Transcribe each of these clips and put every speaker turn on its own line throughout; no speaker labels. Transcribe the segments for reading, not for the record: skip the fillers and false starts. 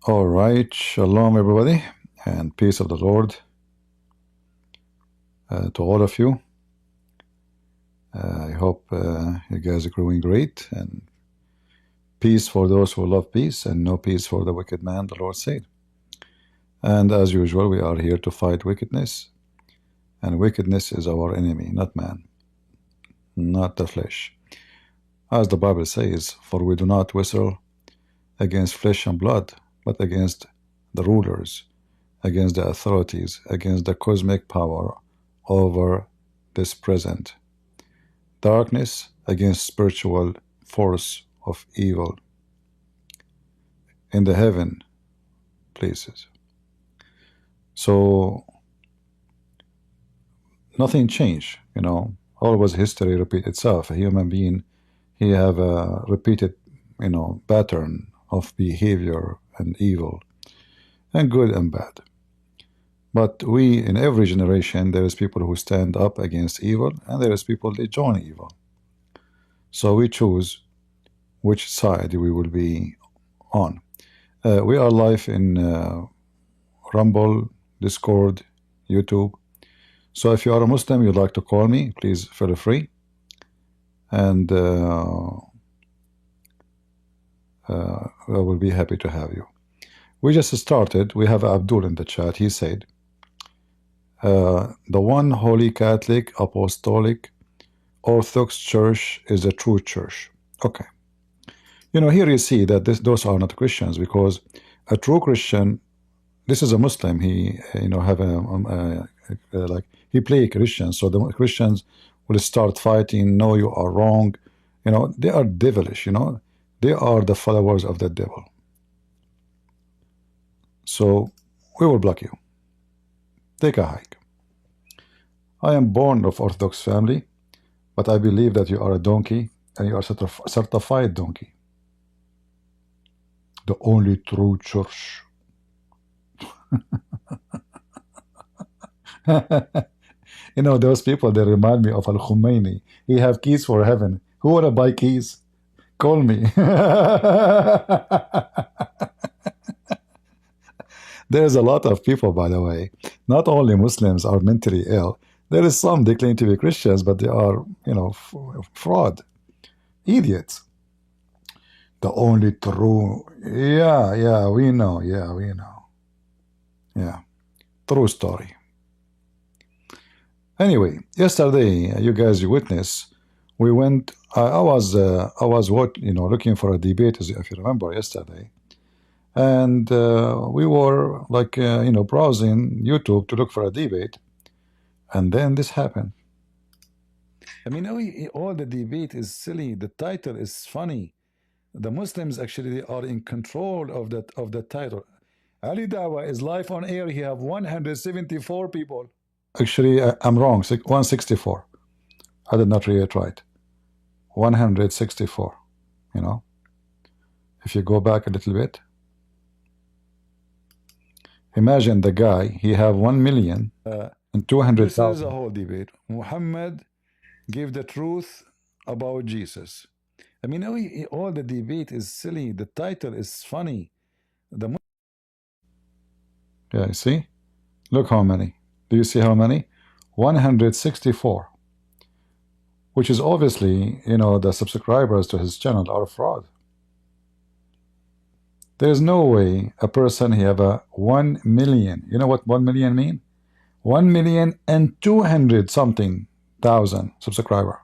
All right, shalom everybody, and peace of the Lord to all of you. I hope you guys are growing great, and peace for those who love peace, and no peace for the wicked man, the Lord said. And as usual, we are here to fight wickedness, and wickedness is our enemy, not man, not the flesh. As the Bible says, for we do not wrestle against flesh and blood, but against the rulers, against the authorities, against the cosmic power over this present darkness, against spiritual force of evil in the heaven places. So nothing changed, always history repeat itself. A human being, he have a repeated pattern of behavior and evil, and good and bad. But we, in every generation, there is people who stand up against evil, and there is people that join evil. So we choose which side we will be on. We are live in Rumble, Discord, YouTube. So if you are a Muslim, you'd like to call me, please feel free. And I will be happy to have you. We just started. We have Abdul in the chat. He said, the one holy Catholic, Apostolic, Orthodox Church is a true church. Okay. Here you see that those are not Christians, because a true Christian, this is a Muslim. He, have like he play Christian, so the Christians will start fighting. No, you are wrong. They are devilish. They are the followers of the devil. So we will block you. Take a hike. I am born of Orthodox family, but I believe that you are a donkey, and you are certified donkey. The only true church. Those people, they remind me of Al-Khomeini. He have keys for heaven. Who wanna buy keys? Call me. There's a lot of people, by the way. Not only Muslims are mentally ill. There is some, they claim to be Christians, but they are, fraud. Idiots. The only true. Yeah, we know. Yeah. True story. Anyway, yesterday, you guys witnessed, we went, I was looking for a debate, if you remember, yesterday. And we were like, browsing YouTube to look for a debate. And then this happened. I mean, all the debate is silly. The title is funny. The Muslims actually are in control of the title. Ali Dawah is live on air. He have 174 people. Actually, I'm wrong. 164. I did not read it right. 164. If you go back a little bit. Imagine the guy, he have 1,200,000. This is a whole debate. Mohammed gave the truth about Jesus. I mean, all the debate is silly. The title is funny. Yeah, you see? Look how many. Do you see how many? 164. Which is obviously, the subscribers to his channel are fraud. There's no way a person he have a 1 million. You know what 1 million mean? 1,200,000 something subscriber.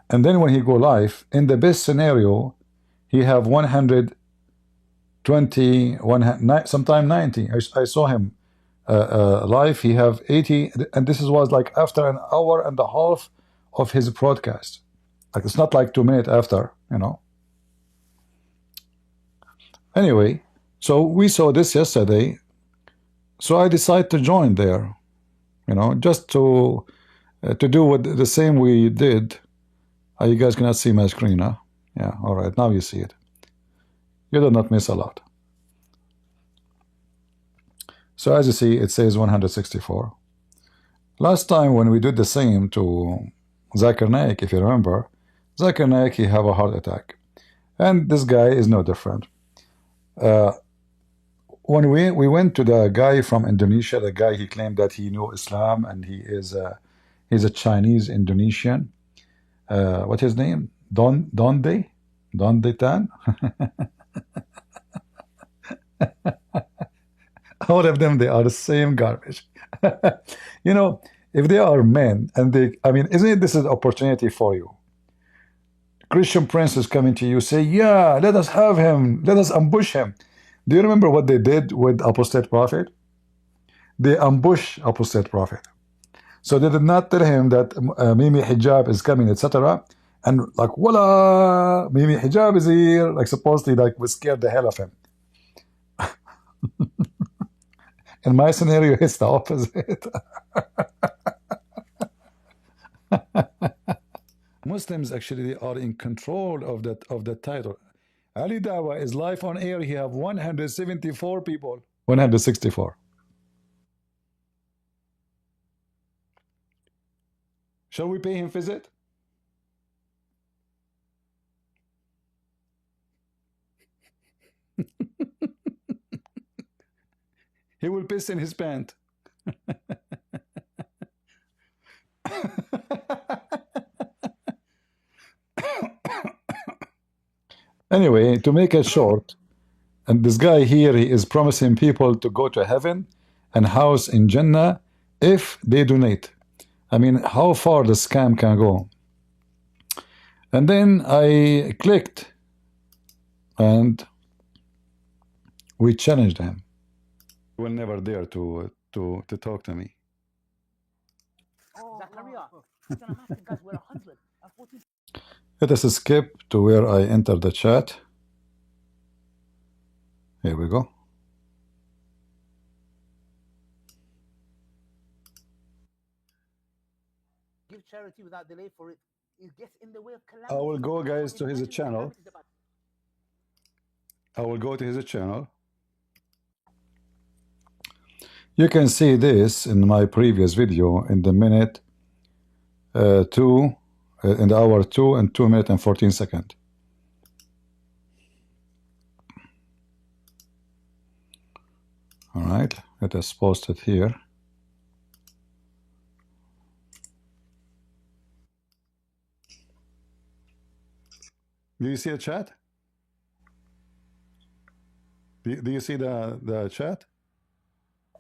And then when he go live, in the best scenario, he have 120, sometime 90. I saw him live. He have 80, and this was like after an hour and a half of his broadcast. Like it's not like 2 minutes after, Anyway, so we saw this yesterday. So I decided to join there, just to do what the same we did. You guys cannot see my screen, huh? Yeah, all right, now you see it. You did not miss a lot. So as you see, it says 164. Last time when we did the same to Zakir Naik, if you remember, Zakir Naik, he have a heart attack. And this guy is no different. Uh, when we went to the guy from Indonesia, the guy he claimed that he knew Islam and he's a Chinese Indonesian. What's his name? Donde Tan. All of them, they are the same garbage. You know, if they are men and I mean, isn't it this is an opportunity for you? Christian Prince is coming to you, say, yeah, let us have him, let us ambush him. Do you remember what they did with Apostate Prophet? They ambushed Apostate Prophet. So they did not tell him that Mimi Hijab is coming, etc. And like, voila, Mimi Hijab is here. Like supposedly, like we scared the hell of him. In my scenario, it's the opposite. Muslims actually they are in control of that title. Ali Dawah is live on air. He have 174 people. 164. Shall we pay him visit? He will piss in his pant. Anyway, to make it short, and this guy here, he is promising people to go to heaven and house in Jannah if they donate. I mean, how far the scam can go. And then I clicked and we challenged him. He will never dare to talk to me. Let us skip to where I enter the chat. Here we go.
Give charity without delay, for it gets in the way of calamity.
I will go, guys, to his channel. I will go to his channel. You can see this in my previous video in the minute 2, in the hour 2 and 2 minutes and 14 seconds. All right, let us post it here. Do you see a chat? Do you see the chat?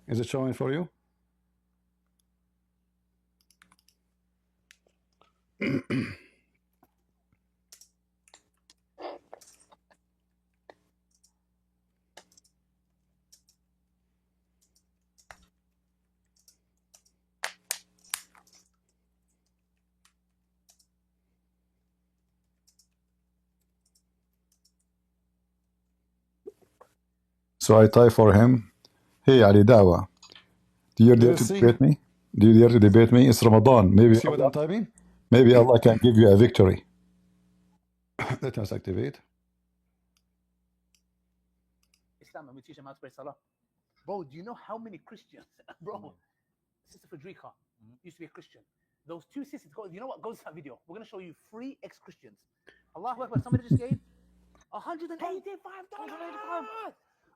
Is it showing for you? So I type for him, hey Ali Dawah, do you dare to debate me? Do you dare to debate me? It's Ramadan. Maybe see what I'm typing? Maybe Allah can give you a victory. Let us activate.
Islam, and we teach them how to pray salah. Bro, do you know how many Christians, bro? Sister Frederica used to be a Christian. Those two sisters, you know what? Go to that video. We're going to show you 3 ex-Christians. Allahu Akbar. Somebody just gave $185.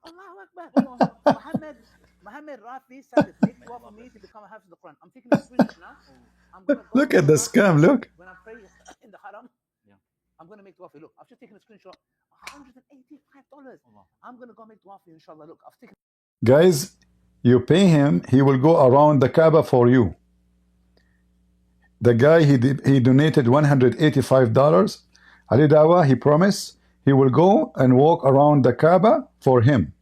Allahu Akbar. Muhammad Rafi said, make dua for me to become a Hafiz of the Quran. I'm taking a screenshot now. I'm gonna go
look at the scam, look.
When I pray in the haram, I'm going to make dua for you. Look, I've just taken a screenshot. $185. I'm going to go make dua for you, inshallah. Look, I've taken.
Guys, you pay him, he will go around the Kaaba for you. The guy, he donated $185. Ali Dawah, he promised he will go and walk around the Kaaba for him.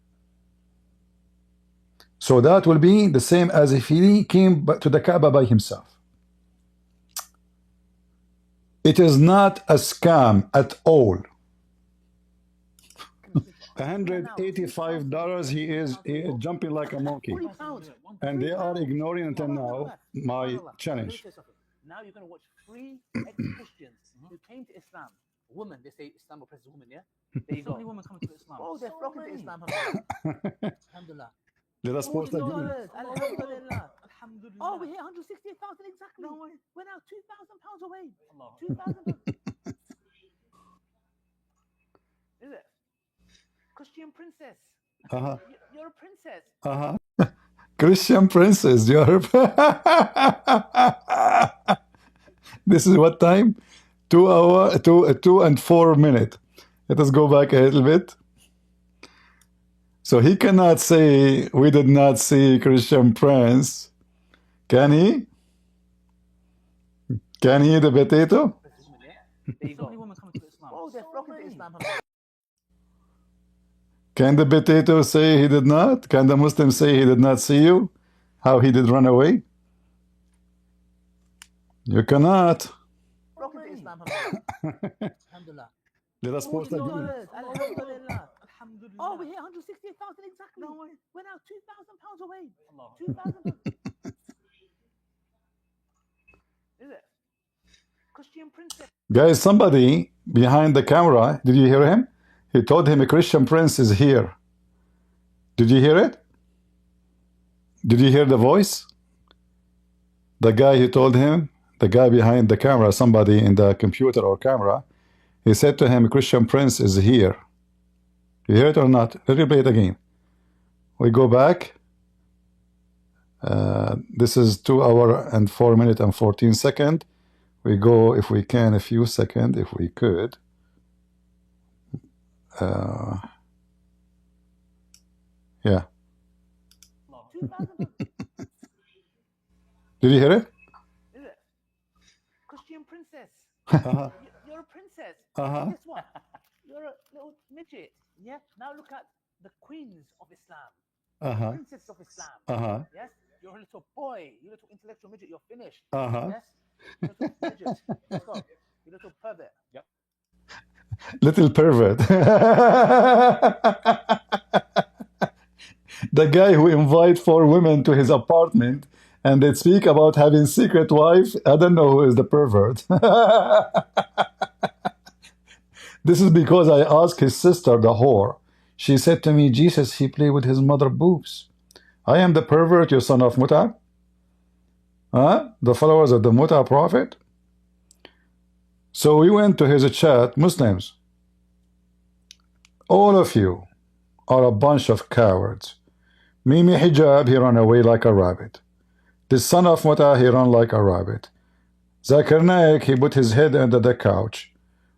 So that will be the same as if he came to the Kaaba by himself. It is not a scam at all. $185, he is jumping like a monkey. And they are ignoring until now my challenge.
Now you're going to watch 3 ex-Christians who came to Islam. Women, they say Islam oppresses women, yeah? There you go. So many women coming to Islam. Oh, they're flocking to Islam. Alhamdulillah.
Let us post that video.
Alhamdulillah. Alhamdulillah. Oh, we're here 168,000 exactly. No way. We're now £2,000 away. 2,000. Is it? Christian princess.
Uh-huh.
You're a princess.
Uh-huh. Christian princess, you're this is what time? 2 hour, 2 and 4 minutes. Let us go back a little bit. So he cannot say we did not see Christian prince. Can he? Can he eat a potato?
There you go. So many women come to Islam. Oh, they're flocking to Islam.
Can the potato say he did not? Can the Muslim say he did not see you? How he did run away? You cannot.
Flocking to Islam. Alhamdulillah.
Let us post again.
Alhamdulillah. Alhamdulillah. Oh, we're here 168,000 exactly. No way. We're now £2,000 away. 2,000. Is it? Christian princess.
Guys, somebody behind the camera, did you hear him? He told him a Christian prince is here. Did you hear it? Did you hear the voice? The guy he told him, the guy behind the camera, somebody in the computer or camera, he said to him, a Christian prince is here. You hear it or not? Let me play it again. We go back. This is 2 hours and 4 minutes and 14 seconds. We go, if we can, a few seconds, if we could. Yeah. Did you hear it?
Is it? Christian princess.
Uh-huh.
You're a princess.
Uh-huh.
Guess what? You're a little midget. Yeah. Now look at the queens of Islam.
Uh-huh.
Princess of Islam.
Uh-huh.
Yes. You're a little boy. You little intellectual midget. You're finished.
Uh-huh.
Yes. Little midget. Let's go. You little pervert. Yep.
Little pervert. The guy who invite 4 women to his apartment and they speak about having secret wife. I don't know who is the pervert. This is because I asked his sister, the whore. She said to me, Jesus, he played with his mother boobs. I am the pervert, you son of Muta. Huh? The followers of the Muta prophet. So we went to his chat, Muslims. All of you are a bunch of cowards. Mimi Hijab, he ran away like a rabbit. The son of Muta, he ran like a rabbit. Zakir Naik, he put his head under the couch.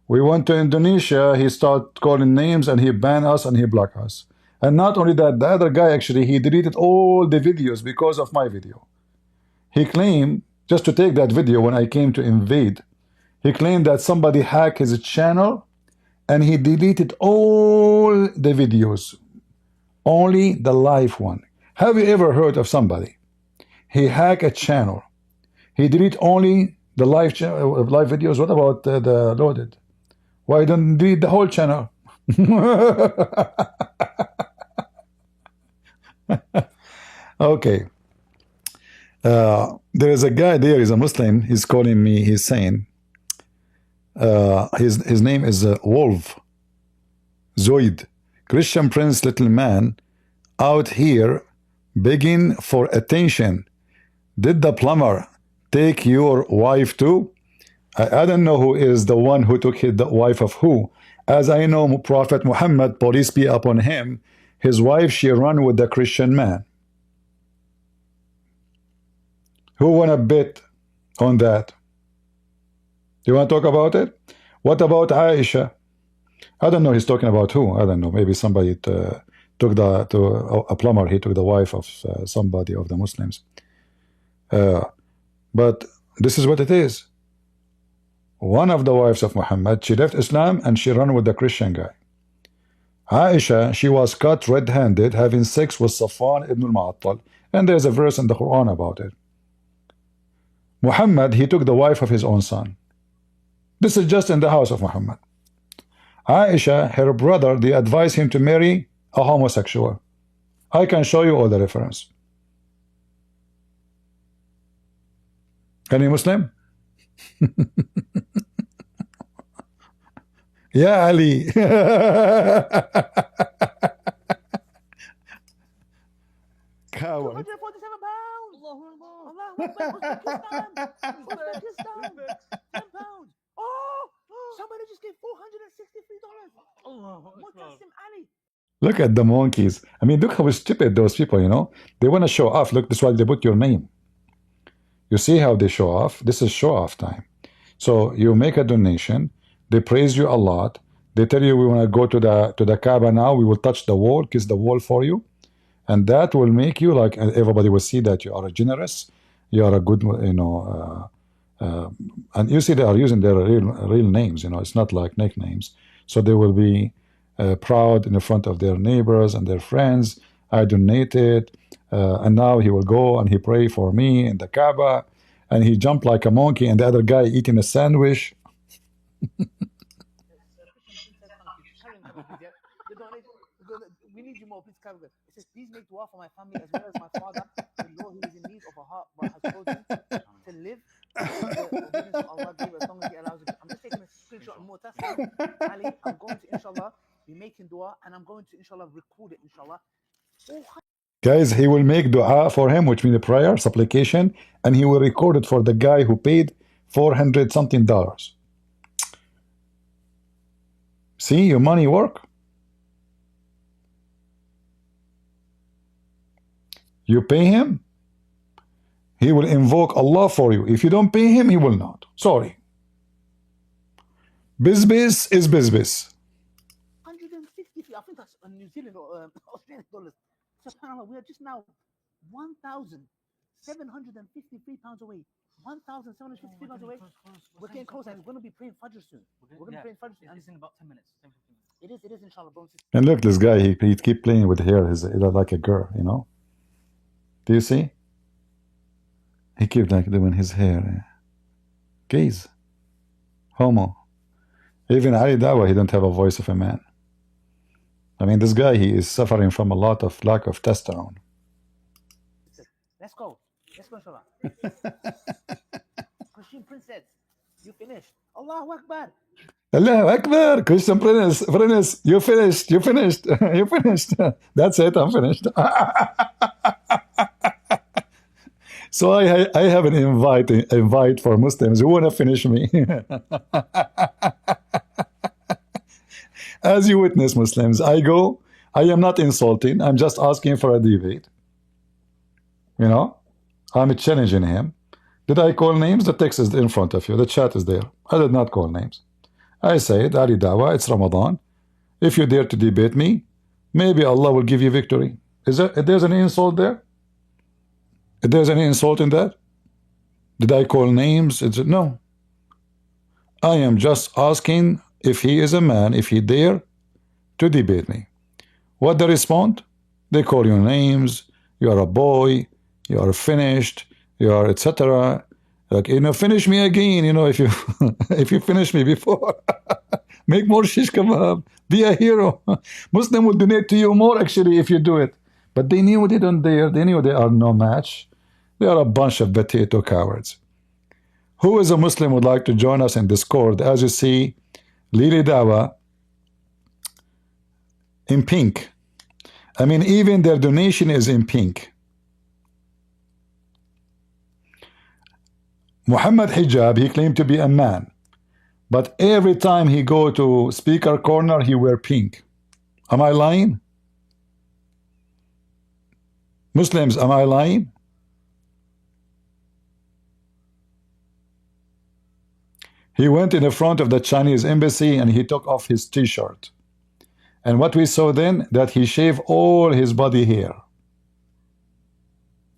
We went to Indonesia, he started calling names and he banned us and he blocked us. And not only that, the other guy actually, he deleted all the videos because of my video. He claimed, just to take that video when I came to invade, he claimed that somebody hacked his channel and he deleted all the videos, only the live one. Have you ever heard of somebody? He hacked a channel. He deleted only the live videos. What about the loaded? Why don't delete the whole channel? Okay. There is a guy there, he's a Muslim, he's calling me, he's saying, his name is Wolf Zoid, Christian prince, little man, out here begging for attention. Did the plumber take your wife too? I don't know who is the one who took the wife of who. As I know, Prophet Mohammed, peace be upon him, his wife, she ran with the Christian man. Who wanna bet on that? Do you want to talk about it? What about Aisha? I don't know, he's talking about who. I don't know, maybe somebody took a plumber, he took the wife of somebody of the Muslims. But this is what it is. One of the wives of Muhammad, she left Islam and she ran with the Christian guy. Aisha, she was caught red-handed having sex with Safwan ibn al-Mu'attal, and there's a verse in the Quran about it. Muhammad, he took the wife of his own son. This is just in the house of Muhammad. Aisha, her brother, they advised him to marry a homosexual. I can show you all the reference. Any Muslim? Yeah, Ali. Coward.
247 pounds. Allah Uzbekistan. Uzbekistan. 10 pounds. Oh, somebody just gave $463. Mutassim Ali.
Look at the monkeys. I mean, look how stupid those people, you know. They want to show off. Look, that's why they put your name. You see how they show off? This is show off time. So you make a donation. They praise you a lot. They tell you we want to go to the Kaaba now. We will touch the wall, kiss the wall for you. And that will make you like, everybody will see that you are a generous, you are a good, you know, and you see they are using their real names, you know, it's not like nicknames. So they will be proud in the front of their neighbors and their friends. I donated, and now he will go and he pray for me in the Kaaba, and he jumped like a monkey, and the other guy eating a sandwich.
We need you more, please carry it. It says, please make dua for my family as well as my father-in-law who is in need of a heart but has chosen to live the obedience of Allah gave as long as He allows it. I'm just taking a screenshot and more testing. Ali, I'm going to inshallah be making dua and I'm going to inshallah record it inshallah.
Guys, he will make dua for him, which means a prayer, supplication, and he will record it for the guy who paid $400 something. See, your money work. You pay him, he will invoke Allah for you. If you don't pay him, he will not. Sorry. Business is business.
150, I think that's New Zealand or Australian dollars. SubhanAllah, we are just now 1,753 pounds away. 1,753 pounds away. We're getting close and we're going to be praying Fajr soon. We're going to be praying Fajr soon. And it's in about 10 minutes. It is inshallah.
And look, this guy, he keep playing with hair. He's like a girl, you know. Do you see? He keep like doing his hair. Gaze. Homo. Even Ali Dawah, he don't have a voice of a man. I mean, this guy, he is suffering from a lot of lack of testosterone.
Let's go. Let's go, inshallah. Christian princess, you finished. Allahu Akbar.
Allahu Akbar. Christian princess, you finished. You finished. You finished. That's it. I'm finished. So I have an invite for Muslims who want to finish me. As you witness, Muslims, I am not insulting, I'm just asking for a debate. You know, I'm challenging him. Did I call names? The text is in front of you, the chat is there. I did not call names. I said, Ali Dawah, it's Ramadan. If you dare to debate me, maybe Allah will give you victory. There's an insult there? There's any insult in that? Did I call names? No. I am just asking if he is a man, if he dare to debate me. What they respond? They call you names, you are a boy, you are finished, you are etc. Like, you know, finish me again, you know, if you if you finish me before. Make more shish kebab, be a hero. Muslim will donate to you more actually if you do it. But they knew they don't dare, they knew they are no match. They are a bunch of potato cowards. Who is a Muslim would like to join us in Discord? As you see, Lili Dawah in pink. I mean, even their donation is in pink. Mohammed Hijab, he claimed to be a man. But every time he go to speaker corner, he wear pink. Am I lying? Muslims, am I lying? He went in the front of the Chinese embassy and he took off his t-shirt. And what we saw then, that he shaved all his body hair.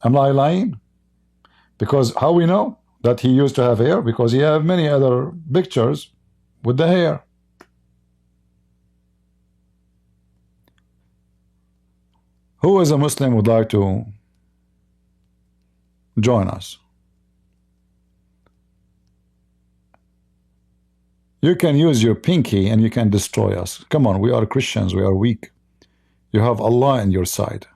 Am I lying? Because how we know that he used to have hair? Because he have many other pictures with the hair. Who as a Muslim would like to join us? You can use your pinky and you can destroy us. Come on, we are Christians, we are weak. You have Allah on your side.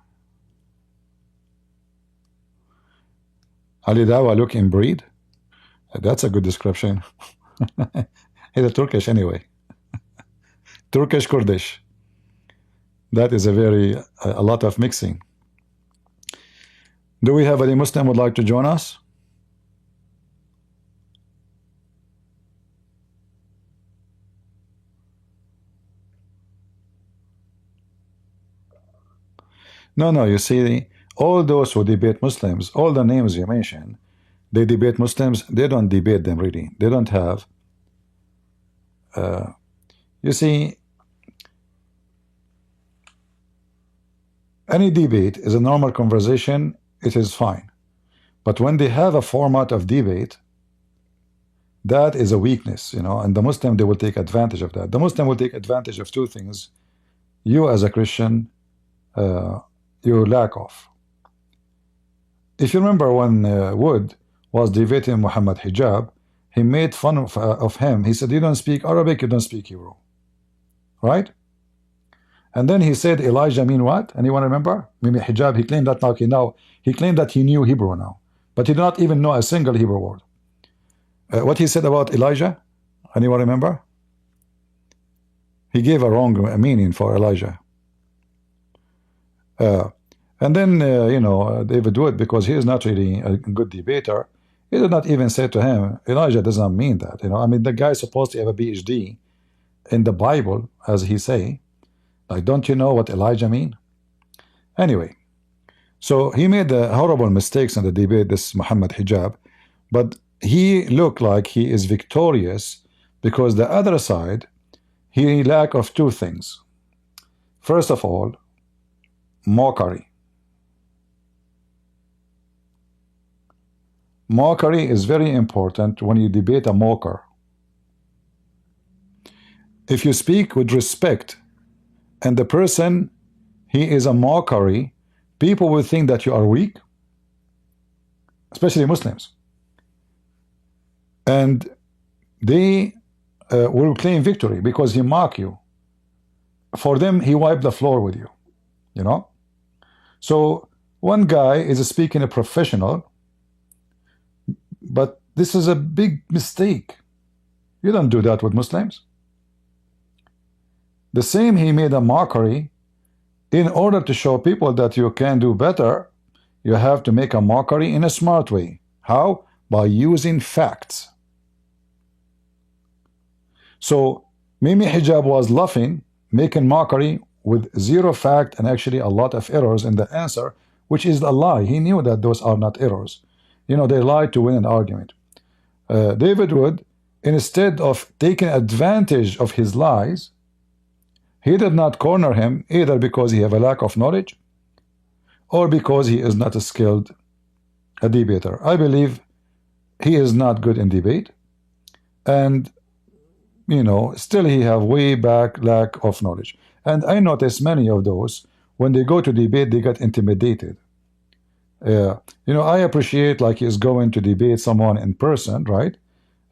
Ali Dawah look inbreed. That's a good description. He's a Turkish anyway. Turkish Kurdish. That is a lot of mixing. Do we have any Muslim would like to join us? No, no, you see, all those who debate Muslims, all the names you mentioned, they debate Muslims, they don't debate them really. They don't have, you see, any debate is a normal conversation, it is fine. But when they have a format of debate, that is a weakness, you know, and the Muslim, they will take advantage of that. The Muslim will take advantage of two things you as a Christian, you lack of. If you remember when Wood was debating Muhammad Hijab, he made fun of him. He said, you don't speak Arabic, you don't speak Hebrew. Right? And then he said, Elijah mean what? Anyone remember? Maybe Hijab, he claimed that now he claimed that he knew Hebrew now. But he did not even know a single Hebrew word. What he said about Elijah? Anyone remember? He gave a wrong meaning for Elijah. And then, you know, David Wood, because he is not really a good debater, he did not even say to him, Elijah does not mean that. You know, I mean, the guy is supposed to have a PhD in the Bible, as he say. Like, don't you know what Elijah mean? Anyway, so he made horrible mistakes in the debate, this Muhammad Hijab, but he looked like he is victorious because the other side, he lack of two things. First of all, mockery. Mockery is very important when you debate a mocker. If you speak with respect and the person, he is a mockery, people will think that you are weak, especially Muslims. And they will claim victory because he mock you. For them, he wiped the floor with you, you know? So one guy is speaking a professional, but this is a big mistake. You don't do that with Muslims. The same, he made a mockery. In order to show people that you can do better, you have to make a mockery in a smart way. How? By using facts. So Mimi Hijab was laughing, making mockery with zero fact and actually a lot of errors in the answer, which is a lie. He knew that those are not errors. You know, they lied to win an argument. David Wood, instead of taking advantage of his lies, he did not corner him either because he have a lack of knowledge or because he is not a skilled debater. I believe he is not good in debate, and you know, still he have way back lack of knowledge. And I notice many of those, when they go to debate, they get intimidated. You know, I appreciate like he's going to debate someone in person, right?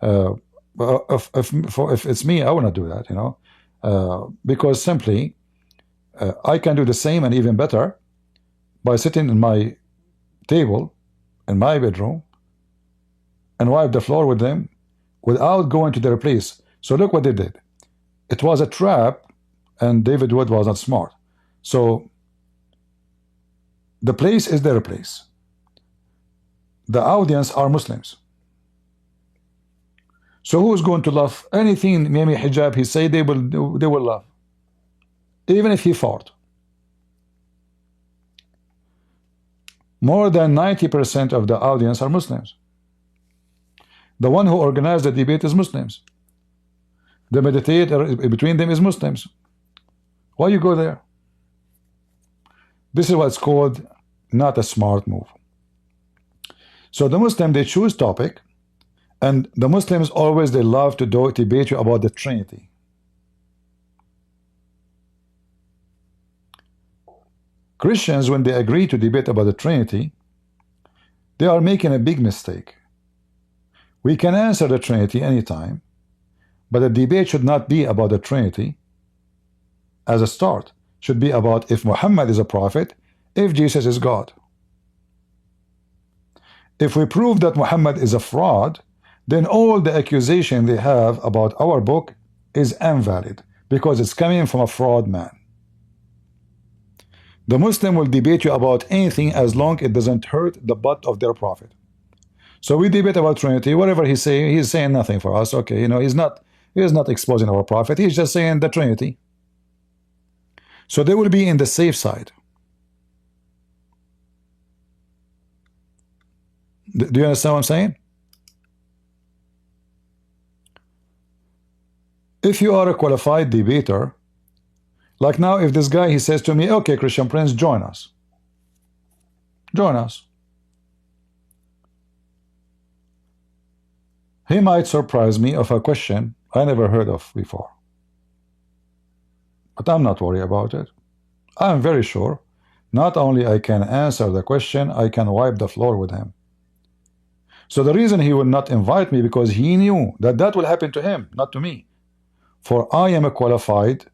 If it's me, I will not do that, you know, because simply I can do the same and even better by sitting in my table in my bedroom and wipe the floor with them without going to their place. So look what they did. It was a trap, and David Wood was not smart. So the place is their place. The audience are Muslims. So who is going to laugh? Anything Mimi Hijab he say, they will laugh, even if he fought. More than 90% of the audience are Muslims. The one who organized the debate is Muslims. The meditator between them is Muslims. Why you go there? This is what's called not a smart move. So the Muslim, they choose topic, and the Muslims always, they love to debate you about the Trinity. Christians, when they agree to debate about the Trinity, they are making a big mistake. We can answer the Trinity anytime, but the debate should not be about the Trinity as a start. It should be about if Muhammad is a prophet, if Jesus is God. If we prove that Muhammad is a fraud, then all the accusation they have about our book is invalid because it's coming from a fraud man. The Muslim will debate you about anything as long it doesn't hurt the butt of their prophet. So we debate about Trinity, whatever he's saying nothing for us. Okay, you know, he's not exposing our prophet, he's just saying the Trinity. So they will be in the safe side. Do you understand what I'm saying? If you are a qualified debater, like now, if this guy, he says to me, okay, Christian Prince, join us. Join us. He might surprise me of a question I never heard of before. But I'm not worried about it. I'm very sure not only I can answer the question, I can wipe the floor with him. So the reason he will not invite me, because he knew that that will happen to him, not to me. For I am a qualified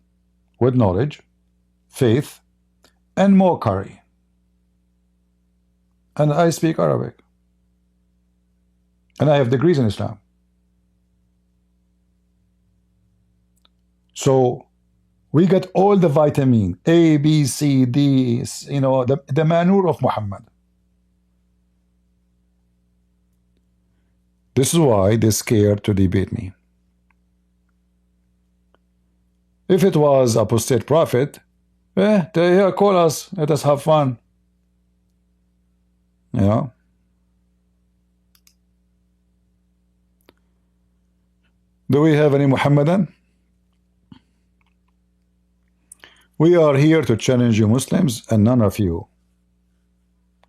with knowledge, faith, and mockery. And I speak Arabic. And I have degrees in Islam. So we get all the vitamin A, B, C, D, you know, the manure of Muhammad. This is why they're scared to debate me. If it was apostate prophet, they here call us, let us have fun. You know? Do we have any Muhammadan? We are here to challenge you Muslims, and none of you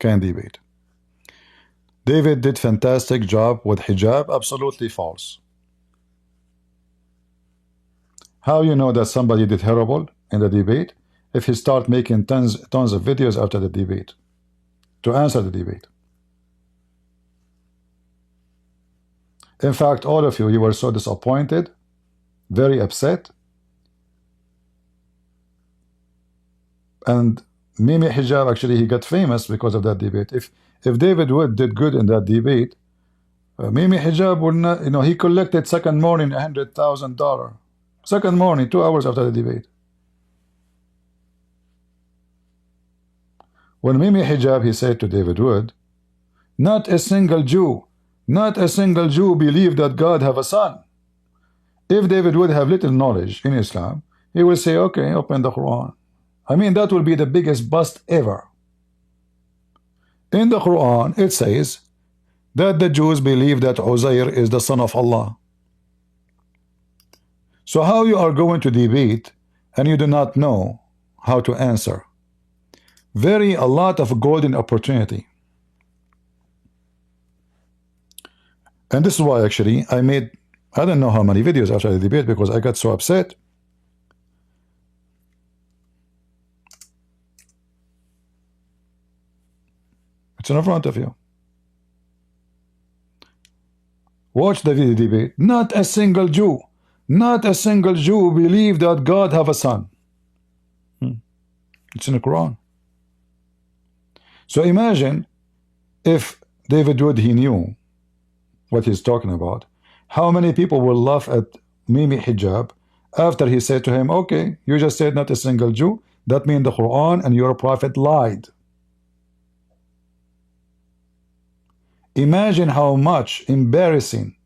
can debate. David did fantastic job with hijab. Absolutely false. How you know that somebody did horrible in the debate? If he start making tons of videos after the debate to answer the debate. In fact, all of you were so disappointed, very upset. And Mimi Hijab, actually, he got famous because of that debate. If David Wood did good in that debate, Mimi Hijab would not, you know, he collected second morning $100,000. Second morning, 2 hours after the debate. When Mimi Hijab, he said to David Wood, not a single Jew believed that God have a son. If David Wood have little knowledge in Islam, he will say, okay, open the Quran. I mean, that will be the biggest bust ever. In the Quran, it says that the Jews believe that Uzair is the son of Allah. So how you are going to debate and you do not know how to answer? A lot of golden opportunity. And this is why actually I made, I don't know how many videos after the debate, because I got so upset. It's in front of you. Watch the video debate. Not a single Jew believed that God have a son. It's in the Quran. So imagine if David Wood, he knew what he's talking about, how many people will laugh at Mimi Hijab after he said to him, okay, you just said not a single Jew, that means the Quran and your prophet lied. Imagine how much embarrassing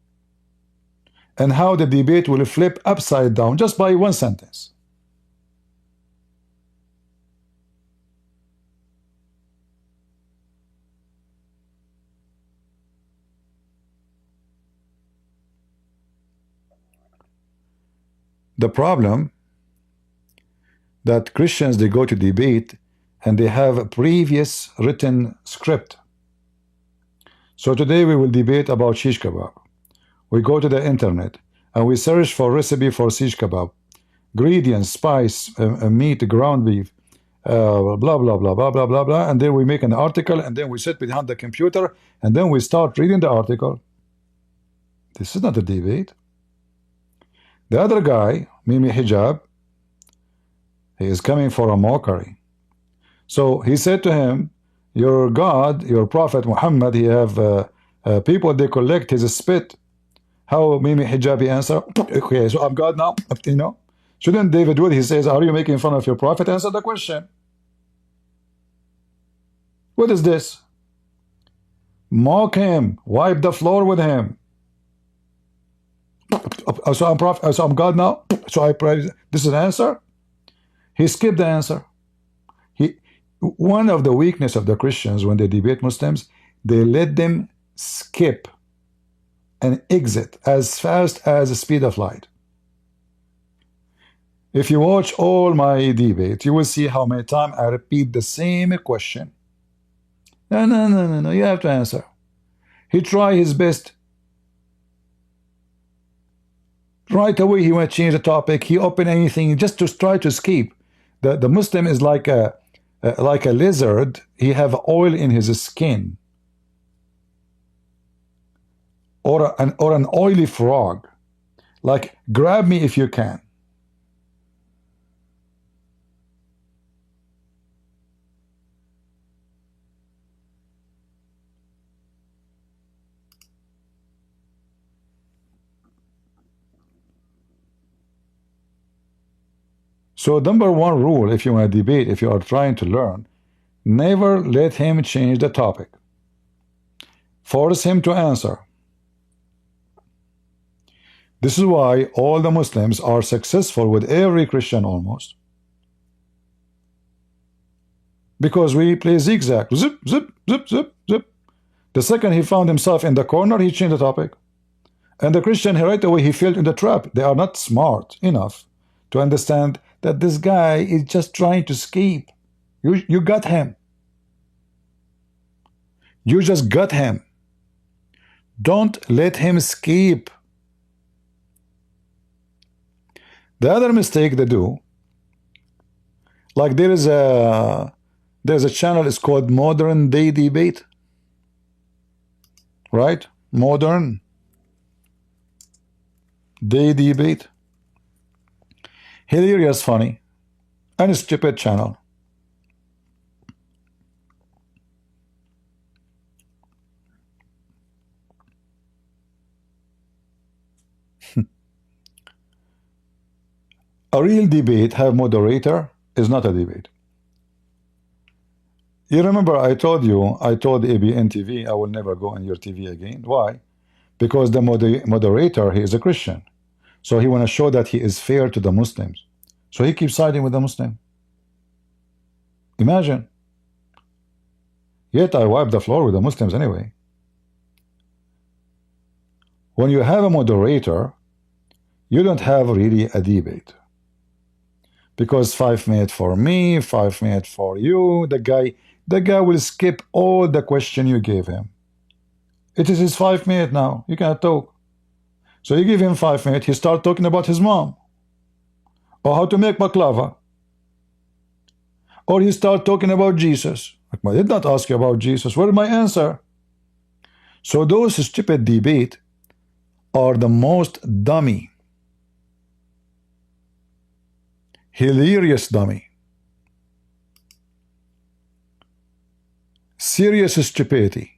and how the debate will flip upside down just by one sentence. The problem that Christians, they go to debate and they have a previous written script. So today we will debate about shish kebab. We go to the internet and we search for recipe for shish kebab, ingredients, spice, meat, ground beef, blah blah blah blah blah blah blah, and then we make an article, and then we sit behind the computer and then we start reading the article. This is not a debate. The other guy, Mimi Hijab, he is coming for a mockery. So he said to him, your God, your prophet Muhammad, he have people, they collect his spit. How Mimi Hijabi answer? Okay, so I'm God now. You know, shouldn't David Wood, he says, are you making fun of your prophet? Answer the question. What is this? Mock him, wipe the floor with him. So I'm prophet, so I'm God now. So I pray. This is an answer. He skipped the answer. One of the weakness of the Christians when they debate Muslims, they let them skip and exit as fast as the speed of light. If you watch all my debates, you will see how many times I repeat the same question. No, you have to answer. He tried his best. Right away, he went to change the topic. He opened anything just to try to escape. The Muslim is like a lizard. He have oil in his skin, or an oily frog. Like, grab me if you can. So number one rule, if you want to debate, if you are trying to learn, never let him change the topic. Force him to answer. This is why all the Muslims are successful with every Christian almost. Because we play zigzag. Zip, zip, zip, zip, zip. The second he found himself in the corner, he changed the topic. And the Christian, right away, he fell in the trap. They are not smart enough to understand that this guy is just trying to escape. You got him. You just got him. Don't let him escape. The other mistake they do, like there's a channel, it's called Modern Day Debate, right? Modern Day Debate. Hilarious, funny, and stupid channel. A real debate have moderator is not a debate. You remember I told ABN TV I will never go on your TV again. Why? Because the moderator, he is a Christian. So he want to show that he is fair to the Muslims. So he keeps siding with the Muslim. Imagine. Yet I wipe the floor with the Muslims anyway. When you have a moderator, you don't have really a debate. Because 5 minutes for me, 5 minutes for you. The guy will skip all the question you gave him. It is his 5 minutes now. You cannot talk. So you give him 5 minutes, he start talking about his mom, or how to make baklava, or he start talking about Jesus. I did not ask you about Jesus. Where's my answer? So those stupid debate are the most dummy, hilarious dummy, serious stupidity.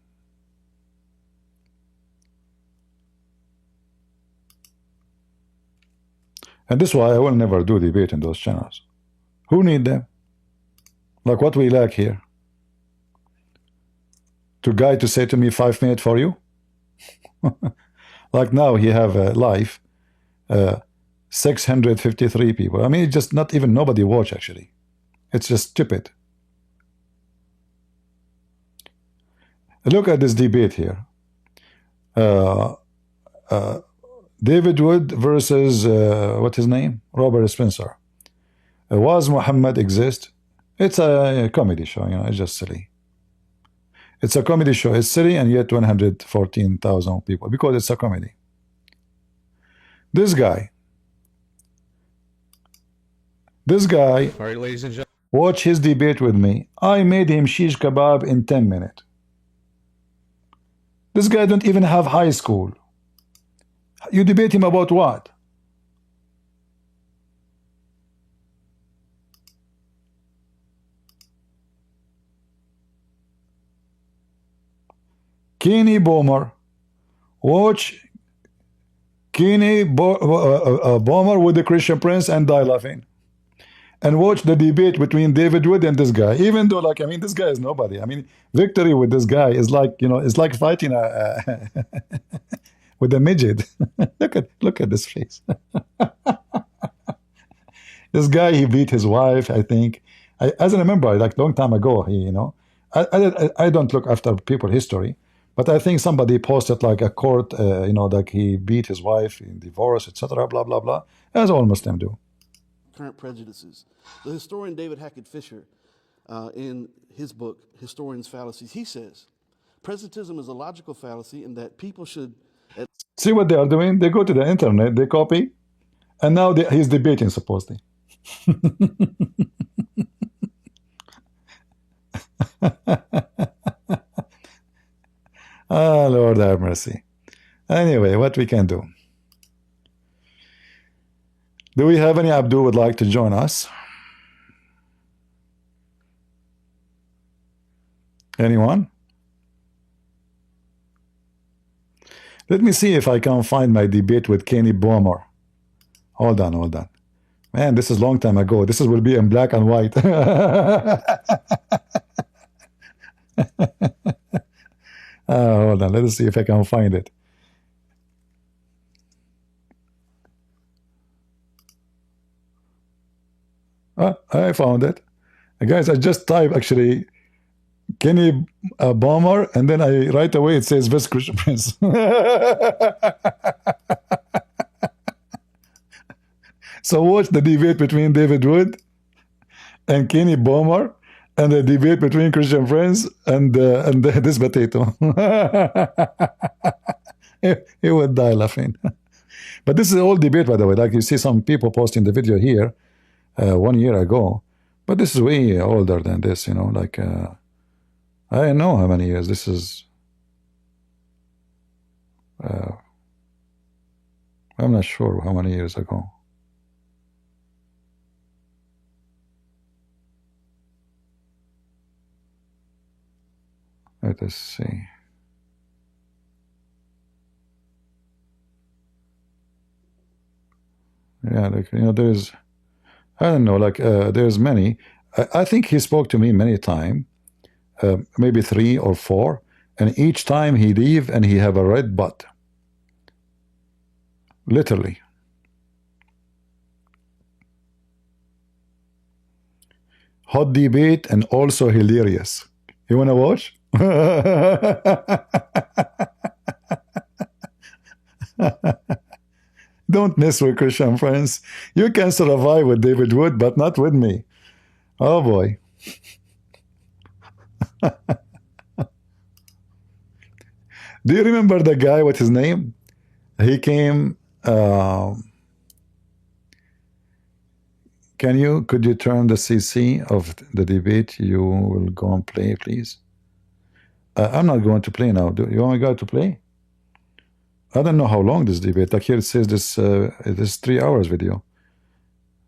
And this is why I will never do debate in those channels. Who need them? Like what we lack here. To guy to say to me 5 minutes for you? Like now he have a live 653 people. I mean, it's just not even nobody watch actually. It's just stupid. Look at this debate here. David Wood versus what's his name? Robert Spencer. Was Mohammed exist? It's a comedy show, you know, it's just silly. It's a comedy show, it's silly, and yet 114,000 people, because it's a comedy. This guy, all right, ladies and gentlemen, watch his debate with me. I made him shish kebab in 10 minutes. This guy don't even have high school. You debate him about what? Kenny Bomer. Watch Kenny Bomer with the Christian Prince and die laughing. And watch the debate between David Wood and this guy. Even though, like, I mean, this guy is nobody. I mean, victory with this guy is like, you know, it's like fighting with a midget. look at this face. This guy, he beat his wife, I think. As I remember, like long time ago, he, you know, I don't look after people history, But I think somebody posted like a court, you know, like he beat his wife in divorce, etc., blah, blah, blah, as all Muslims do.
Current prejudices. The historian David Hackett Fisher, in his book, Historians' Fallacies, he says, presentism is a logical fallacy in that people should...
See what they are doing? They go to the internet, they copy, and now he's debating, supposedly. Ah, Lord have mercy. Anyway, what we can do? Do we have any Abdul would like to join us? Anyone? Let me see if I can find my debate with Kenny Bomer. Hold on, hold on. Man, this is a long time ago. This will be in black and white. Hold on, let us see if I can find it. I found it. Guys, I just type actually Kenny Bomber, and then I right away it says Best Christian Prince. So watch the debate between David Wood and Kenny Bomber, and the debate between Christian Prince and this potato. He would die laughing. But this is an old debate, by the way. Like you see some people posting the video here 1 year ago, but this is way older than this, you know, like I don't know how many years this is. I'm not sure how many years ago. Let us see. Yeah, like, you know, there's, I don't know, like there's many. I think he spoke to me many times, maybe 3 or 4, and each time he leave and he have a red butt. Literally. Hot debate and also hilarious. You wanna watch? Don't mess with Christian Friends. You can survive with David Wood, but not with me. Oh boy. Do you remember the guy, what's his name? He came, could you turn the CC of the debate? You will go and play, please. I'm not going to play now. Do you want me to play? I don't know how long this debate. Like here it says this 3 hours video.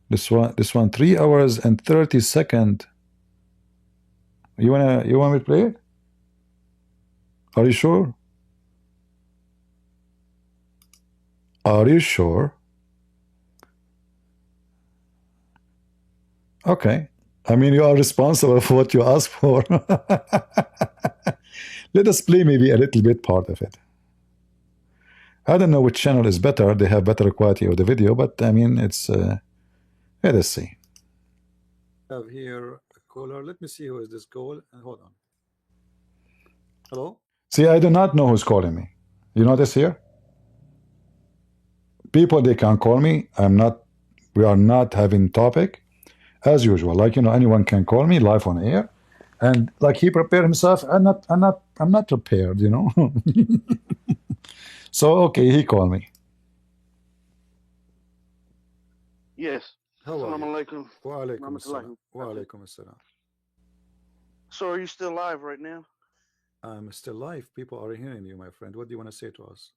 This one 3 hours and 30 seconds. You want me to play it? Are you sure? Are you sure? Okay. I mean, you are responsible for what you ask for. Let us play maybe a little bit part of it. I don't know which channel is better. They have better quality of the video, but I mean, it's, let us see. I have here a caller. Let me see who is this call. And hold on. Hello? See, I do not know who's calling me. You notice here? People, they can call me. We are not having topic. As usual, like, you know, anyone can call me live on air. And like he prepared himself, I'm not prepared, you know. So okay, he called me.
Yes.
Assalamu
alaikum.
Wa alaikum assalam. Wa alaikum assalam.
So are you still live right now?
I'm still live. People are hearing you, my friend. What do you want to say to us?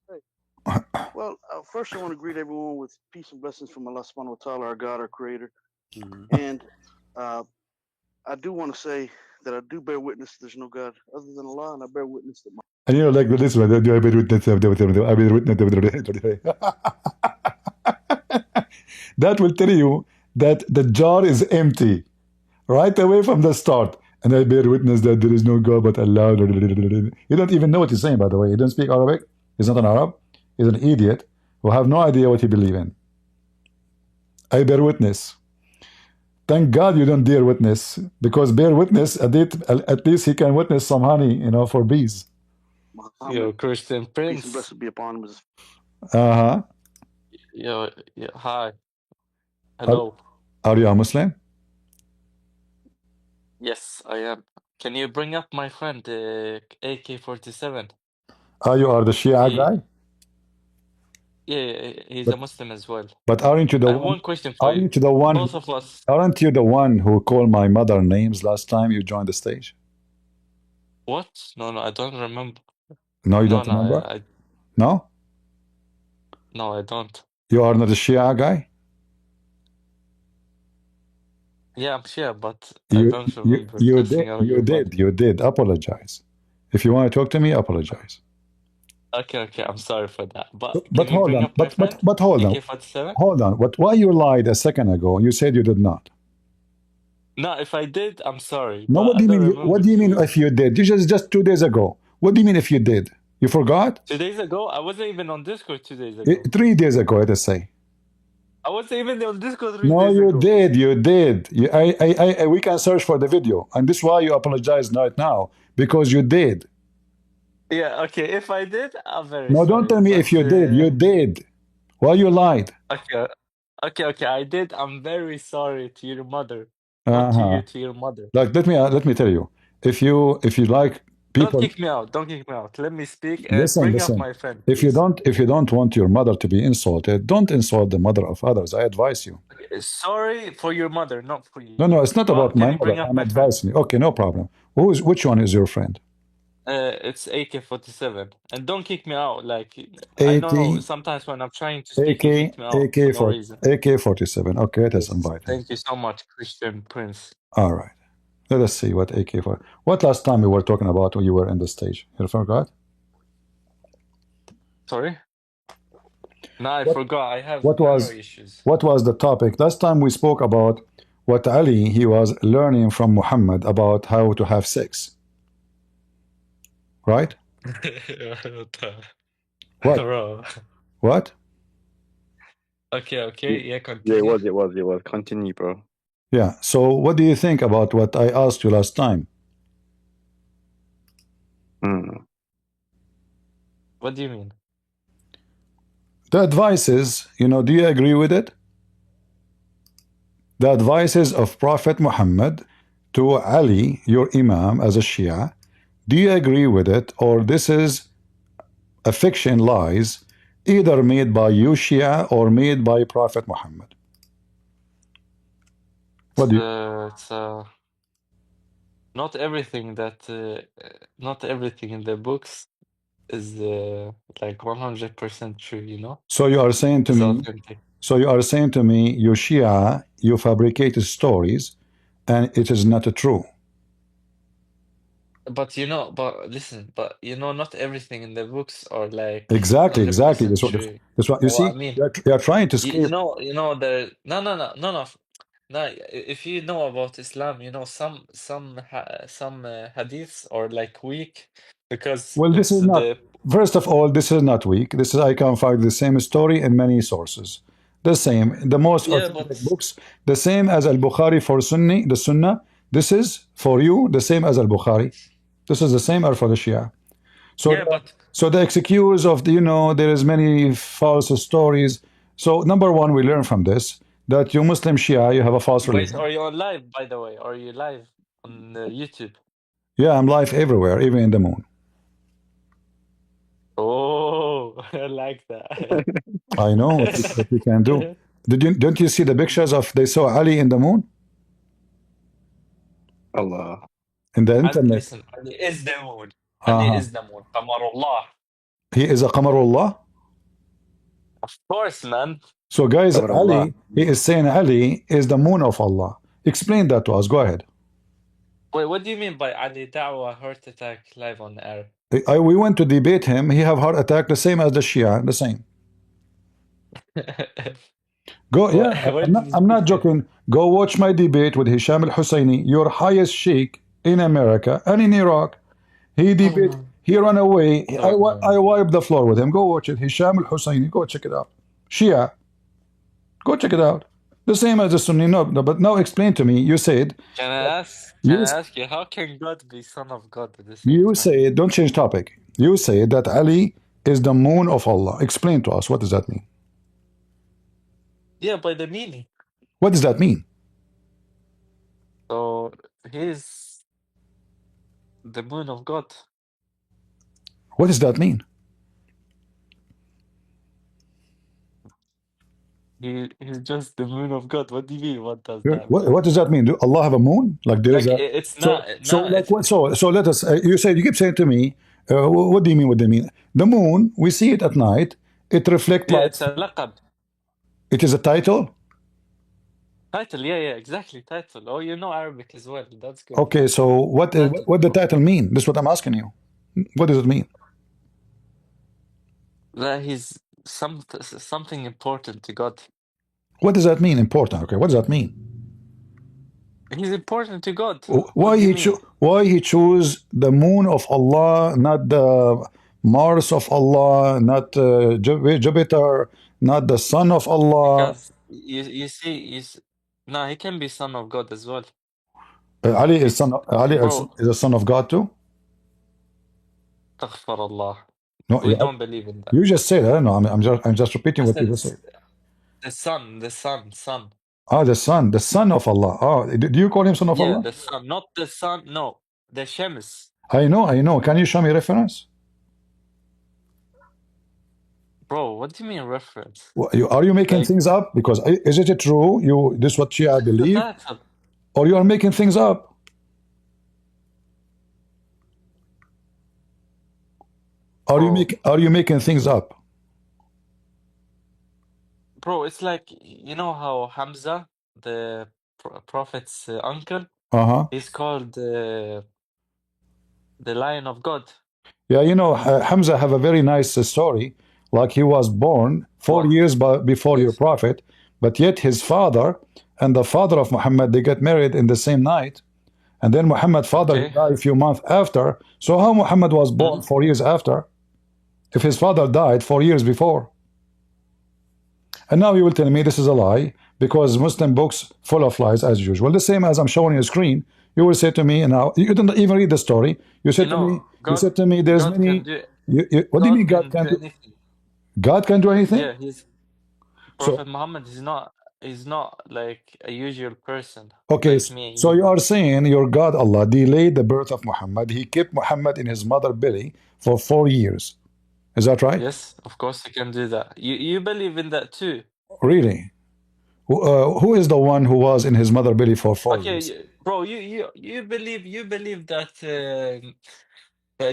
Well, first I want to greet everyone with peace and blessings from Allah subhanahu wa ta'ala, our God, our creator. And I do want to say that I do bear witness there's no God other than Allah, and I bear witness that
and you know, like this one, I bear witness. I bear witness. That will tell you that the jar is empty right away from the start. And I bear witness that there is no God but Allah. You don't even know what he's saying, by the way. He doesn't speak Arabic. He's not an Arab. He's an idiot who have no idea what he believes in. I bear witness. Thank God you don't dare witness, because bear witness, at least he can witness some honey, you know, for bees.
Muhammad,
Christian
peace and
Prince.
blessings be upon him.
Uh-huh.
Yo, hi. Hello.
Are you a Muslim?
Yes, I am. Can you bring up my friend, AK-47?
You are the Shia
He,
guy?
yeah, he's a
But
Muslim as well.
but aren't you the
I have
one?
one question for you.
Aren't you the one?
Both of us.
Aren't you the one who called my mother names last time you joined the stage?
What? No, I don't remember.
No, you
No,
don't remember?
no,
No?
I don't.
You are not the Shia guy?
Yeah, I'm sure, but I
You
don't
you
remember
you
cussing
did
out
you
your mother.
did you did apologize. If you want to talk to me, apologize.
Okay, I'm sorry for that. But
But
can you
hold
bring
on.
up my friend,
But hold on.
AK-47?
Hold on. Why you lied a second ago? You said you did not.
No, if I did, I'm sorry,
No,
but
what
I
do you
don't
mean?
remember
What do you
to
mean
be honest.
if you did? You just 2 days ago. What do you mean if you did? You forgot?
2 days ago, I wasn't even on Discord 2 days ago.
3 days ago, let us say.
I wasn't even on Discord 3
No,
days
you
ago.
did. You did. We can search for the video, and this is why you apologize right now because you did.
Yeah, okay. If I did, I'm very
No,
sorry.
don't tell me if you did. You did. Why you lied?
Okay. I did. I'm very sorry to your mother, not to you, to your mother.
Like let me tell you, if you like
Don't
people,
kick me out. Don't kick me out. Let me speak and
listen,
bring up
listen.
my friend,
If you
please.
don't want your mother to be insulted, don't insult the mother of others. I advise you.
Okay, sorry for your mother, not for you.
No, it's not
But
about
can
my
you
mother.
bring up
I'm
my friend?
advising you. Okay, no problem. Which one is your friend?
It's AK-47, and don't kick me out. Like I don't know.
AK,
Sometimes when I'm trying to speak, you kick me out for no reason.
AK-47. Okay, let us invite him.
Thank you so much, Christian Prince.
All right. Let us see what AK-4. What last time we were talking about when you were in the stage? You forgot?
Sorry? No, I forgot. I have
What
memory
was
issues.
what was the topic? Last time we spoke about what Ali he was learning from Muhammad about how to have sex. Right? What?
Bro.
What?
Okay. Yeah,
Yeah,
continue.
it was. Continue, bro.
Yeah. So what do you think about what I asked you last time?
What do you mean?
The advices, do you agree with it? The advices of Prophet Muhammad to Ali, your Imam as a Shia, do you agree with it, or this is a fiction, lies, either made by you Shia or made by Prophet Muhammad? What do you?
It's not everything not everything in the books is like 100% true, you know?
So you are saying to
It's
me,
authentic.
you Shia, you fabricated stories, and it is not true.
But listen, not everything in the books are like
Exactly.
100%
That's
true.
what you
Know what
see.
I mean?
You are trying to
You
escape.
know the no. No, if you know about Islam, some hadiths are like weak because
Well, this
it's
is not.
the
First of all, this is not weak. This is I can find the same story in many sources. The same, the most
yeah,
authentic
but
books, the same as Al Bukhari for Sunni, the Sunnah. This is for you the same as Al Bukhari. This is the same as for the Shia. So,
yeah, but
the excuse of there is many false stories. So, number one, we learn from this that you Muslim Shia, you have a false
wait,
religion.
are you on live, by the way? Are you live on YouTube?
Yeah, I'm live everywhere, even in the moon.
Oh, I like that.
I know what we can do. Don't you see the pictures of they saw Ali in the moon
Allah.
in the
And
internet?
listen, Ali is the moon. Ali
Uh-huh.
is the moon. Qamarullah.
He is a Qamarullah.
Of course, man.
So, guys,
Subhanallah.
Ali, he is saying Ali is the moon of Allah. Explain that to us. Go ahead.
Wait, what do you mean by Ali Dawah heart attack live on air?
We went to debate him. He have heart attack the same as the Shia, the same. Go, yeah,
What did
I'm
he
not
say?
joking. Go watch my debate with Hisham al-Husseini, your highest sheikh in America and in Iraq. He debate, he ran away. I wiped the floor with him. Go watch it. Hisham al-Husseini, go check it out. Shia, go check it out. The same as the Sunni. No, but now explain to me. You said,
Can I ask you, how can God be son of God at the same
you
time?
said, don't change topic. You say that Ali is the moon of Allah. Explain to us, what does that mean?
Yeah, by the meaning.
What does that mean?
So he's the moon of God.
What does that mean?
He's just the moon of God. What do you mean? What does that mean?
What does that mean? Do Allah have a moon? Like there is
Like
a
it's not
like what? So let us. You keep saying to me. What do you mean? What do you mean? The moon, we see it at night. It reflects
yeah,
light.
it's a laqab.
It is a title.
Title, yeah, exactly, title. Oh, you know Arabic as well. That's good.
Okay, so what the title mean? This is what I'm asking you. What does it mean?
That he's something important to God.
What does that mean? Important. Okay, what does that mean?
He's important to God.
Why he choose the moon of Allah, not the Mars of Allah, not Jupiter, not the sun of Allah?
Because you see, no, he can be son of God as well.
Ali is a son of God too.
Astaghfirullah.
No,
We don't believe in that.
You just said, I don't know. I'm just repeating what you said.
The son.
Ah, the son of Allah. Oh, do you call him son of Allah?
Yeah, the son, not the son. No, the Shams.
I know. Can you show me reference?
Bro, what do you mean reference?
Are you making things up? Because is it true? This is what Shia believe, or you are making things up? Are you making things up?
Bro, it's like, you know how Hamza, the prophet's uncle, he's called the Lion of God.
Yeah, Hamza have a very nice story. Like he was born 4 years before your prophet, but yet his father and the father of Muhammad, they get married in the same night. And then Muhammad's father died a few months after. So how Muhammad was born 4 years after, if his father died 4 years before? And now you will tell me this is a lie, because Muslim books full of lies as usual. The same as I'm showing you a screen. You will say to me, now you didn't even read the story. You said to me, there's many. What do you mean God can do anything? God can do anything?
Yeah, Prophet Muhammad is not like a usual person.
Okay,
like me.
So you are saying your God Allah delayed the birth of Muhammad. He kept Muhammad in his mother belly for 4 years. Is that right?
Yes, of course he can do that. You believe in that too?
Really? Who is the one who was in his mother belly for 4 years?
Okay, bro, you believe that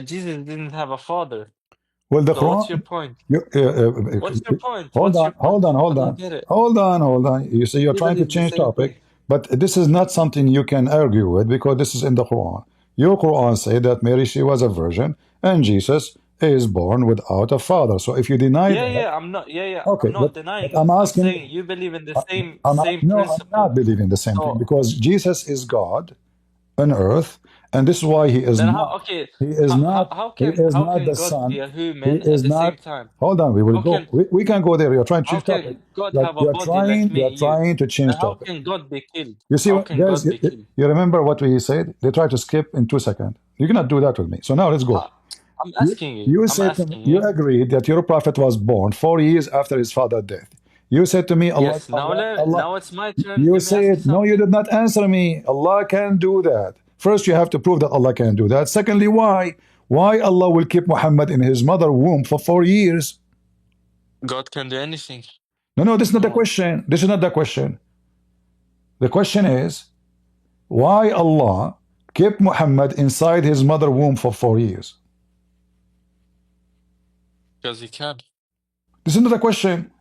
Jesus didn't have a father.
Well, the Quran.
What's your point? What's your point?
Hold on. You say you're trying to change topic, but this is not something you can argue with, because this is in the Quran. Your Quran say that Mary, she was a virgin, and Jesus is born without a father. So if you deny that,
I'm not.
Okay,
I'm not denying.
I'm asking.
I'm saying you believe in the same
No,
principle.
I'm not believing the same thing, because Jesus is God on earth, and this is why he is not. He is not. He is not the son.
Be a human
He is
at the
not.
same time?
Hold on, we will go. We can go there. You're trying to change topic.
How can God have a body like me?
You're trying to change topic.
How can God be killed?
You see, guys, you remember what we said? They try to skip in 2 seconds. You cannot do that with me. So now let's go.
I'm asking you.
You said to me, you agreed that your prophet was born 4 years after his father's death. You said to me, Allah.
Yes, now it's my turn.
You said, no, you did not answer me. Allah can do that. First, you have to prove that Allah can do that. Secondly, why? Why Allah will keep Muhammad in his mother womb for 4 years?
God can do anything.
No, this is not the question. This is not the question. The question is, why Allah kept Muhammad inside his mother womb for 4 years?
Because he can.
This is not a question.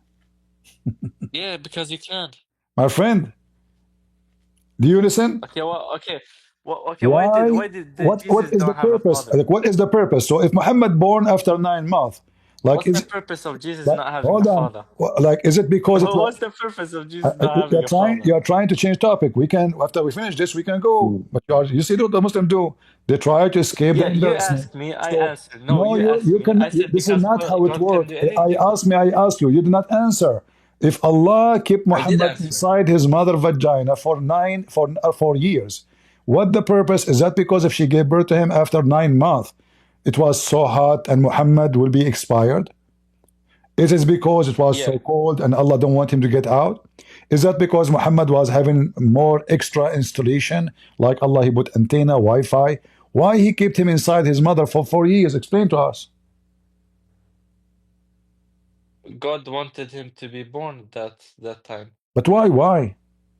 Yeah, because you can.
My friend, do you listen?
Okay, why did
what is the purpose? Like, what is the purpose? So if Muhammad born after 9 months, like,
what's the purpose of Jesus not having a father?
Like, is it because
what's the purpose of Jesus not having a father?
You're trying to change topic. We can, after we finish this, we can go. But you see what the Muslims do? They try to escape the embarrassment.
You asked me, I answered. No, you
cannot. This is not how it works. I asked you. You did not answer. If Allah kept Muhammad inside his mother vagina for 4 years, what the purpose? Is that because if she gave birth to him after 9 months, it was so hot and Muhammad will be expired? Is it because it was
Yeah.
so cold and Allah don't want him to get out? Is that because Muhammad was having more extra installation, like Allah, he put antenna, Wi-Fi? Why he kept him inside his mother for 4 years? Explain to us.
God wanted him to be born that time.
But why? Why?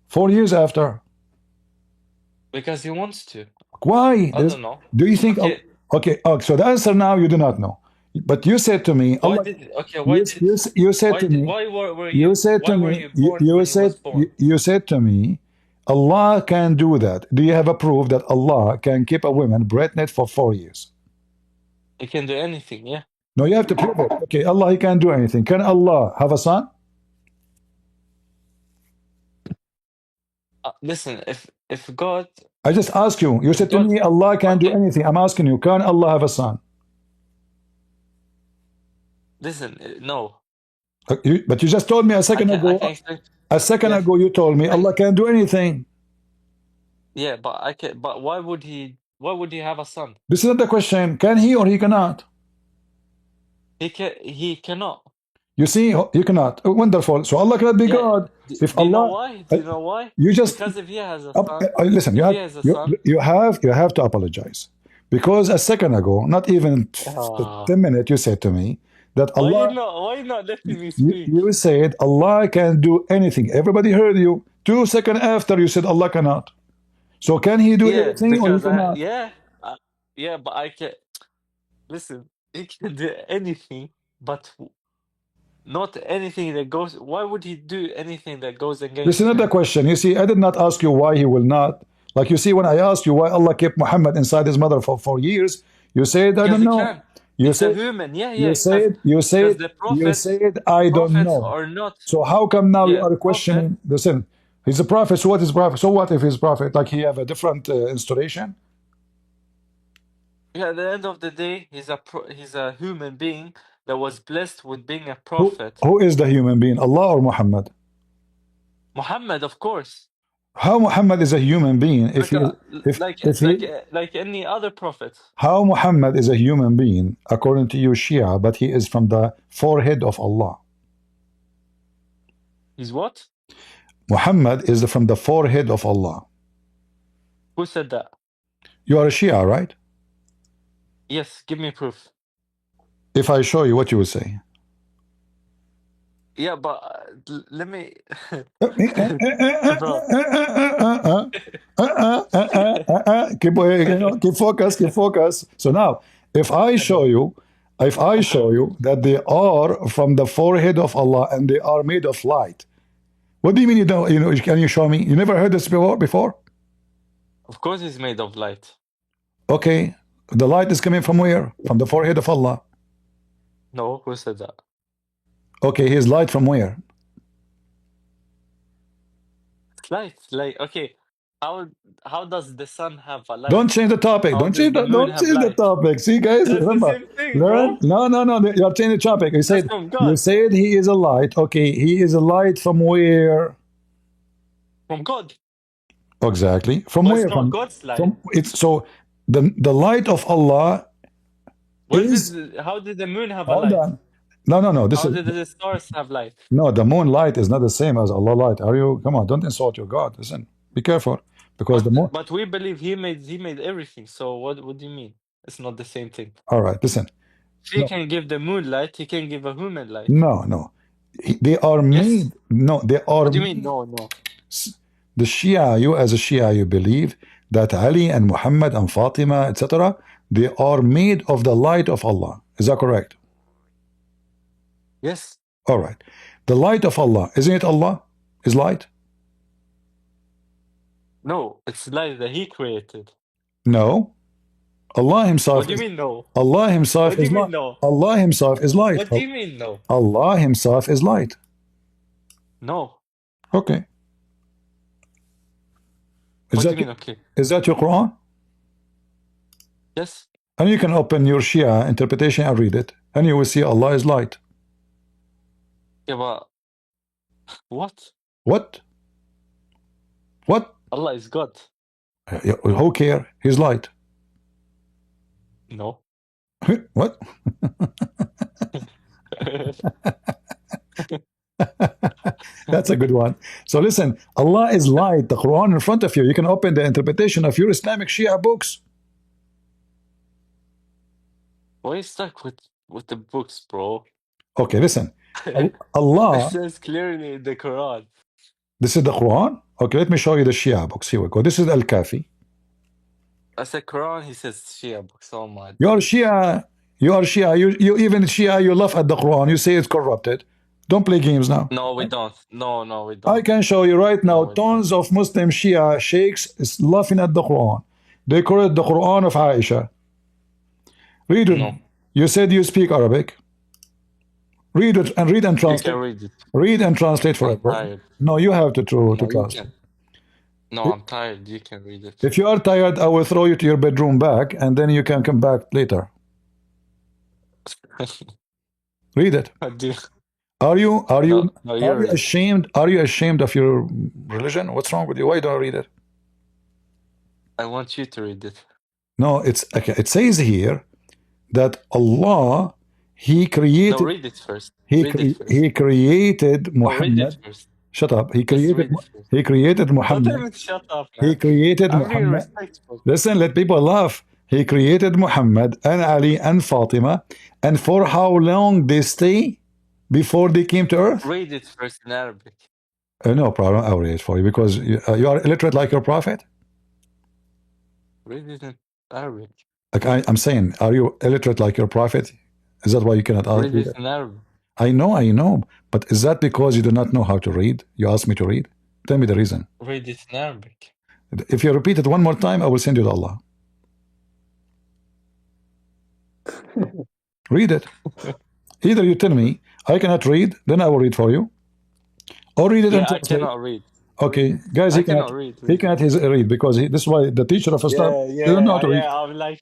4 years after?
Because he wants to.
Why?
I don't know.
Do you think?
Okay.
Okay. So the answer now you do not know. But you said to me,
Why
Allah.
did okay? Why
You,
did
you said
why
to
did
me.
why were you
You said
why
to
were
me.
you born
You
when he was
said.
born?
You said to me, Allah can do that. Do you have a proof that Allah can keep a woman pregnant for 4 years?
He can do anything. Yeah.
No, you have to prove it. Okay, Allah, he can do anything. Can Allah have a son?
Listen, if God,
I just asked you. You
if
said to
God,
me, Allah can do
okay,
anything. I'm asking you, can Allah have a son?
listen, no.
But you just told me a second
I
ago.
can explain.
A second
Yes.
ago, you told me Allah can do anything.
Yeah, but I can. But why would he? Why would he have a son?
This is not the question. Can he or he cannot?
He can. He cannot.
You see, he cannot. Oh, wonderful. So Allah cannot be
Yeah.
God. If
Do you know
Allah,
why? Do you know why?
you just
Because if he has a son,
listen.
if he has a son,
You have to apologize because a second ago, not even 10 minutes, you said to me that Allah.
Why you not letting me speak?
You said Allah can do anything. Everybody heard you. 2 seconds after, you said Allah cannot. So can he do everything or he
because
cannot?
yeah, but I can. Listen, he can do anything, but not anything that goes. Why would he do anything that goes against
This is not the
him?
question. You see, I did not ask you why he will not. Like you see, when I asked you why Allah kept Muhammad inside his mother for 4 years, you said, I
Because
don't
he
know.
can.
You
It's
said,
a human. Yeah.
you
Because
said,
the prophets,
I don't
prophets
know.
are not.
So how come now you
Yeah,
are questioning? Listen, he's a prophet. So what is prophet? So what if he's prophet? Like he have a different installation?
Yeah, at the end of the day, he's a human being that was blessed with being a prophet.
Who is the human being? Allah or Muhammad?
Muhammad, of course.
How Muhammad is a human being if
like any other prophet.
How Muhammad is a human being according to you Shia, but he is from the forehead of Allah?
He's what?
Muhammad is from the forehead of Allah.
Who said that?
You are a Shia, right?
Yes, give me proof.
If I show you, what you will say?
Yeah, but let me.
Keep focus. So now, if I show you that they are from the forehead of Allah and they are made of light, what do you mean you don't? Can you show me? You never heard this before?
Of course, he's made of light.
Okay, the light is coming from where? From the forehead of Allah.
No, who said that?
Okay, his light from where?
Light, okay. How does the sun have a light?
Don't change the topic. Don't change the topic. See, guys,
that's
remember.
The same thing, bro.
No. You are changing the topic. You said he is a light. Okay, he is a light from where?
From God.
Exactly. From where?
It's not God's light.
So the light of Allah.
How did the moon have a light?
On. No.
How did the stars have light?
No, the moonlight is not the same as Allah light. Are you? Come on, don't insult your God. Listen, be careful, because the moon.
But we believe He made everything. So what do you mean? It's not the same thing.
All right, listen.
If He can give the moonlight, He can give a human light.
No. They are made. No, they are.
What do you mean? No.
The Shia, you as a Shia, you believe that Ali and Muhammad and Fatima, etc., they are made of the light of Allah. Is that correct?
Yes.
All right. The light of Allah, isn't it Allah? Is light?
No, it's light that He created.
No. Allah Himself.
What do you mean no?
Allah Himself is light.
No?
Allah Himself is light.
What do you mean no?
Allah Himself is light.
No.
Okay.
What do you mean okay?
Is that your Quran?
Yes.
And you can open your Shia interpretation and read it, and you will see Allah is light.
Yeah, but what?
What?
Allah is God.
Who care? He's light.
No.
What? That's a good one. So listen, Allah is light, the Quran in front of you. You can open the interpretation of your Islamic Shia books.
Why are you stuck with the books, bro?
Okay, listen.
It
Allah,
says clearly in the Quran.
this is the Quran. Okay, let me show you the Shia books. Here we go. This is Al-Kafi.
I said Quran, he says Shia books. Oh my
You are
God.
Shia. You are Shia. You even Shia, you laugh at the Quran. You say it's corrupted. Don't play games now.
No, we don't. No, we don't.
I can show you right now
No, we don't.
tons of Muslim Shia sheikhs is laughing at the Quran. They call it the Quran of Aisha. Read it.
No.
You said you speak Arabic. Read it and read and
You
translate.
can read it.
Read and translate for
I'm
it, bro.
tired.
No, you have to
No, you
translate.
can. No, I'm tired. You can read it.
If you are tired, I will throw you to your bedroom back, and then you can come back later. Read it.
Do-
Are you
No, you read it.
ashamed? Are you ashamed of your religion? What's wrong with you? Why don't you read it?
I want you to read it.
No, it's okay. It says here that Allah, He
No,
created.
read it first.
He
Read it first.
He created
No, read
Muhammad.
it first.
Shut up. He
Just read
created.
it first.
He created
Don't
Muhammad.
even shut up,
He
man.
created
I'm being
Muhammad.
respectful.
Listen, let people laugh. He created Muhammad and Ali and Fatima. And for how long they stay before they came to earth?
Read it first in Arabic.
No problem. I'll read it for you because you are illiterate like your prophet.
Read it in Arabic.
Like I'm saying, are you illiterate like your prophet? Is that why you cannot
Read
read
it
it?
in Arabic.
I know. But is that because you do not know how to read? You asked me to read? Tell me the reason.
Read it in Arabic.
If you repeat it one more time, I will send you to Allah. Read it. Either you tell me I cannot read, then I will read for you, or read it
Yeah,
and
I
translate.
cannot read.
Okay, guys,
I
he cannot.
cannot read.
He cannot read because this is why the teacher of Islam doesn't know how to read.
Yeah, I'm like,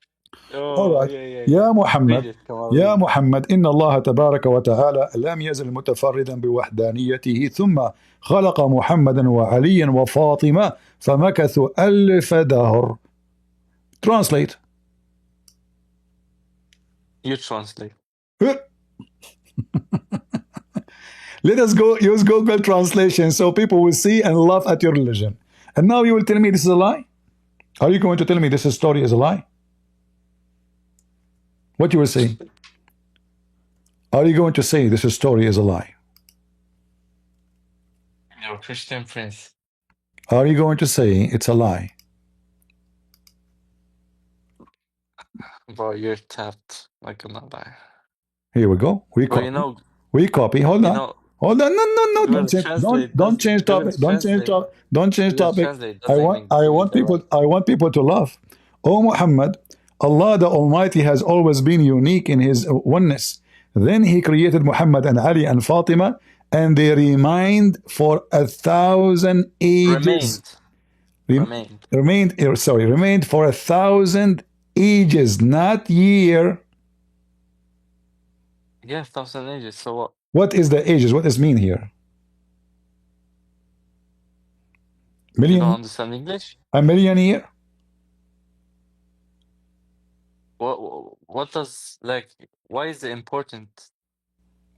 All
oh,
right.
yeah.
يا
Read
محمد
it, come on,
يا
read it.
محمد إن الله تبارك وتعالى لم يزل متفردا بوحدانيته ثم خلق محمدا وعليا وفاطمة فمكثوا ألف دهر. Translate.
You translate.
Let us go use Google translation so people will see and laugh at your religion. And now you will tell me this is a lie? Are you going to tell me this story is a lie? What you will say? Are you going to say this story is a lie?
You're a Christian prince.
Are you going to say it's a lie?
Bro, you're tapped. I cannot lie.
Here we go. We
Bro,
copy.
you know,
We copy. Hold
you
on.
know,
Hold on. No.
it will
Don't change.
translate.
Don't change
It will
topic. Don't change
translate.
topic. Don't change
It will
topic.
translate. Doesn't even
I
give
want
you the
people.
right.
I want people to laugh. Oh Muhammad, Allah the Almighty has always been unique in His oneness. Then He created Muhammad and Ali and Fatima, and they remained for 1,000 ages. Remained for 1,000 ages, not year.
Yeah, 1,000 ages. So what?
What is the ages? What does mean here?
You
Million?
don't understand English?
A million year?
What does, like, why is it important?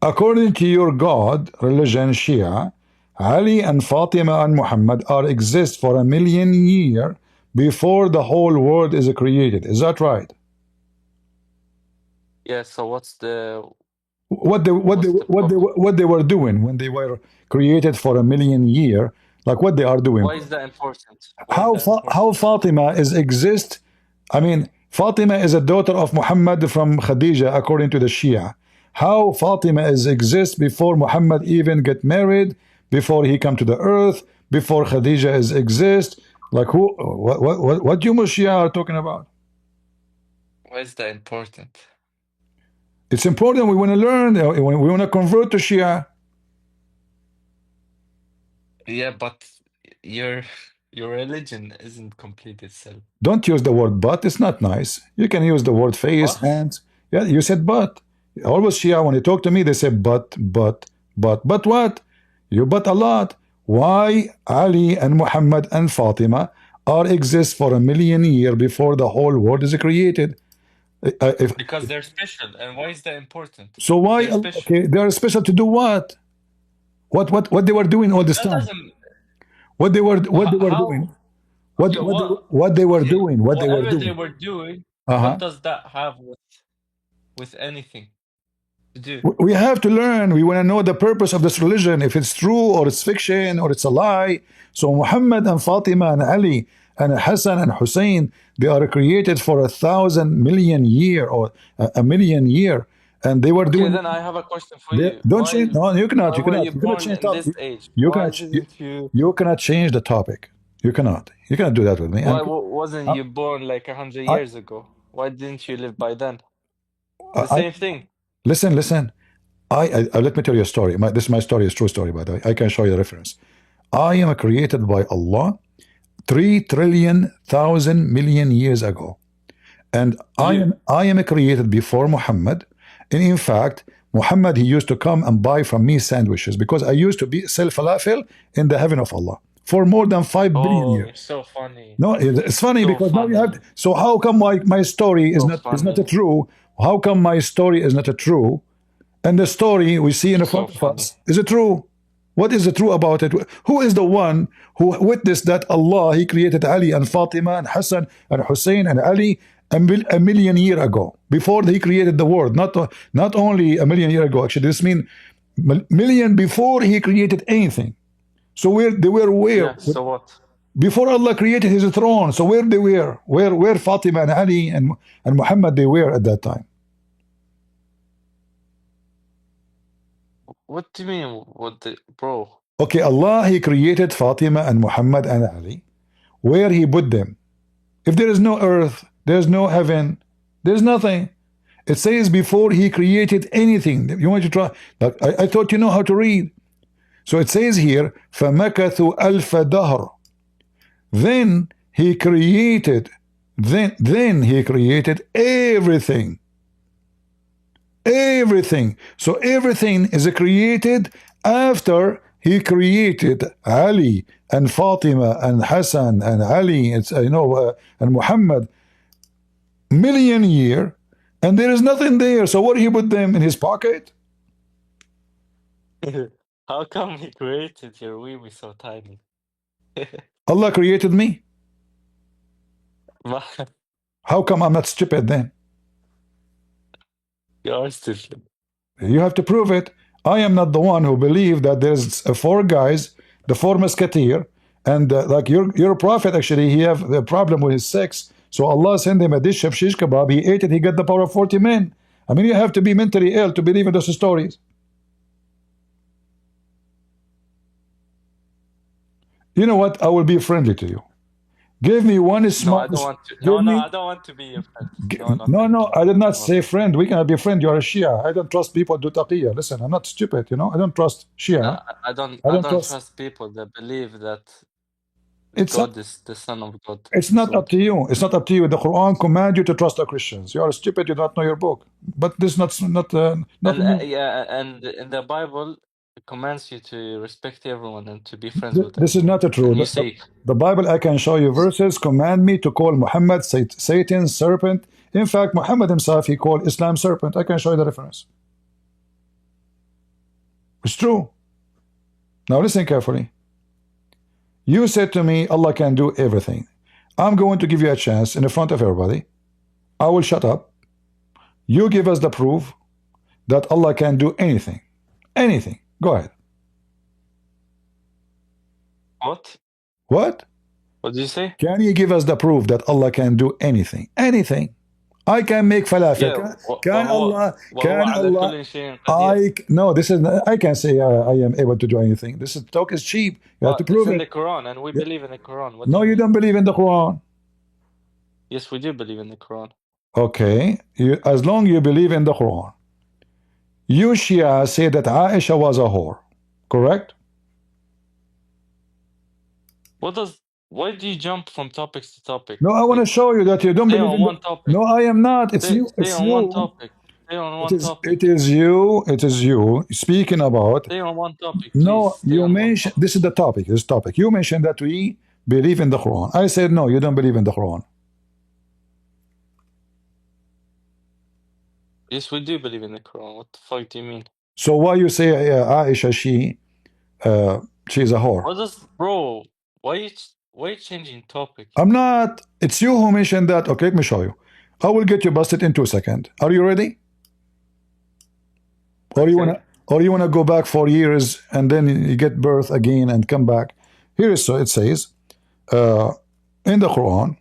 According to your God, religion, Shia, Ali and Fatima and Muhammad are exist for 1,000,000 years before the whole world is created. Is that right?
Yeah, so what's the
What they were doing when they were created for 1,000,000 years, like what they are doing.
Why is that important?
How Fatima is exist? I mean, Fatima is a daughter of Muhammad from Khadija, according to the Shia. How Fatima is exist before Muhammad even get married, before he come to the earth, before Khadija is exist? Like who? What you Shia are talking about?
Why is that important?
It's important. We want to learn. We want to convert to Shia.
Yeah, but your religion isn't complete itself.
Don't use the word but. It's not nice. You can use the word face, hands. Yeah, you said but. Always Shia, when they talk to me, they say but what? You but a lot. Why Ali and Muhammad and Fatima are exist for 1,000,000 years before the whole world is created?
Because they're special. And why is that important?
So why?
They're special.
Okay, they are special to do what? What they were doing all this
That
time?
doesn't.
What they were
How?
doing?
Okay,
What they were
okay,
doing? What they were
whatever
doing?
they were doing,
Uh-huh.
what does that have with anything to do?
We have to learn. We want to know the purpose of this religion, if it's true or it's fiction or it's a lie. So Muhammad and Fatima and Ali and Hassan and Hussein, they are created for 1,000 million year or a million year, and they were
Okay,
doing.
then I have a question for you.
Don't change. No, you cannot. You
Why were
cannot.
you
You cannot
born
change
in this
topic.
age?
You
Why
cannot.
didn't you?
You cannot change the topic. You cannot. You cannot do that with me.
Why wasn't you born like 100 years ago? Why didn't you live by then? The same thing.
Listen. I let me tell you a story. This is my story. It's true story, by the way. I can show you the reference. I am created by Allah 3,000,000,000,000 years ago, and I am created before Muhammad. And in fact, Muhammad, he used to come and buy from me sandwiches because I used to sell falafel in the heaven of Allah for more than 5 billion years.
You're so funny.
No, it's funny
So
because now you
funny.
have. So how come my story is not true? How come my story is not true? And the story we see in the front of us, is it true? What is the true about it? Who is the one who witnessed that Allah, he created Ali and Fatima and Hassan and Hussein and Ali a million years ago, before he created the world? Not only a million years ago, actually, this means million before he created anything. So they were where?
Yeah, so what?
Before Allah created his throne. So where they were? Where Fatima and Ali and Muhammad they were at that time?
What do you mean? Bro?
Okay, Allah, he created Fatima and Muhammad and Ali. Where he put them? If there is no earth, there's no heaven, there's nothing. It says before he created anything. You want to try? I thought you know how to read. So it says here, فَمَكَثُوا أَلْفَ دَهْرٍ. Then he created everything. Everything. So everything is created after he created Ali and Fatima and Hassan and Ali, and Muhammad, million year, and there is nothing there. So what he put them in his pocket?
How come he created your wee so tiny?
Allah created me. How come I'm not stupid then?
You are stupid.
You have to prove it. I am not the one who believed that there's four guys, the four musketeer, and like your prophet, actually, he have the problem with his sex. So Allah sent him a dish of shish kebab. He ate it. He got the power of 40 men. I mean, you have to be mentally ill to believe in those stories. You know what? I will be friendly to you. Give me one small.
No, I don't want to. No, I don't want to be your friend.
No, I did not say friend. We cannot be friend. You are a Shia. I don't trust people do taqiyya. Listen, I'm not stupid. I don't trust Shia.
I don't trust people that believe that God is the Son of God.
It's not up to you. It's not up to you. The Quran commands you to trust the Christians. You are stupid. You don't know your book. But this is not.
Yeah, and in the Bible, it commands you to respect everyone and to be friends with them.
This is not true. The Bible, I can show you verses command me to call Muhammad Satan, serpent. In fact, Muhammad himself, he called Islam serpent. I can show you the reference. It's true. Now listen carefully. You said to me, Allah can do everything. I'm going to give you a chance in front of everybody. I will shut up. You give us the proof that Allah can do anything. Anything. Go ahead.
What?
What?
What did you say?
Can you give us the proof that Allah can do anything? Anything. I can make falafel. No, this is. I can say I am able to do anything. This is talk is cheap. You have to prove it.
It's in the Quran, and we believe in the Quran.
No, you don't believe in the Quran.
Yes, we do believe in the Quran.
Okay, as long you believe in the Quran. You Shia say that Aisha was a whore, correct?
Why do you jump from topics to topic?
No, I want to show you that you don't believe in
one topic.
No, I am not. It's you.
Stay on one topic. Stay on one topic.
It is you speaking about.
Stay on one topic.
No, you mentioned this is the topic. This topic. You mentioned that we believe in the Quran. I said no, you don't believe in the Quran.
Yes, we do believe in the Quran. What the fuck do you mean?
So why you say Aisha, she's a whore?
What does, bro? Why you changing topic?
I'm not. It's you who mentioned that. Okay, let me show you. I will get you busted in 2 seconds. Are you ready? Or you wanna go back 4 years and then you get birth again and come back? Here is so it says in the Quran.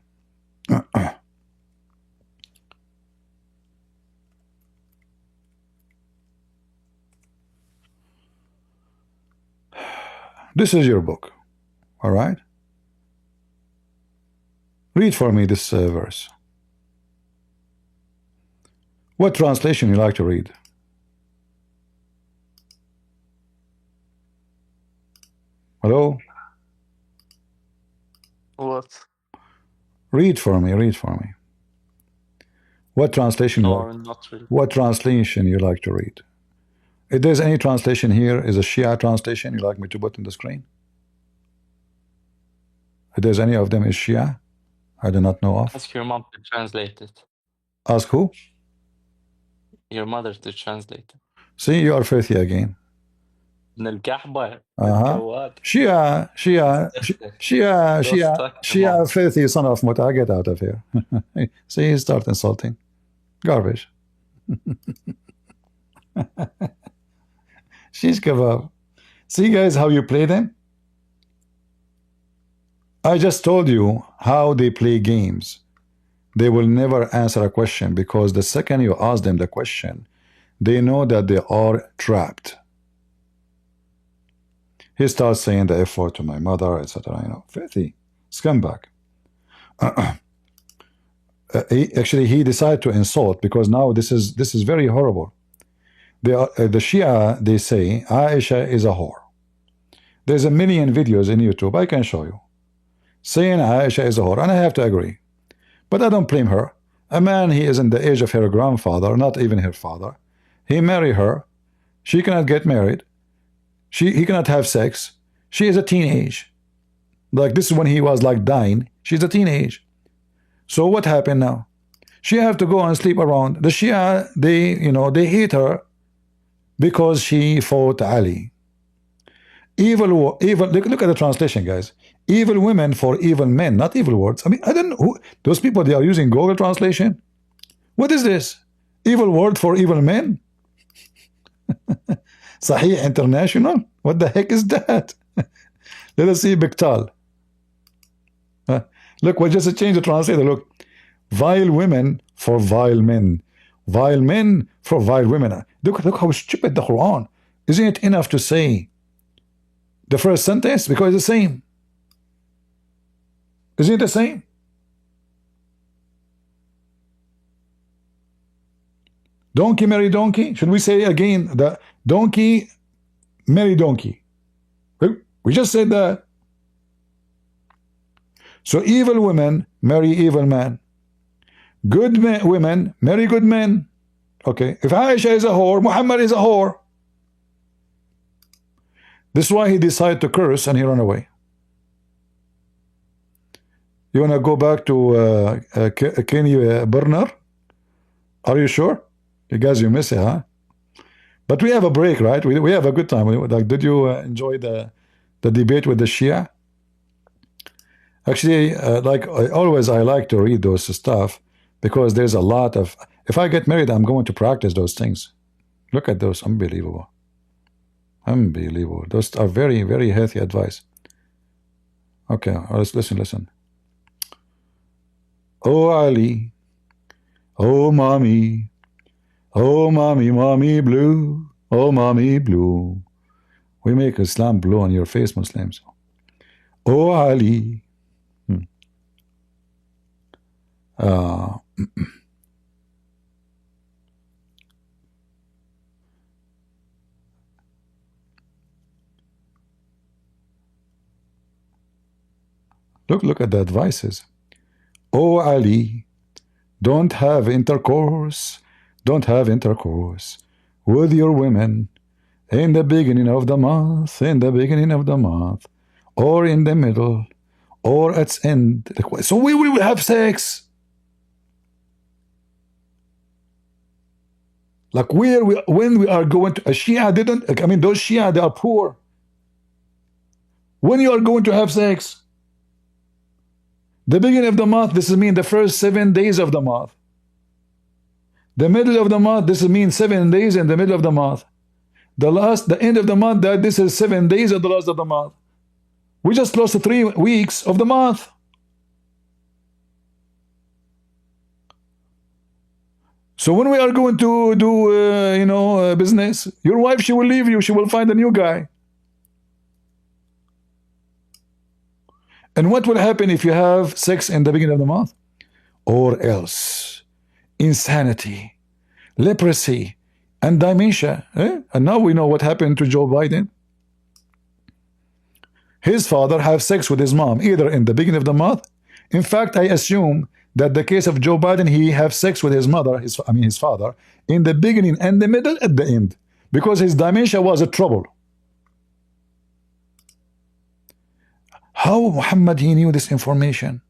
This is your book, all right? Read for me this verse. What translation you like to read? Hello?
What?
Read for me, read for me. What translation
No, not really.
What translation you like to read? If there's any translation here, is a Shia translation you like me to put on the screen? If there's any of them is Shia, I do not know of.
Ask your mom to translate it.
Ask who?
Your mother to translate it.
See, you are filthy again.
من القحبة
Uh-huh.
والجواد.
Shia, filthy son of Muta, get out of here. See, he start insulting. Garbage. She's kebab. See, guys, how you play them? I just told you how they play games. They will never answer a question because the second you ask them the question, they know that they are trapped. He starts saying the F word to my mother, etc. You know, filthy scumbag. He decided to insult because now this is very horrible. The Shia, they say Aisha is a whore. There's a million videos in YouTube I can show you saying Aisha is a whore, and I have to agree. But I don't blame her. A man, he is in the age of her grandfather, not even her father. He married her. She cannot get married. He cannot have sex. She is a teenage. Like this is when he was like dying. She's a teenage. So what happened now? She have to go and sleep around. The Shia, they hate her because she fought Ali. Evil. Look at the translation, guys. Evil women for evil men, not evil words. I mean, I don't know who those people. They are using Google translation. What is this? Evil word for evil men? Sahih International? What the heck is that? Let us see Biktal. Look, we just changed the translator. Look, vile women for vile men. Vile men for vile women. Look how stupid the Quran. Isn't it enough to say the first sentence? Because it's the same. Isn't it the same? Donkey marry donkey. Should we say again the donkey marry donkey? We just said that. So evil women marry evil men. Good women marry good men. Okay. If Aisha is a whore, Muhammad is a whore. This is why he decided to curse and he ran away. You want to go back to Kenny Burner? Are you sure? You guys, you miss it, huh? But we have a break, right? We have a good time. Like, did you enjoy the debate with the Shia? Actually, like I like to read those stuff because there's a lot of. If I get married, I'm going to practice those things. Look at those, unbelievable, unbelievable. Those are very, very healthy advice. Okay, let's listen. Oh Ali, oh mommy, mommy blue, oh mommy blue. We make Islam blue on your face, Muslims. Oh Ali. Look at the advices. Oh Ali, don't have intercourse with your women in the beginning of the month, or in the middle, or at its end. So we will have sex. Like when we are going to a Shia didn't. I mean, those Shia, they are poor. When you are going to have sex, the beginning of the month, this is mean the first 7 days of the month. The middle of the month, this is mean 7 days in the middle of the month. The end of the month, that this is 7 days at the last of the month. We just lost 3 weeks of the month. So when we are going to do, business, your wife, she will leave you. She will find a new guy. And what will happen if you have sex in the beginning of the month? Or else, insanity, leprosy, and dementia. And now we know what happened to Joe Biden. His father have sex with his mom, either in the beginning of the month. In fact, I assume that the case of Joe Biden, he have sex with his mother, his father, in the beginning and the middle at the end, because his dementia was a trouble. How Muhammad, he knew this information?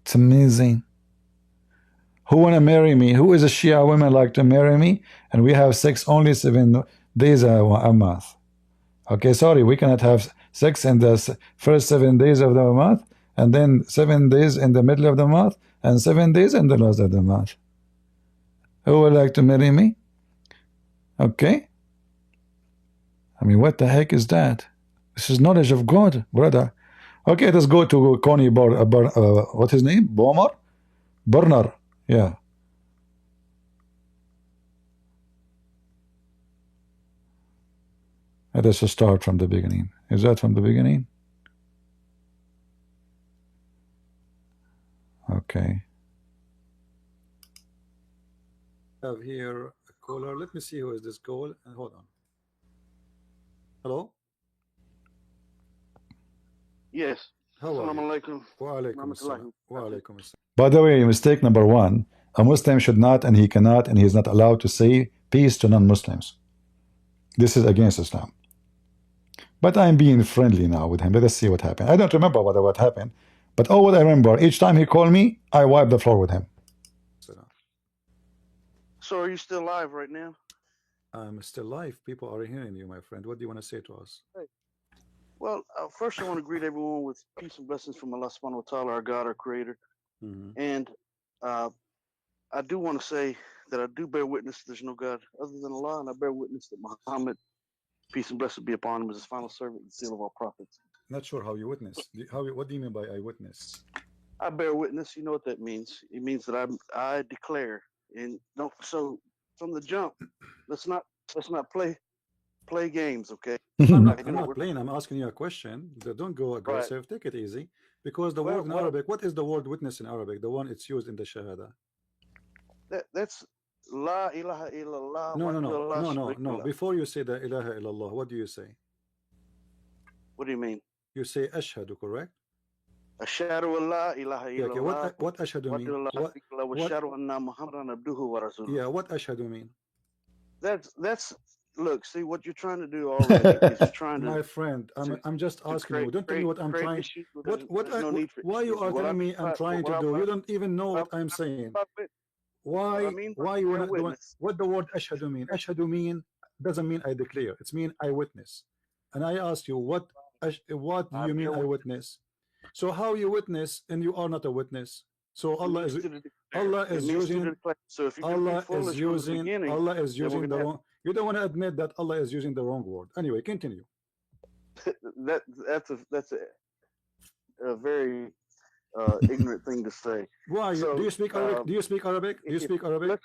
It's amazing. Who want to marry me? Who is a Shia woman like to marry me? And we have sex only 7 days a month. Okay, sorry, we cannot have sex in the first 7 days of the month, and then 7 days in the middle of the month, and 7 days in the last of the month. Who would like to marry me? Okay. I mean, what the heck is that? This is knowledge of God, brother. Okay, let's go to Connie what's his name? Burner. Yeah. Let us start from the beginning. Is that from the beginning? Okay. I have here a caller. Let me see who is this call. Hold on. Hello?
Yes.
How are
Assalamu
you?
alaikum.
Wa alaikum assalam.
Rahmatullahi.
Wa alaikum assalam. By the way, mistake number 1, a Muslim should not, and he cannot, and he is not allowed to say peace to non-Muslims. This is against Islam. But I'm being friendly now with him. Let us see what happened. I don't remember what happened, but all what I remember, each time he called me, I wiped the floor with him.
So are you still live right now?
I'm still live. People are hearing you, my friend. What do you want to say to us?
Well, first I want to greet everyone with peace and blessings from Allah subhanahu wa ta'ala, our God, our creator. And I do want to say that I do bear witness there's no God other than Allah, and I bear witness that Muhammad, peace and blessings be upon him, is his final servant and seal of all prophets.
Not sure how you witness. What do you mean by I witness?
I bear witness. You know what that means? It means that I declare, and don't. So from the jump, let's not play games, okay?
I'm not playing. I'm asking you a question. Don't go aggressive. Right. Take it easy. Because the word in Arabic, what is the word witness in Arabic? The one it's used in the Shahada.
That's La ilaha illallah.
No. Before you say the ilaha illallah, what do you say?
What do you mean?
You say ashhadu, correct?
Ashhadu an la ilaha illallah.
Okay, what ashhadu mean? Yeah, what ashhadu mean?
That's look, see what you're trying to do already is you're trying to.
My friend, I'm just asking you. Don't tell me what I'm trying. Why you are telling me I'm trying to do? You don't even know what I'm saying. Why you wanna do what the word ashhadu mean? Ashhadu mean doesn't mean I declare. It's mean I witness. And I asked you what do you mean I witness? So how you witness and you are not a witness? So Allah is using the wrong. You don't want to admit that Allah is using the wrong word. Anyway, continue.
that's a very ignorant thing to say.
Why? So, do you speak Arabic? Do you speak Arabic? Do you speak Arabic?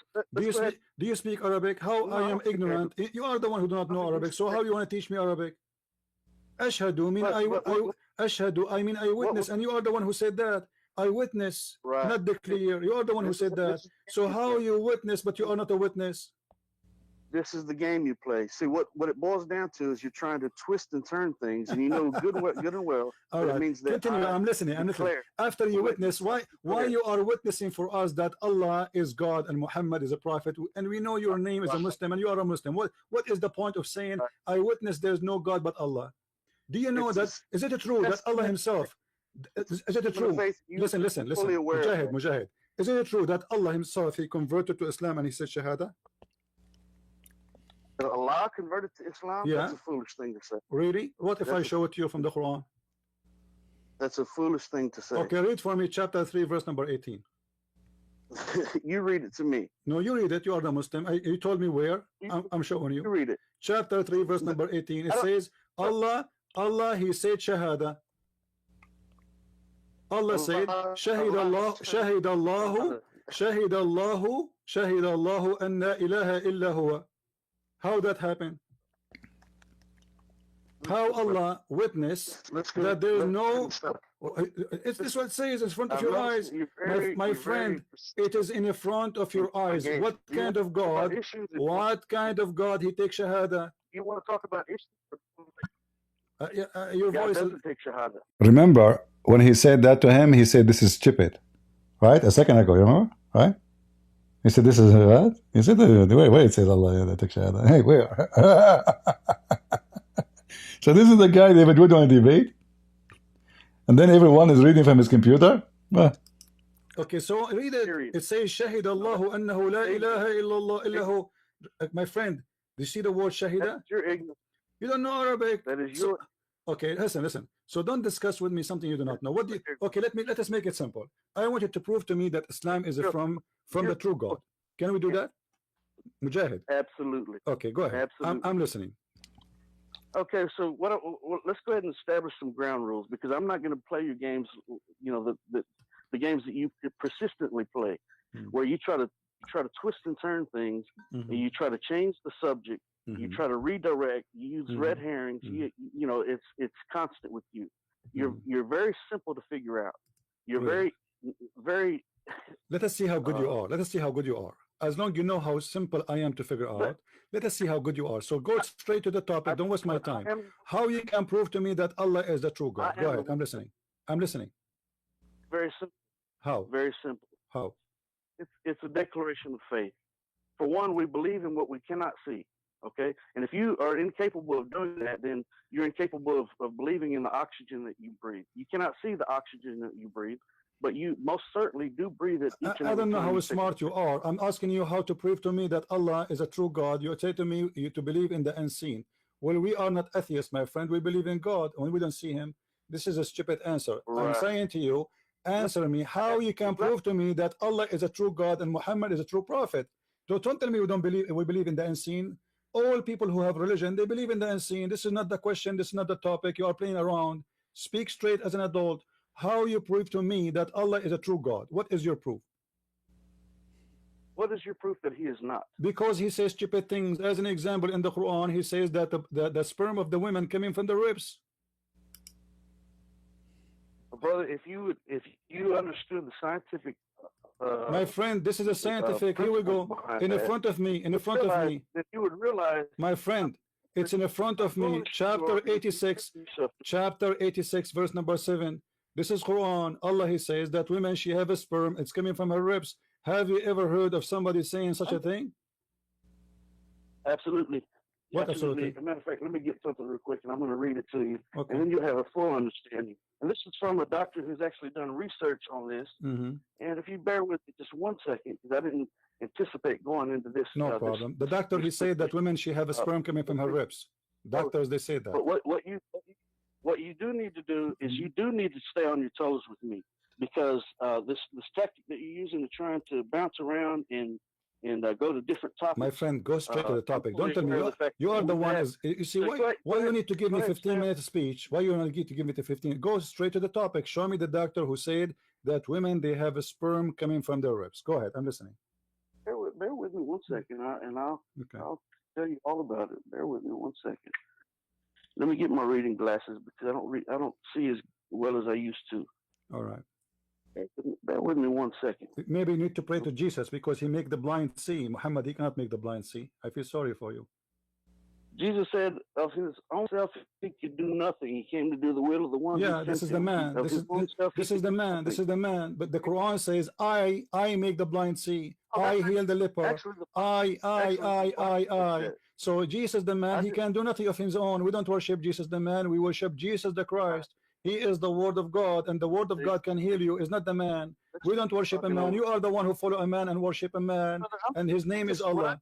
Do you speak Arabic? How I am ignorant? You are the one who do not know Arabic. So how you want to teach me Arabic? Ashhadu mean ashhadu, I mean I witness, and you are the one who said that. I witness, not declare. You are the one who said that. So how you witness, but you are not a witness?
This is the game you play. See, what it boils down to is you're trying to twist and turn things, and you know good and well.
All right.
It means that
continue. I'm listening. After you witness, why you are witnessing for us that Allah is God and Muhammad is a prophet, and we know your name is a Muslim and you are a Muslim. What is the point of saying I witness there's no God but Allah? Do you know that? Is it true that Allah Himself? Is it true? Listen, Mujahid. Isn't it true that Allah himself, he converted to Islam and he said Shahada?
Allah converted to Islam?
Yeah.
That's a foolish thing to say.
Really? What if I show it to you from the Quran?
That's a foolish thing to say.
Okay, read for me chapter 3, verse number 18.
You read it to me.
No, you read it. You are the Muslim. You told me where. I'm showing you.
You read it.
Chapter 3, verse number 18. It says, Allah, he said Shahada. Allah said, Shahid Allahu, anna ilaha illa huwa. How that happened? How Allah witnessed that there is no. It's this what it says in front of your eyes, my friend. It is in the front of your eyes. What kind of God? What kind of God he takes Shahada?
You want to talk about issues?
Your voice
doesn't take Shahada.
Remember when he said that to him, he said this is stupid, right? A second ago, you remember, right? He said this is what? He said where it says Allah takes Shahada. Hey, where? So this is the guy David would want to debate, and then everyone is reading from his computer. Okay, so read it. It says Shahid Allahu annahu la ilaha illallah illahu. My friend, do you see the word Shahida?
You're ignorant.
You don't know Arabic.
That is your.
Okay, listen. So don't discuss with me something you do not know. What do you? Okay, let us make it simple. I want you to prove to me that Islam is from the true God. Can we do that, Mujahid?
Absolutely.
Okay, go ahead.
Absolutely.
I'm listening.
Okay, so let's go ahead and establish some ground rules, because I'm not going to play your games. You know, the games that you persistently play, where you try to twist and turn things, and you try to change the subject. You try to redirect. You use red herrings. You know, it's constant with you. You're very simple to figure out. You're very.
Let us see how good you are. Let us see how good you are. As long as you know how simple I am to figure out, let us see how good you are. So go straight to the topic. Don't waste my time. How you can prove to me that Allah is the true God? Go ahead. I'm listening.
Very simple.
How?
Very simple.
How?
It's a declaration of faith. For one, we believe in what we cannot see. Okay, and if you are incapable of doing that, then you're incapable of believing in the oxygen that you breathe. You cannot see the oxygen that you breathe, but you most certainly do breathe it.
I don't know how smart you are. I'm asking you how to prove to me that Allah is a true God. You say to me to believe in the unseen. Well, we are not atheists, my friend. We believe in God when we don't see him. This is a stupid answer.
Right.
I'm saying to you, answer me how you can prove to me that Allah is a true God and Muhammad is a true prophet. Don't tell me we believe in the unseen. All people who have religion, they believe in the unseen. This is not the question. This is not the topic. You are playing around. Speak straight as an adult. How you prove to me that Allah is a true God? What is your proof?
What is your proof that he is not?
Because he says stupid things. As an example, in the Quran, he says that the sperm of the women coming from the ribs.
Brother, if you understood the scientific.
My friend, this is a scientific. Here we go. In the front of me.
That you would realize.
My friend, it's in the front of me. Chapter 86. Chapter 86, verse number 7. This is Quran. Allah, he says that women, she have a sperm. It's coming from her ribs. Have you ever heard of somebody saying such a thing?
Absolutely.
What absolutely?
As a matter of fact, let me get something real quick, and I'm going to read it to you,
okay.
And then you'll have a full understanding. And this is from a doctor who's actually done research on this. And if you bear with me just 1 second, because I didn't anticipate going into this.
No problem. The doctor, he said that women, she have a sperm coming from her ribs. Doctors, they say that.
But what you do need to do is you do need to stay on your toes with me, because this tactic that you're using to trying to bounce around and go to different topics.
My friend, go straight to the topic. Don't tell me you are the one. You see why you need to give me 15-minute speech? Why you need to give me the 15? Go straight to the topic. Show me the doctor who said that women, they have a sperm coming from their ribs. Go ahead, I'm listening.
Bear with me 1 second, I'll tell you all about it. Bear with me 1 second. Let me get my reading glasses, because I don't see as well as I used to.
All right.
Bear with me 1 second.
Maybe you need to pray to Jesus, because he make the blind see. Muhammad, he cannot make the blind see. I feel sorry for you.
Jesus said of his own self he could do nothing. He came to do the will of the one.
Yeah, this is the man. This is the man. This is the man. But the Quran says, I make the blind see. I heal the leper. I. So Jesus the man, he can do nothing of his own. We don't worship Jesus the man. We worship Jesus the Christ. He is the word of God, and the word of God can heal you. Is not the man. We don't worship a man. You are the one who follow a man and worship a man, and his name is Allah.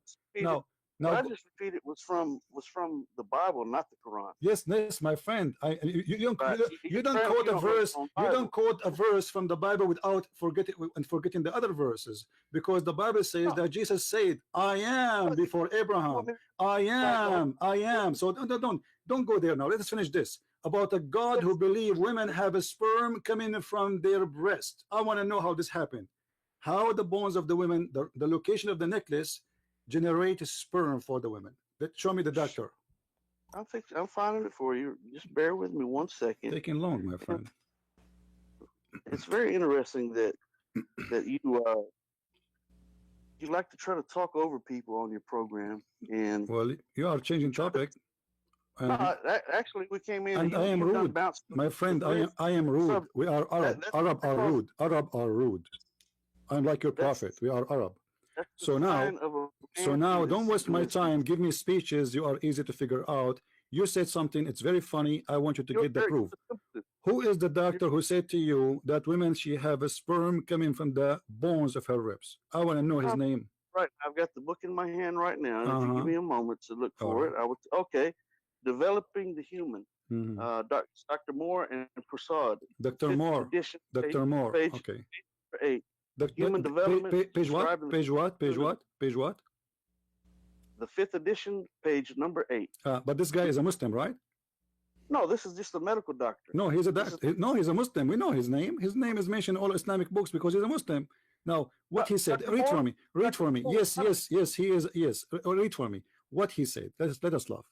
Now,
what I just repeated was from the Bible, not the Quran.
Yes, my friend. You don't quote a verse. You don't quote a verse from the Bible without forgetting the other verses, because the Bible says that Jesus said, "I am before Abraham. I am." So don't go there now. Let us finish this about a God who believe women have a sperm coming from their breast. I want to know how this happened. How the bones of the women, the location of the necklace, generate sperm for the women. Show me the doctor.
I'm finding it for you. Just bear with me 1 second.
Taking long, my friend.
It's very interesting that you like to try to talk over people on your program, and
well, you are changing topic.
No, actually, we came in.
And I am rude, my friend. I am rude. We are Arab. Arab are rude. Arab are rude. I'm like your prophet. We are Arab. So now, don't waste my time. Give me speeches. You are easy to figure out. You said something. It's very funny. I want you to get the proof. Who is the doctor who said to you that women she have a sperm coming from the bones of her ribs? I want to know his name.
Right. I've got the book in my hand right now. If you give me a moment to look for it, I would. Okay. Developing the Human. Dr. Moore and Prasad.
Dr. Moore. Dr. Moore.
Page,
okay.
Page 8. Human development.
Page what? Page what? Page what? Page what?
The 5th edition, page number 8.
But this guy is a Muslim, right?
No, this is just a medical doctor.
No, he's a doctor. No, he's a Muslim. We know his name. His name is mentioned in all Islamic books because he's a Muslim. Now, what he said. Read for me. Read for me. Yes. He is. Yes. Read for me. What he said. Let us laugh.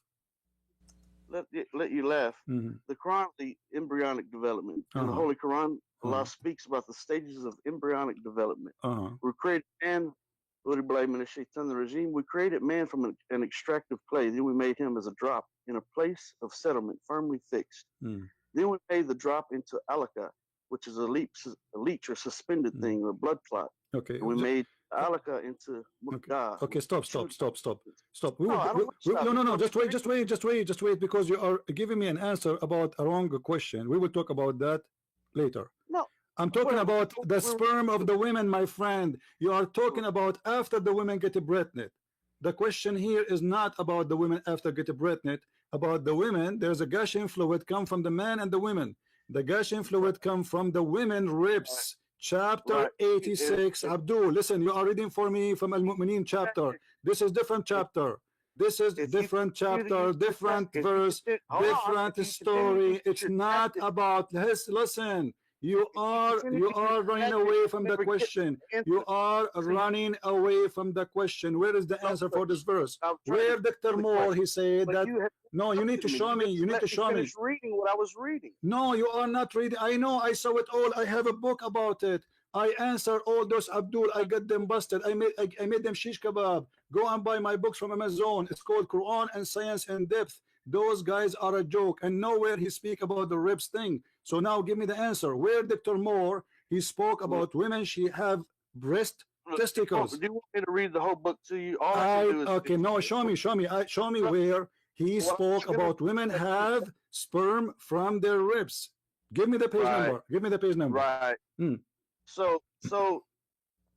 Let you laugh. The Quran, the embryonic development. In the Holy Quran, Allah speaks about the stages of embryonic development. We created man, we created man from an extractive clay. Then we made him as a drop in a place of settlement, firmly fixed. Then we made the drop into alaka, which is a leech or suspended thing, or blood clot.
Okay.
And we made alaka into mukdah.
Okay, stop. No. Just wait, because you are giving me an answer about a wrong question. We will talk about that later.
No.
I'm talking about the sperm of the women, my friend. You are talking about after the women get pregnant. The question here is not about the women after get pregnant. About the women, there's a gushing fluid come from the man and the women. The gushing fluid come from the women ribs. Chapter 86. Abdul, listen, you are reading for me from Al-Mu'mineen chapter. This is different chapter. This is different chapter, different verse, different story. It's not about this. Listen, you are running away from the question. You are running away from the question. Where is the answer for this verse? Where Dr. Moore, he said that. No, you need to show me. You need to show me.
Reading what I was reading.
No, you are not reading. I know. I saw it all. I have a book about it. I answer all those, Abdul. I got them busted. I made them shish kebab. Go and buy my books from Amazon. It's called Quran and Science in Depth. Those guys are a joke, and nowhere he speak about the ribs thing. So now give me the answer. Where Dr. Moore, he spoke about women she have breast testicles.
Do you want me to read the whole book to you?
Okay, no, show me. Show me where he spoke about women have sperm from their ribs. Give me the page number. Give me the page number.
Right. So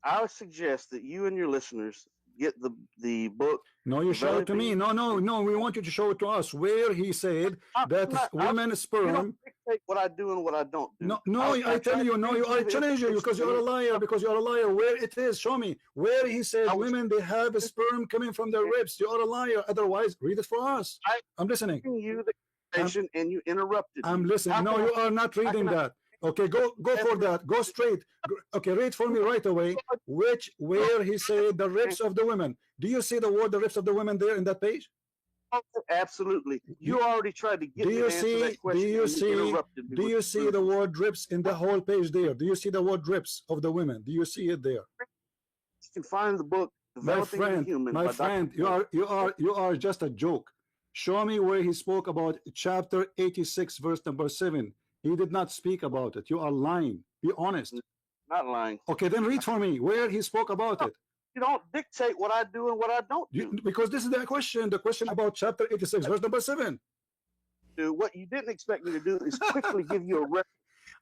I would suggest that you and your listeners get the book.
No, you show it to me. No. We want you to show it to us where he said that women's sperm.
You don't dictate what I do and what I don't do.
No, I tell you, no, I challenge you because you're a liar. Because you're a liar. Where it is? Show me where he said women they have a sperm coming from their ribs. You are a liar. Otherwise, read it for us. I'm listening.
You the information and you interrupted.
I'm listening. No, you are not reading that. Okay, go for that. Go straight. Okay, read for me right away. Where he said the ribs of the women. Do you see the word the ribs of the women there in that page?
Absolutely. You already tried to get me to answer that question.
Do you see the word ribs in the whole page there? Do you see the word ribs of the women? Do you see it there?
You can find the book Developing the Human.
My friend, you are just a joke. Show me where he spoke about chapter 86, verse number 7. He did not speak about it. You are lying. Be honest.
Not lying.
Okay, then read for me where he spoke about it.
You don't dictate what I do and what I don't do.
Because this is the question about chapter 86, verse number 7.
do, what you didn't expect me to do, is quickly give you a reference.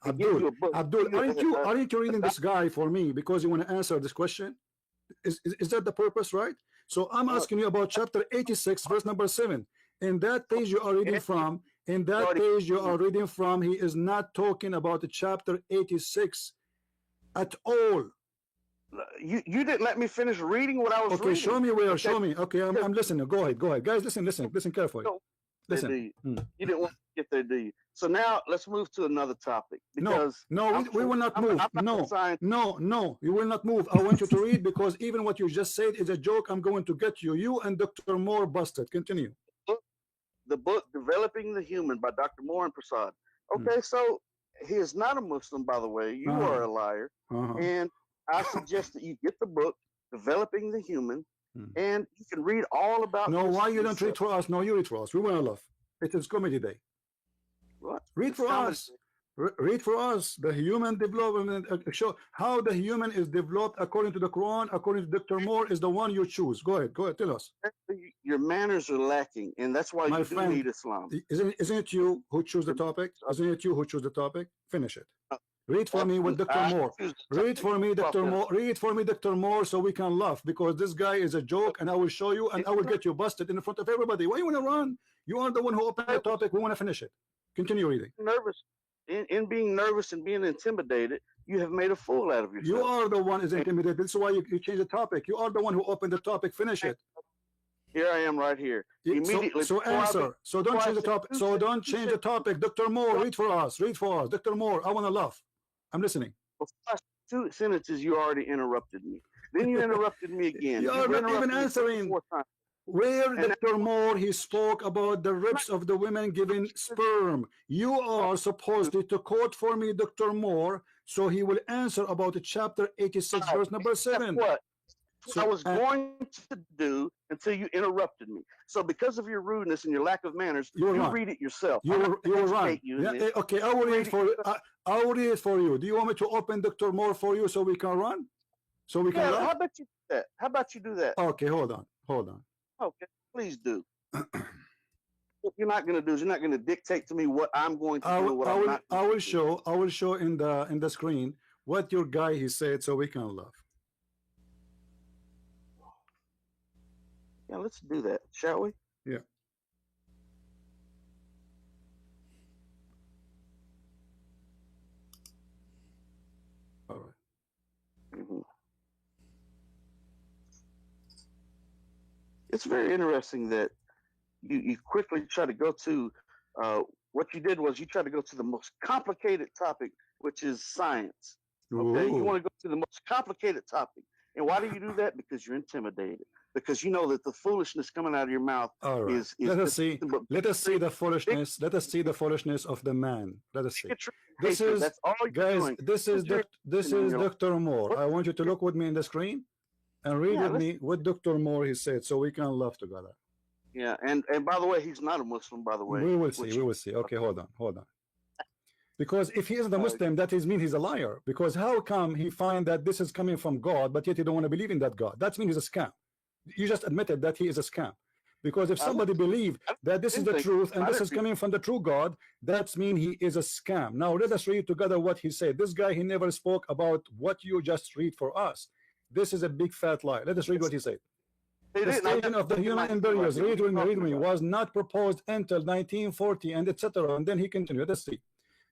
Abdul, Abdul, aren't you reading this guy for me because you want to answer this question? Is that the purpose, right? So I'm asking you about chapter 86, verse number 7. In that page you are reading from, he is not talking about the chapter 86 at all.
You didn't let me finish reading what I was reading.
Okay, show me where. Show me. Okay, I'm listening. Go ahead, guys. Listen carefully. Listen.
You didn't want to get there, do you? So now let's move to another topic. Because
we will not move. No, you will not move. I want you to read, because even what you just said is a joke. I'm going to get you. You and Dr. Moore busted. Continue.
The book Developing the Human by Dr. Moore and Prasad. Okay, so he is not a Muslim, by the way. You are a liar. And I suggest that you get the book Developing the Human, and you can read all about.
No, why you don't read for us? No, you read for us. We want to laugh. It is comedy day.
What?
Read for us. Read for us the human development. Show how the human is developed according to the Quran, according to Dr. Moore, is the one you choose. Go ahead, tell us.
Your manners are lacking, and that's why you do need Islam.
Isn't it you who choose the topic? Isn't it you who choose the topic? Finish it. Read for me with Dr. Moore. Read for me, Dr. Moore. Read for me, Dr. Moore, so we can laugh, because this guy is a joke, and I will show you, and I will get you busted in front of everybody. Why you want to run? You are the one who opened the topic. We want to finish it. Continue reading.
Nervous. In being nervous and being intimidated, you have made a fool out of yourself.
You are the one who is intimidated. That's why you change the topic. You are the one who opened the topic. Finish it.
Here I am right here. Immediately.
So answer. So don't change the topic. So don't change the topic. Dr. Moore, read for us. Read for us. Dr. Moore, I want to laugh. I'm listening.
Well, 2 sentences you already interrupted me. Then you interrupted me again.
You are not even answering. Where Dr. Moore, he spoke about the ribs of the women giving sperm. You are supposed to quote for me Dr. Moore, so he will answer about the chapter 86, verse number 7.
What? So, I was going to do until you interrupted me. So because of your rudeness and your lack of manners, you read it yourself.
You will run. Yeah, okay, I will read it for you. I will read it for you. Do you want me to open Dr. Moore for you so we can run? So we can run?
How about you do that? How about you do that?
Okay, hold on.
Okay, please do. What you're not going to do is you're not going to dictate to me what I'm going to do. What I'm not.
I will show in the screen what your guy he said, so we can laugh.
Yeah, let's do that, shall we?
Yeah. All right.
It's very interesting that you quickly try to go to what you did was you tried to go to the most complicated topic, which is science. Okay, you want to go to the most complicated topic. And why do you do that? Because you're intimidated. Because you know that the foolishness coming out of your mouth is
let us see the foolishness. Let us see the foolishness of the man. Let us see. This is, that's all guys, this is Dr. Moore. I want you to look with me in the screen and read with me what Dr. Moore he said, so we can laugh together.
Yeah, and by the way, he's not a Muslim, by the way.
We will see. Okay, hold on. Because if he isn't a Muslim, that means he's a liar. Because how come he find that this is coming from God, but yet he don't want to believe in that God? That means he's a scam. You just admitted that he is a scam. Because if somebody believe that this is the truth and this is coming from the true God, that means he is a scam. Now let us read together what he said. This guy, he never spoke about what you just read for us. This is a big fat lie. Let us read what he said. The staging of the human embryos, read with me, was not proposed until 1940 and etc. And then he continued. Let's see.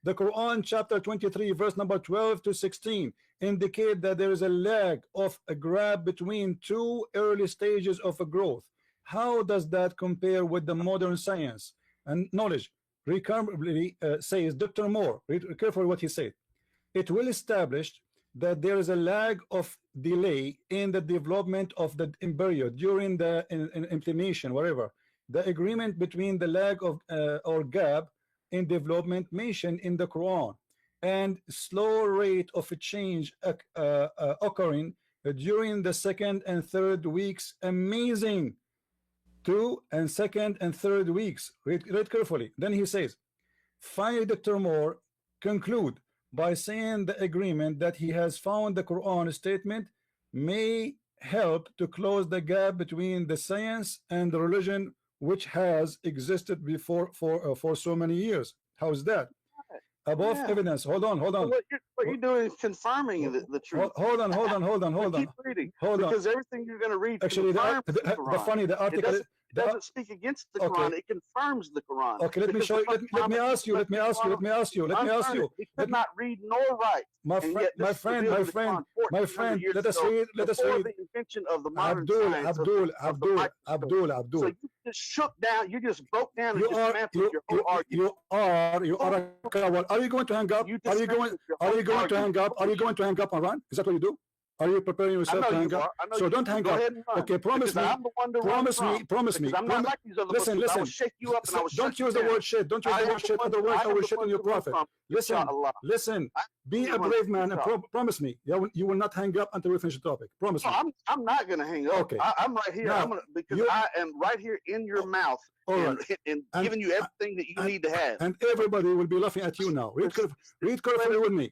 The Quran chapter 23 verse number 12 to 16 indicate that there is a lag of a grab between two early stages of a growth. How does that compare with the modern science and knowledge? Recurrently says Dr. Moore, read carefully what he said. It will establish that there is a lag of delay in the development of the embryo during the implementation, whatever. The agreement between the lag of or gap in development mentioned in the Quran and slow rate of a change occurring during the second and third weeks. Amazing. 2 and second and third weeks. Read carefully. Then he says, finally Dr. Moore conclude by saying the agreement that he has found the Quran statement may help to close the gap between the science and the religion which has existed before for so many years. How's that? Above evidence. Hold on.
So what you're doing is confirming the truth.
Hold on.
Keep reading. Because everything you're going to read
Actually,
confirms
the
Quran.
funny, the article
It doesn't speak against the Quran. It confirms the Quran.
Okay, let me show you. Let me ask you.
He could not read nor write.
My friend. Let us read.
The invention of the modern science
Abdul.
So you just shook down. You just broke down and dismantled your whole argument.
You are a coward. Are you going to hang up? Are you going to hang up? Are you going to hang up and run? Is that what you do? Are you preparing yourself to hang up? So don't hang up. Okay, promise me.
I'm not like these other
listen.
I will shake you up and I will
don't use the word shit. Don't use the word shit. Otherwise, I will shit on your prophet. Listen. Be a brave man and promise me. You will not hang up until we finish the topic. Promise me.
I'm not going to hang up.
Okay.
I'm right here. Because I am right here in your mouth and giving you everything that you need to have.
And everybody will be laughing at you now. Read carefully with me.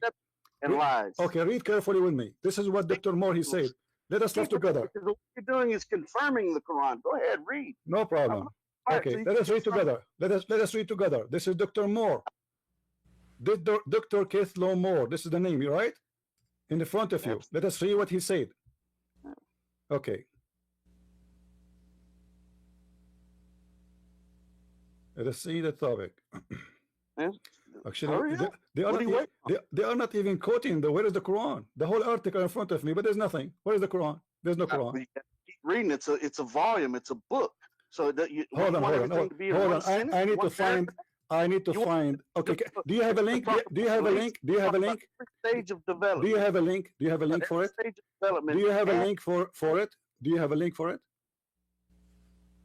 And lies.
Okay, read carefully with me. This is what Dr. Moore he said. Let us live together.
What you're doing is confirming the Quran. Go ahead, read.
No problem. Okay, let us read together. Let us read together. This is Dr. Moore. Dr. Keithlow Moore. This is the name, right? In the front of you. Let us see what he said. Okay. Let us see the topic. Actually, they are not even quoting where is the Quran? The whole article in front of me, but there's nothing. Where is the Quran? There's no Quran.
Keep reading. It's a volume. It's a book. So that you
hold on. I need to find. Okay. Do you have a link? Do you have a link?
Stage of development.
Do you have a link? Do you have a link for it?
Stage of development.
Do you have a link for it? Do you have a link for it?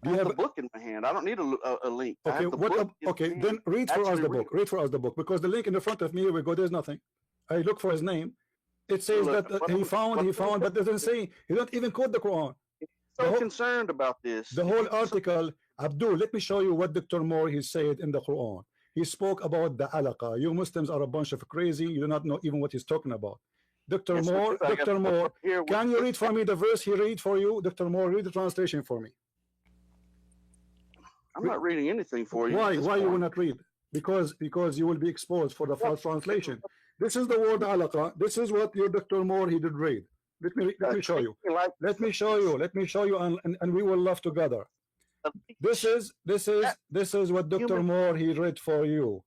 I have the book in my hand. I don't need a link.
Okay, then read for us the book. Read for us the book, because the link in the front of me, here we go, there's nothing. I look for his name. It says that he found, but doesn't say. He don't even quote the Quran.
So concerned about this.
The whole article, Abdul, let me show you what Dr. Moore he said in the Quran. He spoke about the alaqa. You Muslims are a bunch of crazy. You do not know even what he's talking about. Dr. Moore, can you read for me the verse he read for you? Dr. Moore, read the translation for me.
I'm not reading anything for you.
Why you will not read? Because you will be exposed for the false translation. This is the word alaqa. This is what your Dr. Moore he did read. Let me show you. Let me show you, and we will laugh together. This is what Dr. Moore he read for you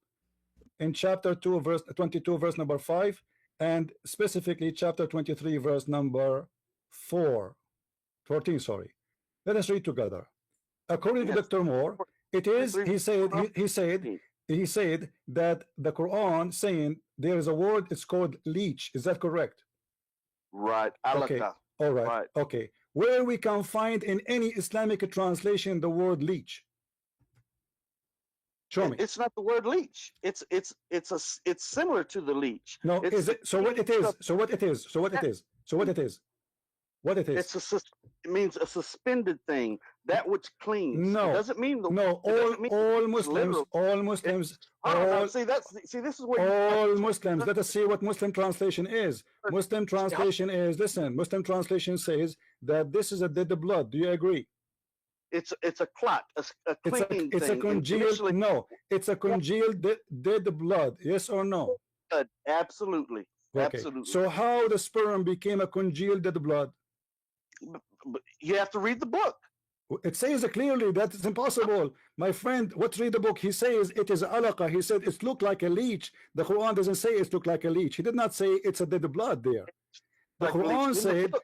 in chapter 2 verse 22 verse number 5, and specifically chapter 23 verse number 14. Sorry. Let us read together. According to Dr. Moore, it is, he said that the Quran saying there is a word, it's called leech. Is that correct?
Right.
Okay. All right. Okay. Where we can find in any Islamic translation the word leech? Show me.
It's not the word leech. It's similar to the leech.
No, is it? So what it is? So what it is? So what it is? So what it is? What it is?
It means a suspended thing, that which clings.
No,
it doesn't mean
all Muslims.
See, this is where
all Muslims. Let us see what Muslim translation is. Muslim translation is, listen. Muslim translation says that this is a dead blood. Do you agree?
It's a clot, a clinging
it's a congealed. No, it's a congealed dead blood. Yes or no?
Absolutely.
Okay.
Absolutely.
So how the sperm became a congealed dead blood?
But you have to read the book.
It says clearly that it's impossible. My friend, read the book? He says it is alaqa. He said it looked like a leech. The Quran doesn't say it looked like a leech. He did not say it's a dead blood there. The Quran said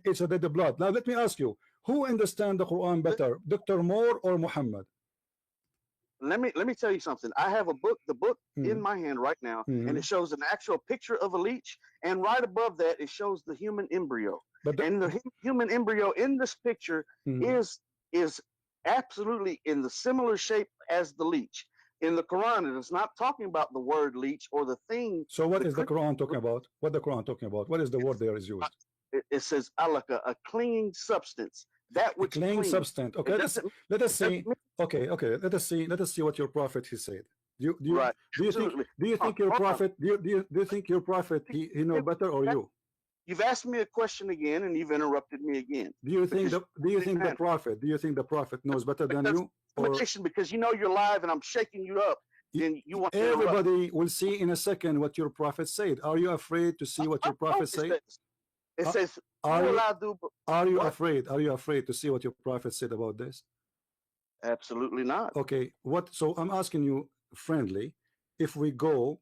it's a dead blood. Now let me ask you, who understands the Quran better, Dr. Moore or Muhammad?
Let me tell you something. I have the book in my hand right now, and it shows an actual picture of a leech, and right above that it shows the human embryo. And the human embryo in this picture is absolutely in the similar shape as the leech. In the Quran, it is not talking about the word leech or the thing.
So what is the Quran talking about? What the Quran talking about? What is the word there is used?
It says alaka, a clinging substance. That which
clinging substance. Okay, let us see. Okay, let us see what your prophet he said. Do you think your prophet he know better or you?
You've asked me a question again, and you've interrupted me again.
Do you think the prophet knows better than you? Or
because you know you're live and I'm shaking you up, and you want to interrupt.
everybody will see in a second what your prophet said. Are you afraid to see what your prophet said?
It says,
are you afraid? Are you afraid to see what your prophet said about this?
Absolutely not.
Okay, so I'm asking you friendly, if we go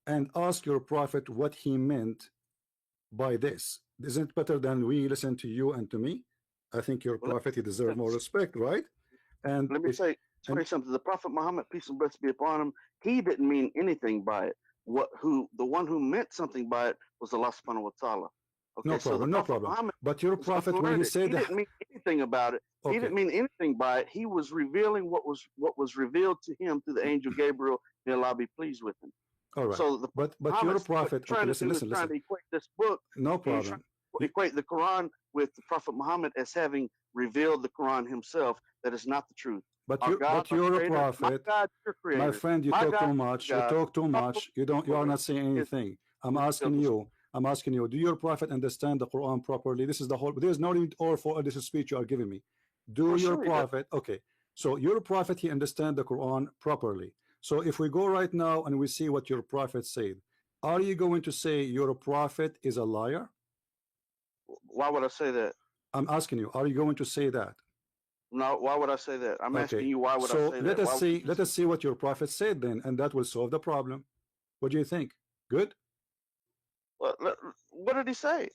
and ask your prophet what he meant by this, isn't it better than we listen to you and to me? I think your prophet, he deserves more respect, right? And
let me say something. The Prophet Muhammad, peace and blessings be upon him, he didn't mean anything by it. The one who meant something by it was Allah subhanahu wa ta'ala. Okay,
no problem, no problem.
Muhammad,
but your prophet, when he said
he didn't mean anything about it. Okay. He didn't mean anything by it. He was revealing what was revealed to him through the angel Gabriel. May Allah be pleased with him.
All right.
So
but your prophet,
trying to equate this book.
No problem.
Equate the Quran with the Prophet Muhammad as having revealed the Quran himself. That is not the truth.
But you're a prophet, my friend. You talk too much. You talk too much. You are not saying anything. I'm asking you. Do your prophet understand the Quran properly? This is the whole. There's no need for this speech you are giving me. Do your prophet? Okay. So your prophet, he understand the Quran properly. So if we go right now and we see what your prophet said, are you going to say your prophet is a liar?
Why would I say that?
I'm asking you. Are you going to say that?
No. Why would I say that? I'm asking you. Why would I say that?
Let us see what your prophet said then, and that will solve the problem. What do you think? Good.
What did he say?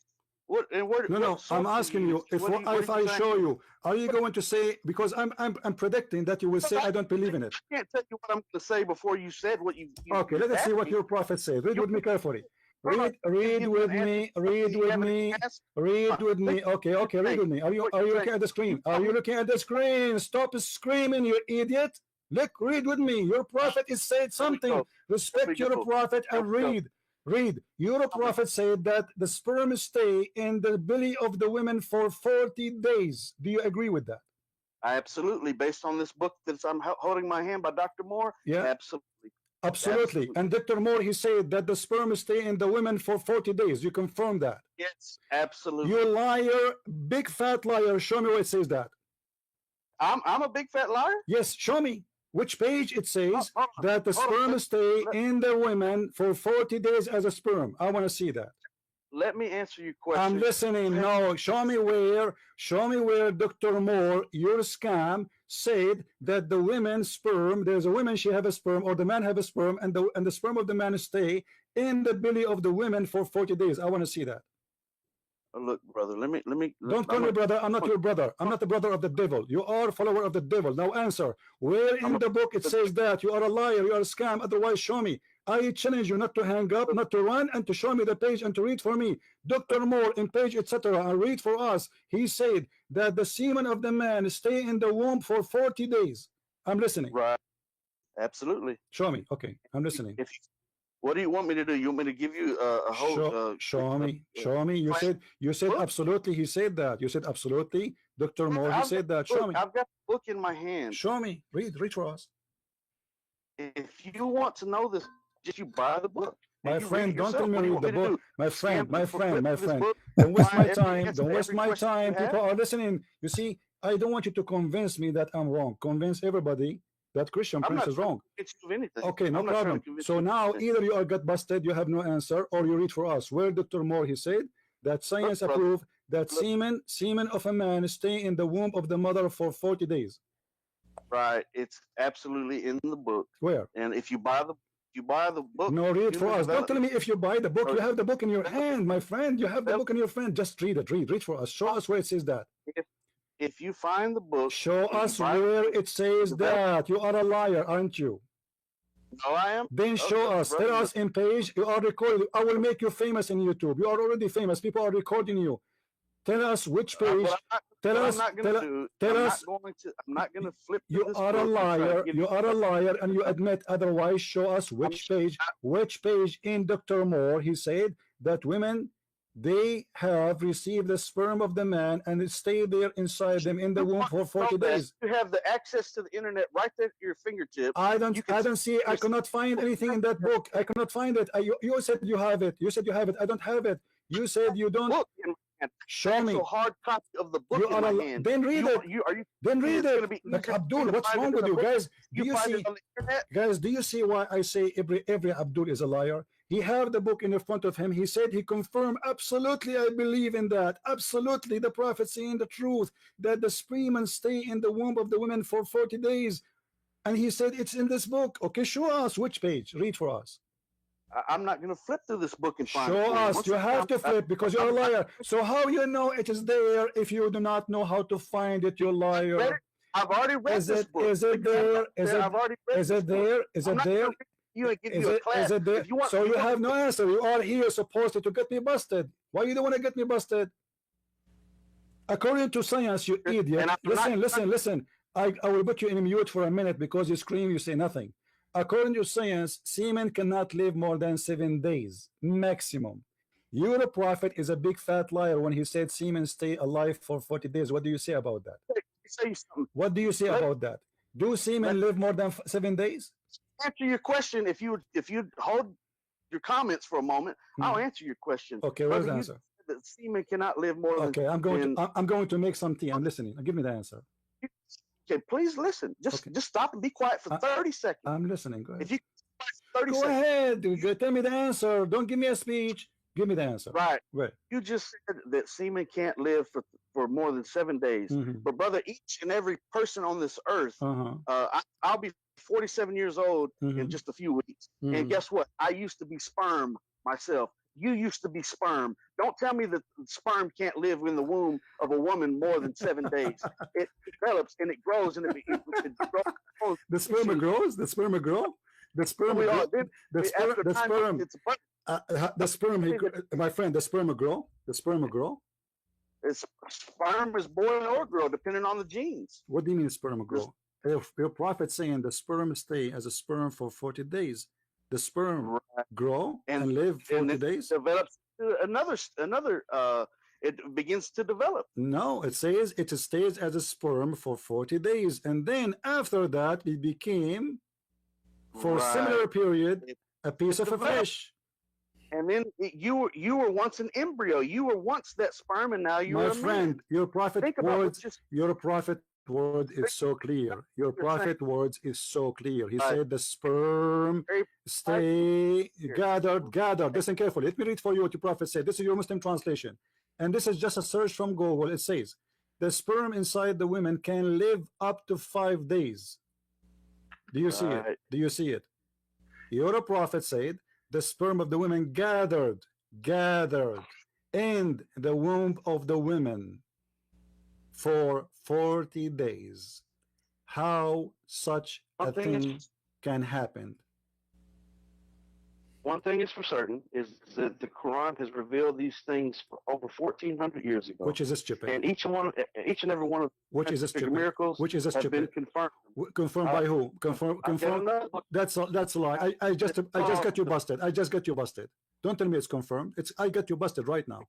I'm asking you. If I show you, are you going to say? Because I'm predicting that you will say I don't believe in it.
I can't tell you what I'm going to say before you said what you.
Okay, let us see what your prophet said. Read with me carefully. Read with me. Okay, read with me. Are you looking at the screen? Are you looking at the screen? Stop screaming, you idiot! Look, read with me. Your prophet is said something. Respect your prophet and read. Read. Your prophet said that the sperm stay in the belly of the women for 40 days. Do you agree with that?
Absolutely. Based on this book that I'm holding my hand by Dr. Moore?
Yeah. Absolutely. And Dr. Moore, he said that the sperm stay in the women for 40 days. You confirm that?
Yes, absolutely.
You liar, big fat liar. Show me where it says that.
I'm a big fat liar?
Yes, show me. Which page it says that the sperm stay in the women for 40 days as a sperm? I want to see that.
Let me answer your question.
I'm listening. No, show me where Dr. Moore, your scam, said that the women's sperm, there's a woman, she have a sperm, or the man have a sperm, and the sperm of the man stay in the belly of the women for 40 days. I want to see that.
Look, brother, let me.
Don't call me brother. I'm not your brother. I'm not the brother of the devil. You are a follower of the devil. Now answer. Where in the book it says that? You are a liar. You are a scam. Otherwise, show me. I challenge you not to hang up, not to run, and to show me the page and to read for me. Dr. Moore in page, etc. And read for us. He said that the semen of the man stay in the womb for 40 days. I'm listening.
Right. Absolutely.
Show me. Okay, I'm listening.
What do you want me to do? You want me to give you a whole?
Show me. You said absolutely. He said that. You said absolutely. Dr. Moore, he said that. Show me.
I've got the book in my hand.
Show me. Read for us.
If you want to know this, just you buy the book.
My friend, don't tell me read the book. My friend. Don't waste my time. Don't waste my time. People are listening. You see, I don't want you to convince me that I'm wrong. Convince everybody that Christian Prince is wrong. Okay, no problem. So now either you are got busted, you have no answer, or you read for us. Where Dr. Moore, he said that science approved that semen of a man stay in the womb of the mother for 40 days.
Right. It's absolutely in the book.
Where?
And if you buy the book.
No, read for us. Don't tell me if you buy the book. You have the book in your hand, my friend. You have the book in your hand. Just read it. Read for us. Show us where it says that.
If you find the book,
show us where it says that. You are a liar, aren't you?
No, I am.
Then show us. Tell us in page. You are recorded. I will make you famous in YouTube. You are already famous. People are recording you. Tell us which page. Tell us.
I'm not going to flip.
You are a liar. You are a liar, and you admit otherwise. Show us which page. Which page in Dr. Moore he said that women, they have received the sperm of the man and it stayed there inside them in the womb for 40 days.
You have the access to the internet right there at your fingertips.
I don't see. I cannot find anything in that book. I cannot find it. You said you have it. You said you have it. I don't have it. You said you don't.
Book in my hand.
Show me.
So hard copy of the book
You
in
are
my hand.
then read it. Then read
it's
it.
gonna be
Like
easier
Abdul,
to
what's
find
wrong
it in
with
a
you
book.
guys? Do you
find
see?
it on the internet?
Guys, do you see why I say every Abdul is a liar? He have the book in front of him. He said he confirmed, absolutely, I believe in that. Absolutely, the prophet saying the truth, that the sperm stay in the womb of the women for 40 days. And he said it's in this book. Okay, show us which page. Read for us.
I'm not going to flip through this book and find it.
Show us. You have to flip because you're a liar. So how you know it is there if you do not know how to find it, you liar?
I've already read this book.
Is it there? Is it?
I've already read
Is it there? Is it there?
You and give you a class.
Is it there? So you have no answer. You are here supposed to get me busted. Why you don't want to get me busted? According to science, you idiot. Listen. I will put you in mute for a minute because you scream, you say nothing. According to science, semen cannot live more than 7 days maximum. Your prophet is a big fat liar when he said semen stay alive for 40 days. What do you say about that? What do you say about that? Do semen live more than 7 days?
Answer your question. If you hold your comments for a moment, I'll answer your question.
Okay, what's the answer?
That semen cannot live more than.
Okay, I'm going to make some tea. I'm listening. Give me the answer.
Okay, please listen. Just stop and be quiet for 30 seconds.
I'm listening. Go ahead.
If you 30
go
seconds.
ahead. Tell me the answer. Don't give me a speech. Give me the answer.
Right.
Right.
You just said that semen can't live for more than 7 days. But brother, each and every person on this earth, I'll be 47 years old in just a few weeks. And guess what? I used to be sperm myself. You used to be sperm. Don't tell me that sperm can't live in the womb of a woman more than 7 days. It develops and it grows and it grows.
The sperm grows. The sperm grow. The sperm. The sperm. My friend. The sperm grow. The sperm grow.
Sperm is boil or grow depending on the genes.
What do you mean sperm grow? If your prophet saying the sperm stay as a sperm for 40 days. The sperm grow and live 40 days.
Develops another. It begins to develop.
No, it says it stays as a sperm for 40 days, and then after that, it became, for a similar period, a piece of a fish.
And then you were once an embryo. You were once that sperm, and now you are.
My friend, your prophet words. Your prophet word is so clear. Your prophet words is so clear. He said the sperm stay gathered. Listen carefully. Let me read for you what your prophet said. This is your Muslim translation. And this is just a search from Google. It says the sperm inside the women can live up to 5 days. Do you see it? Do you see it? Your prophet said the sperm of the women gathered in the womb of the women for 40 days. How such a thing can happen?
One thing is for certain is that the Quran has revealed these things for over 1,400 years ago.
Which is a stupid.
And each and every one of the miracles have been confirmed.
Confirmed by who? Confirmed. That's a lie. I just got you busted. I just got you busted. Don't tell me it's confirmed. I got you busted right now.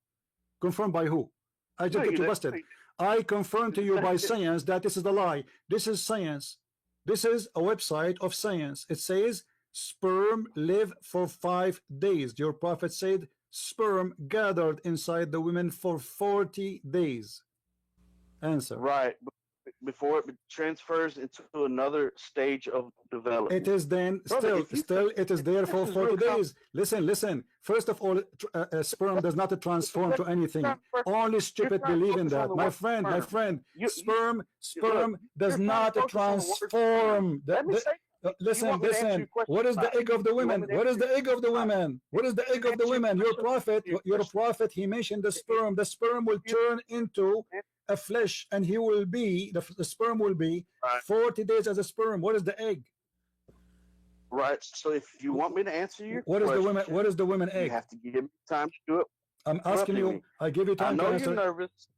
Confirmed by who? I just got you busted. I confirm to you by science that this is a lie. This is science. This is a website of science. It says sperm live for 5 days. Your prophet said sperm gathered inside the women for 40 days. Answer.
Right. Before it transfers into another stage of development.
It is then still it is there for 40 days. Listen. First of all, sperm does not transform to anything. Only stupid believe in that. My friend, sperm does not transform. Listen. What is the egg of the women? What is the egg of the women? What is the egg of the women? Your prophet, he mentioned the sperm. The sperm will turn into a flesh, and he will be the sperm will be 40 days as a sperm. What is the egg?
Right. So if you want me to answer your
what is the women egg?
You have to give me time to do it.
I'm asking you. I give you time to answer.
I know you're
nervous.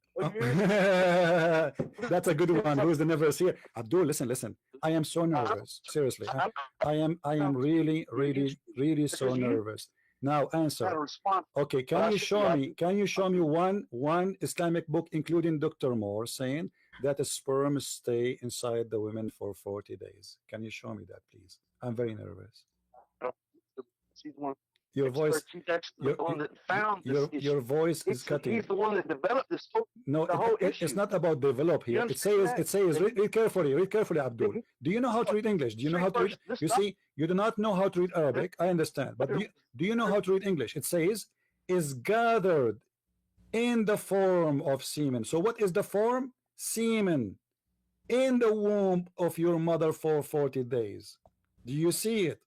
That's a good one. Who's the nervous here? Abdul, listen. I am so nervous. Seriously, I am really so nervous. Now answer. Okay, can you show me one Islamic book, including Dr. Moore, saying that a sperm stay inside the women for 40 days? Can you show me that, please? I'm very nervous. Your voice.
He's actually the one that found this issue.
Your voice is cutting.
He's the one that developed this.
No, it's not about develop here. It says. Read carefully. Read carefully, Abdul. Do you know how to read English? Do you know how to read? You see, you do not know how to read Arabic. I understand, but do you know how to read English? It says is gathered in the form of semen. So what is the form? Semen in the womb of your mother for 40 days. Do you see it?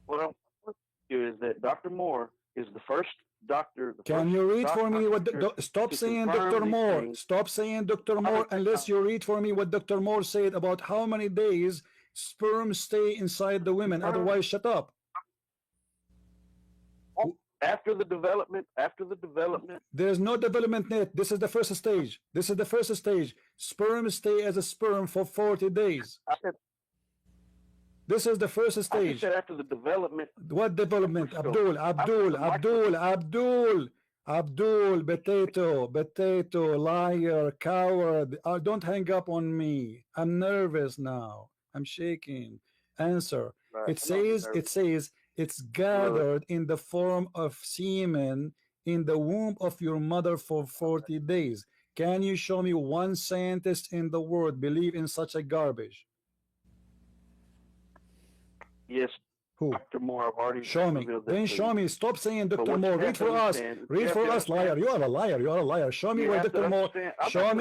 What I'm telling you is that Dr. Moore is the first doctor.
Can you read for me what stop saying Dr. Moore? Stop saying Dr. Moore unless you read for me what Dr. Moore said about how many days sperm stay inside the women. Otherwise, shut up.
After the development,
there's no development yet. This is the first stage. This is the first stage. Sperm stay as a sperm for 40 days. This is the first stage.
I said after the development.
What development? Abdul, potato, liar, coward. Don't hang up on me. I'm nervous now. I'm shaking. Answer.
Right.
It says it's gathered in the form of semen in the womb of your mother for 40 days. Can you show me one scientist in the world believe in such a garbage?
Yes.
Who?
Dr. Moore, I've already
show me. Then show me. Stop saying Dr. Moore. Read for us. Read for us, liar. You are a liar. You are a liar. Show me where Dr. Moore. Show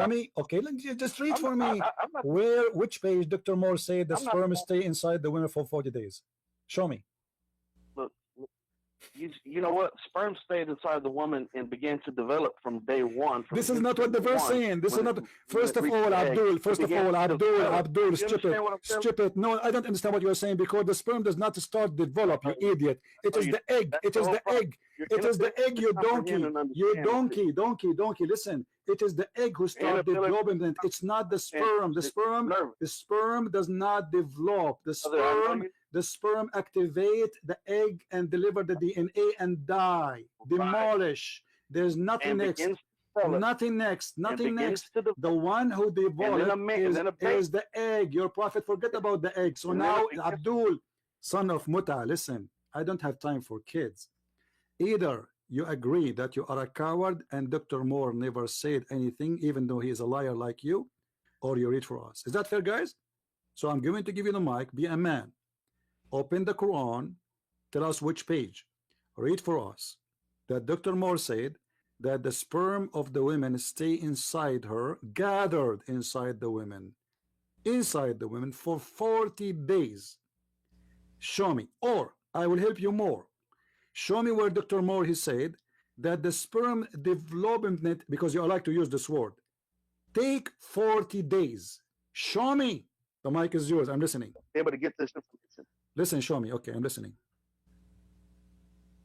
me. Okay, just read for me. Which page Dr. Moore said the sperm stay inside the woman for 40 days? Show me.
Look, you know what? Sperm stayed inside the woman and began to develop from day one.
This is not what the verse saying. This is not. First of all, Abdul, stupid. No, I don't understand what you're saying because the sperm does not start develop, you idiot. It is the egg. It is the egg. It is the egg, you donkey. You donkey. Listen, it is the egg who starts developing. It's not the sperm. The sperm does not develop. The sperm activate the egg and deliver the DNA and die. Demolish. There's nothing next. Nothing next. The one who developed is the egg. Your prophet forget about the egg. So now, Abdul, son of Muta, listen, I don't have time for kids. Either you agree that you are a coward and Dr. Moore never said anything, even though he is a liar like you, or you read for us. Is that fair, guys? So I'm going to give you the mic. Be a man. Open the Quran, tell us which page, read for us that Dr. Moore said that the sperm of the women stay inside her, gathered inside the women for 40 days. Show me, or I will help you more. Show me where Dr. Moore he said that the sperm development, because you like to use this word, take 40 days. Show me. The mic is yours. I'm listening.
Able to get this information.
Listen, show me. Okay, I'm listening.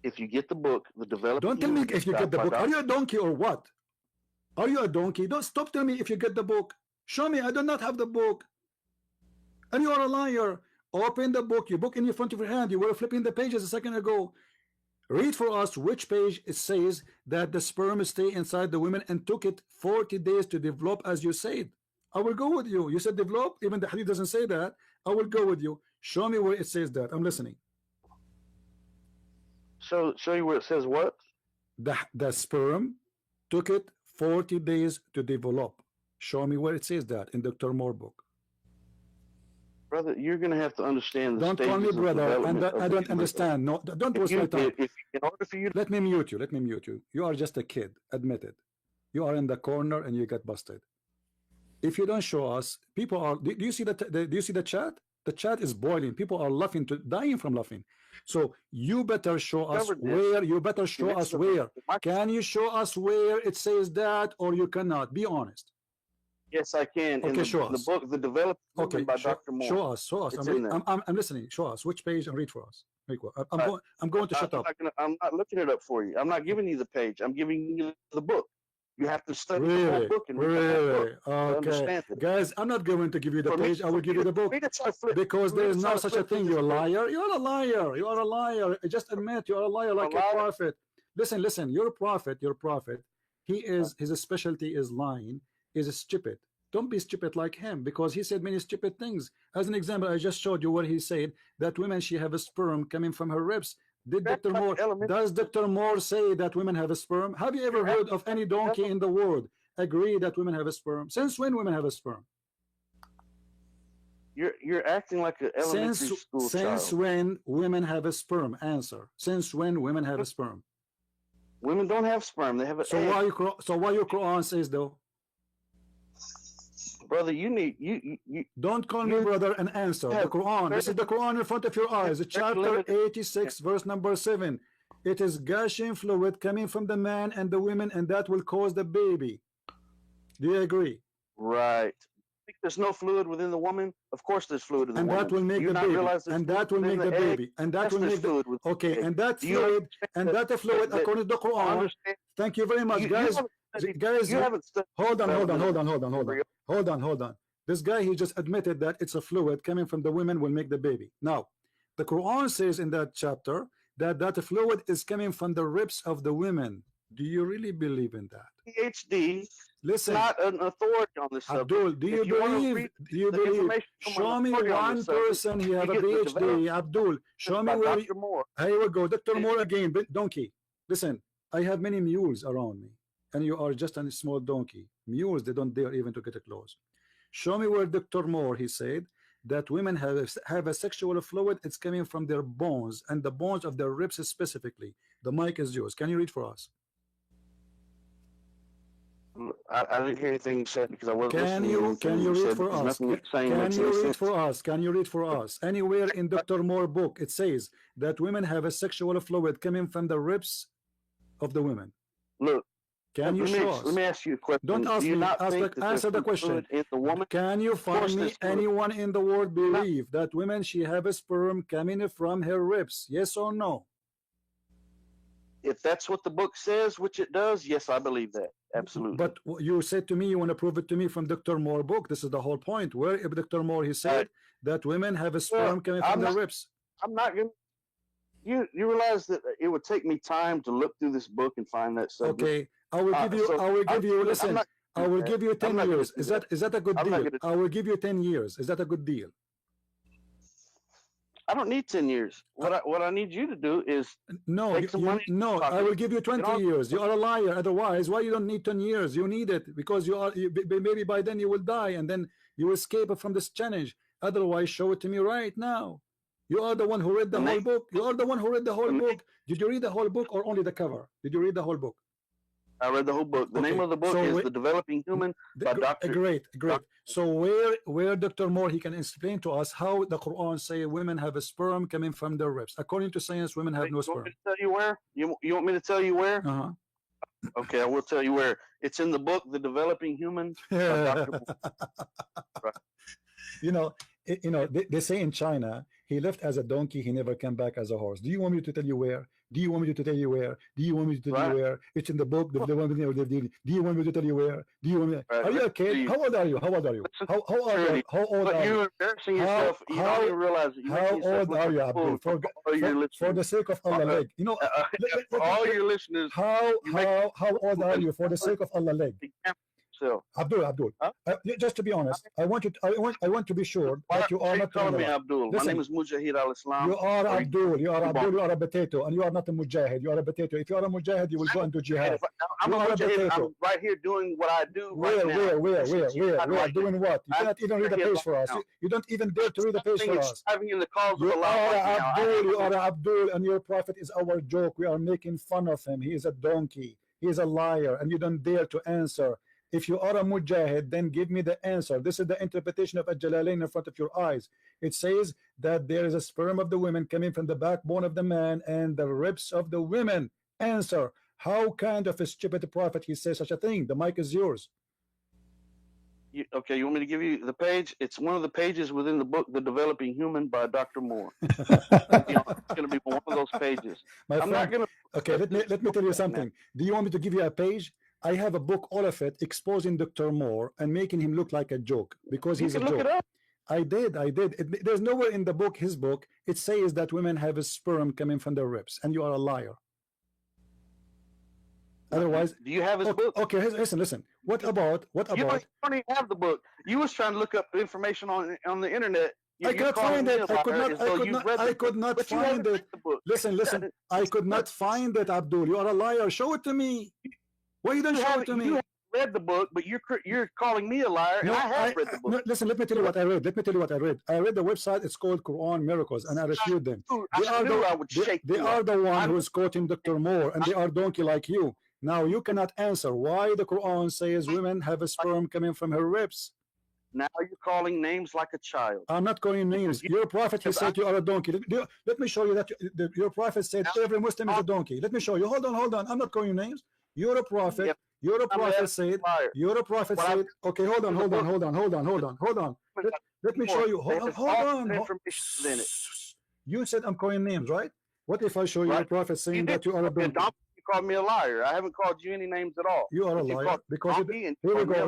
If you get the book, the development.
Don't tell me if you get the book. Are you a donkey or what? Are you a donkey? Don't stop telling me if you get the book. Show me. I do not have the book. And you are a liar. Open the book. Your book in front of your hand. You were flipping the pages a second ago. Read for us which page it says that the sperm stay inside the women and took it 40 days to develop, as you said. I will go with you. You said develop. Even the hadith doesn't say that. I will go with you. Show me where it says that. I'm listening.
Show you where it says what?
The sperm took it 40 days to develop. Show me where it says that in Dr. Moore book.
Brother, you're going to have to understand the
Don't call me brother. And I don't understand. No, don't waste my time.
In order for you,
let me mute you. You are just a kid. Admit it. You are in the corner and you get busted. If you don't show us, people are. Do you see do you see the chat? The chat is boiling. People are laughing dying from laughing. So you better show us where. You better show us where. Can you show us where it says that, or you cannot? Be honest.
Yes, I can.
Okay, show us.
The book, the developed by Dr. Moore.
Show us. I'm listening. Show us which page and read for us. I'm going to shut up.
I'm not looking it up for you. I'm not giving you the page. I'm giving you the book. You have to study the whole book and read the book to understand it.
Guys, I'm not going to give you the page. I will give you the book. Because there is no such a thing. You're a liar. You're a liar. You are a liar. Just admit you are a liar like a prophet. Listen. You're a prophet. His specialty is lying. Is stupid. Don't be stupid like him, because he said many stupid things. As an example, I just showed you where he said that women, she have a sperm coming from her ribs. Did
That's
Dr.
like
Moore,
elementary.
does Dr. Moore say that women have a sperm? Have you ever heard of any donkey in the world agree that women have a sperm? Since when women have a sperm?
You're acting like an elementary school
Since
child.
when women have a sperm? Answer. Since when women have a sperm?
Women don't have sperm; they have an egg.
Why your Quran says though?
Brother, you
don't call me brother and answer. The Quran. This is the Quran in front of your eyes. Chapter 86, verse number 7. It is gushing fluid coming from the man and the women, and that will cause the baby. Do you agree?
Right. Think there's no fluid within the woman? Of course there's fluid in the woman.
That will make the baby. And that will make the baby. And that will make the okay. And that fluid, according to the Quran. Thank you very much, guys. Guys, hold on. This guy, he just admitted that it's a fluid coming from the women will make the baby. Now, the Quran says in that chapter that fluid is coming from the ribs of the women. Do you really believe in that?
PhD.
Listen,
not an authority on this subject.
Abdul, do you believe? Show me one person he have a PhD. Abdul, show me where. Here we go, Dr. Moore again. Donkey, listen. I have many mules around me, and you are just a small donkey. Mules, they don't dare even to get close. Show me where Dr. Moore, he said that women have a sexual fluid. It's coming from their bones, and the bones of their ribs specifically. The mic is yours. Can you read for us?
I didn't hear anything you said because I wasn't
listening. Can you read for us? Can you read for us? Anywhere in Dr. Moore book it says that women have a sexual fluid coming from the ribs of the women.
Look,
can you show us?
Let me ask you a question.
Don't ask me. Answer the question. Can you find me anyone in the world believe that women she have a sperm coming from her ribs? Yes or no?
If that's what the book says, which it does, yes, I believe that. Absolutely.
But you said to me you want to prove it to me from Dr. Moore book. This is the whole point. Where Dr. Moore he said that women have a sperm coming from their ribs.
I'm not gonna. You realize that it would take me time to look through this book and find that subject.
Okay, I will give you. Listen, I will give you 10 years. Is that a good deal? I will give you 10 years. Is that a good deal?
I don't need 10 years. What I need you to do is take some money.
No, I will give you 20 years. You are a liar. Otherwise, why you don't need 10 years? You need it because maybe by then you will die and then you escape from this challenge. Otherwise, show it to me right now. You are the one who read the whole book. You are the one who read the whole book. Did you read the whole book or only the cover? Did you read the whole book?
I read the whole book. The name of the book is The Developing Human by Dr.
Great. So where Dr. Moore he can explain to us how the Quran say women have a sperm coming from their ribs. According to science, women have no sperm.
You want me to tell you where? You want me to tell you where? Okay, I will tell you where. It's in the book The Developing Human by Dr. Moore. Right.
They say in China he left as a donkey, he never came back as a horse. Do you want me to tell you where? Do you want me to tell you where? Do you want me to tell you where? It's in the book. Do you want me to tell you where? Do you want me? Are you a kid? How old are you? How old are you? How old are you?
You're embarrassing yourself. You don't even realize it.
How old are you, Abdul? For the sake of Allah, leg.
All your listeners.
How old are you? For the sake of Allah, leg. Abdul, just to be honest, I want to be sure that you are not
calling me Abdul. My name is Mujahid al-Islam.
You are Abdul. You are a potato, and you are not a mujahid. You are a potato. If you are a mujahid, you will go and do jihad.
I'm a mujahid. I'm right here doing what I do.
Where? Doing what? You cannot even read the page for us. You don't even dare to read the page for us. You are Abdul, and your prophet is our joke. We are making fun of him. He is a donkey. He is a liar, and you don't dare to answer. If you are a mujahid, then give me the answer. This is the interpretation of Al-Jalalain in front of your eyes. It says that there is a sperm of the women coming from the backbone of the man and the ribs of the women. Answer. How kind of a stupid prophet he says such a thing? The mic is yours.
Okay, you want me to give you the page? It's one of the pages within the book, The Developing Human by Dr. Moore. It's going to be one of those pages.
Okay, let me tell you something. Do you want me to give you a page? I have a book, all of it, exposing Dr. Moore and making him look like a joke because he's a joke. I did. There's nowhere in the book, his book, it says that women have a sperm coming from their ribs, and you are a liar. Otherwise,
do you have his book?
Okay, listen. What about?
You don't even have the book. You was trying to look up information on the internet.
I could find it. I could not find it. Listen. I could not find it, Abdul. You are a liar. Show it to me. Why you don't show it to me?
You haven't read the book, but you're calling me a liar, and I have read the book.
No, listen, let me tell you what I read. I read the website. It's called Quran Miracles, and I refute them. They are the one who is quoting Dr. Moore, and they are donkey like you. Now you cannot answer why the Quran says women have a sperm coming from her ribs.
Now you're calling names like a child.
I'm not calling names. Your prophet, he said you are a donkey. Let me show you that your prophet said every Muslim is a donkey. Let me show you. Hold on. I'm not calling names. You're a prophet.
Yep.
You're a prophet said. You're a prophet said. Okay, hold on. Let me show you. Hold on. You said I'm calling names, right? What if I show you a prophet saying that you are a donkey?
You called me a liar. I haven't called you any names at all.
You are a liar because here we go.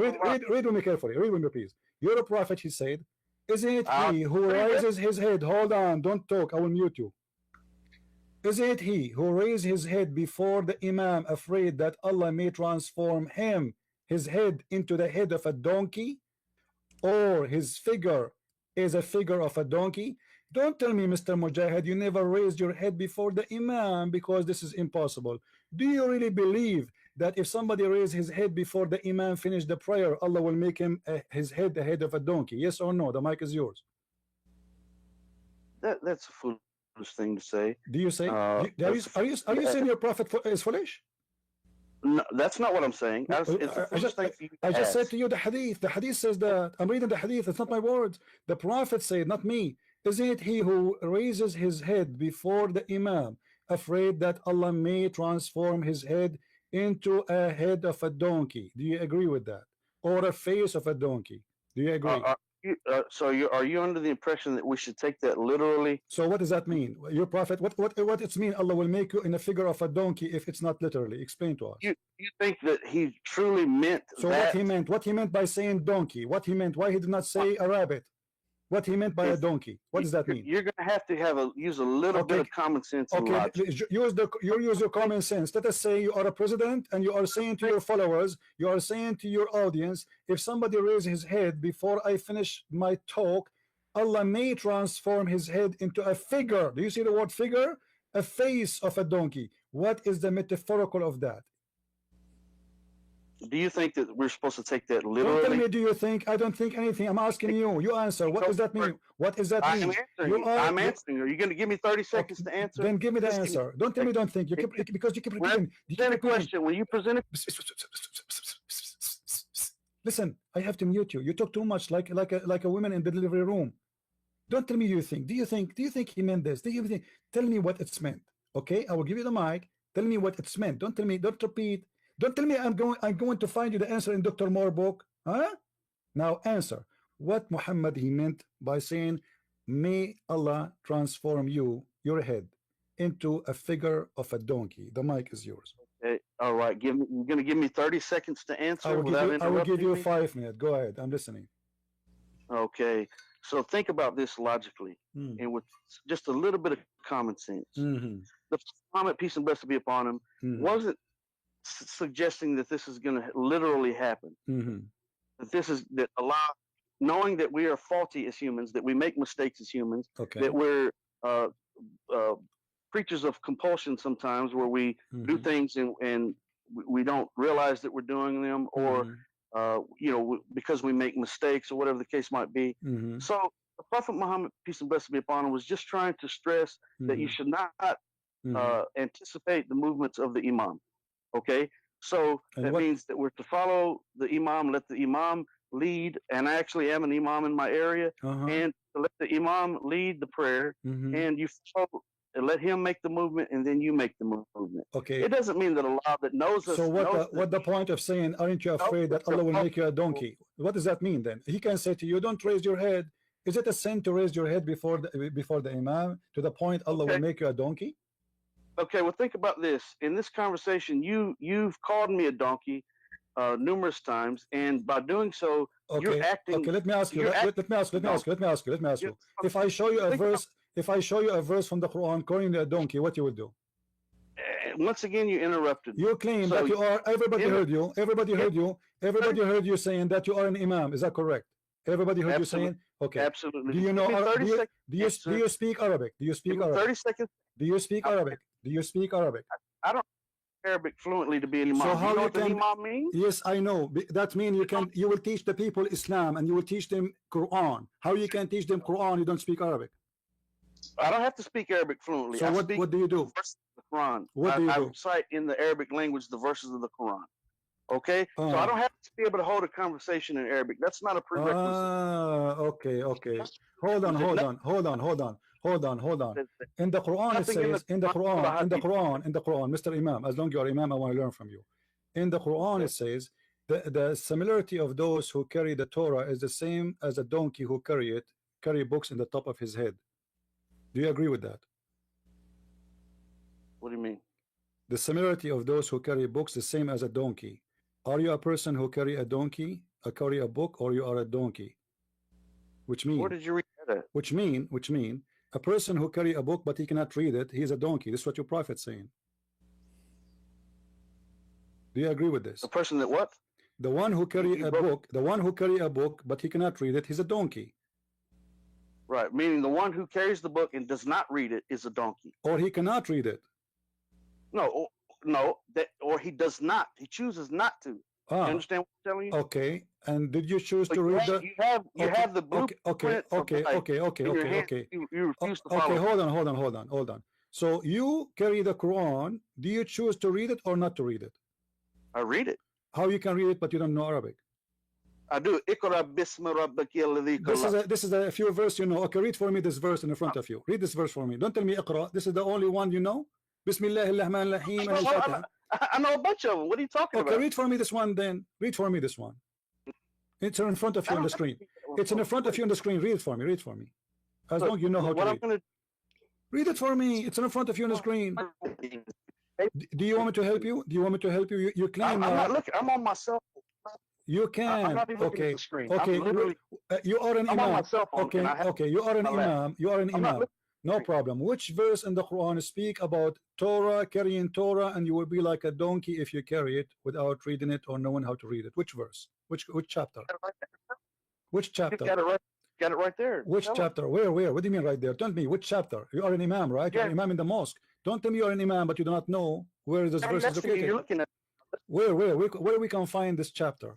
Read with me carefully. Read with me, please. You're a prophet, he said. Isn't it he who raises his head? Hold on, don't talk. I will mute you. Is it he who raised his head before the Imam, afraid that Allah may transform his head into the head of a donkey, or his figure is a figure of a donkey? Don't tell me, Mr. Mujahid, you never raised your head before the Imam, because this is impossible. Do you really believe that if somebody raised his head before the Imam finished the prayer, Allah will make him his head the head of a donkey? Yes or no? The mic is yours.
That's a foolish thing to say.
Do you say? Are you saying your prophet is foolish?
No, that's not what I'm saying.
I just said to you the hadith. The hadith says that. I'm reading the hadith. It's not my words. The prophet said, not me. Isn't it he who raises his head before the Imam, afraid that Allah may transform his head into a head of a donkey? Do you agree with that? Or a face of a donkey? Do you agree?
So are you under the impression that we should take that literally?
So what does that mean? Your prophet, what it's mean? Allah will make you in a figure of a donkey if it's not literally. Explain to us.
You think that he truly meant
so that? What he meant by saying donkey? What he meant? Why he did not say a rabbit? What he meant by a donkey? What does that mean?
You're going to have to use a little bit of common sense.
Okay, use your common sense. Let us say you are a president and you are saying to your followers, you are saying to your audience, if somebody raises his head before I finish my talk, Allah may transform his head into a figure. Do you see the word figure? A face of a donkey. What is the metaphorical of that?
Do you think that we're supposed to take that literally?
Don't tell me, do you think? I don't think anything. I'm asking you. You answer. What does that mean? What does that mean?
I'm answering. Are you going to give me 30 seconds to answer?
Then give me the answer. Don't tell me don't think. Because you keep repeating.
Present a question. When you present it.
Listen, I have to mute you. You talk too much like a woman in the delivery room. Don't tell me you think. Do you think he meant this? Do you think? Tell me what it's meant. Okay? I will give you the mic. Tell me what it's meant. Don't tell me, don't repeat. Don't tell me I'm going to find you the answer in Dr. Moore book. Huh? Now answer. What Muhammad he meant by saying, may Allah transform your head into a figure of a donkey. The mic is yours.
Okay. All right. You're going to give me 30 seconds to answer.
I will give you 5 minutes. Go ahead. I'm listening.
Okay. So think about this logically and with just a little bit of common sense. The Muhammad, peace and blessings be upon him, wasn't suggesting that this is going to literally happen. That Allah, knowing that we are faulty as humans, that we make mistakes as humans, that we're creatures of compulsion sometimes, where we do things and we don't realize that we're doing them, or because we make mistakes or whatever the case might be. So the Prophet Muhammad, peace and blessings be upon him, was just trying to stress that you should not anticipate the movements of the Imam. Okay, so that means that we're to follow the Imam, let the Imam lead, and I actually am an Imam in my area, and to let the Imam lead the prayer, and you follow, and let him make the movement, and then you make the movement.
Okay.
It doesn't mean that Allah that knows us.
So what the point of saying, aren't you afraid that Allah will make you a donkey? What does that mean then? He can say to you, don't raise your head. Is it a sin to raise your head before the Imam to the point Allah will make you a donkey?
Okay, well, think about this. In this conversation, you've called me a donkey numerous times, and by doing so, you're acting.
Okay, let me ask you. Let me ask you. If I show you a verse, from the Quran calling you a donkey, what you would do?
once again, you interrupted.
You claim that you are. Everybody heard you. Everybody heard you. Everybody heard you saying that you are an imam. Is that correct? Everybody heard you saying. Okay.
Absolutely.
Do you know? Do you speak Arabic? Do you speak Arabic?
30 seconds.
Do you speak Arabic? Do you speak Arabic?
I don't speak Arabic fluently to be an imam.
So how
you know
you
what an imam means?
Yes, I know. That means you will teach the people Islam and you will teach them Quran. How you can teach them Quran? You don't speak Arabic.
I don't have to speak Arabic fluently.
So what do you do?
The Quran.
What do you do?
I recite in the Arabic language the verses of the Quran. Okay, so I don't have to be able to hold a conversation in Arabic. That's not a prerequisite.
Okay. Hold on. In the Quran it says, in the Quran, Mr. Imam, as long as you're Imam, I want to learn from you. In the Quran it says the similarity of those who carry the Torah is the same as a donkey who carry books in the top of his head. Do you agree with that?
What do you mean?
The similarity of those who carry books the same as a donkey. Are you a person who carry a donkey, carry a book, or you are a donkey? Which mean?
Where did you read that?
Which mean a person who carry a book but he cannot read it, he is a donkey. This is what your prophet's saying. Do you agree with this?
A person that what?
The one who carry a book, but he cannot read it, he's a donkey.
Right, meaning the one who carries the book and does not read it is a donkey.
Or he cannot read it.
No, or he does not. He chooses not to. You understand what I'm telling you?
Okay. And did you choose to read the?
You have the blueprint.
Okay.
You refuse to follow.
Okay, hold on. So you carry the Quran. Do you choose to read it or not to read it?
I read it.
How you can read it but you don't know Arabic?
I do.
This is a few verse you know. Okay, read for me this verse in the front of you. Read this verse for me. Don't tell me Iqra. This is the only one you know. Bismillahirrahmanirrahim.
I know a bunch of them. What are you talking about?
Okay, read for me this one then. Read for me this one. It's in front of you on the screen. It's in front of you on the screen. Read it for me. Read it for me. As long as you know how to read. Read it for me. It's in front of you on the screen. Do you want me to help you? Do you want me to help you? You claim.
I'm not looking. I'm on my cell phone.
You can.
I'm not even looking at the screen.
Okay. You are an
I'm
imam.
on my cell phone.
Okay. You are an imam. You are an imam. No problem. Which verse in the Quran speak about Torah, carrying Torah, and you will be like a donkey if you carry it without reading it or knowing how to read it? Which verse? Which chapter? Which chapter?
Got it right there.
Which chapter? Where? What do you mean right there? Tell me which chapter. You are an imam, right? You're an imam in the mosque. Don't tell me you're an imam, but you do not know where this verse is located.
You're looking at
where we can find this chapter?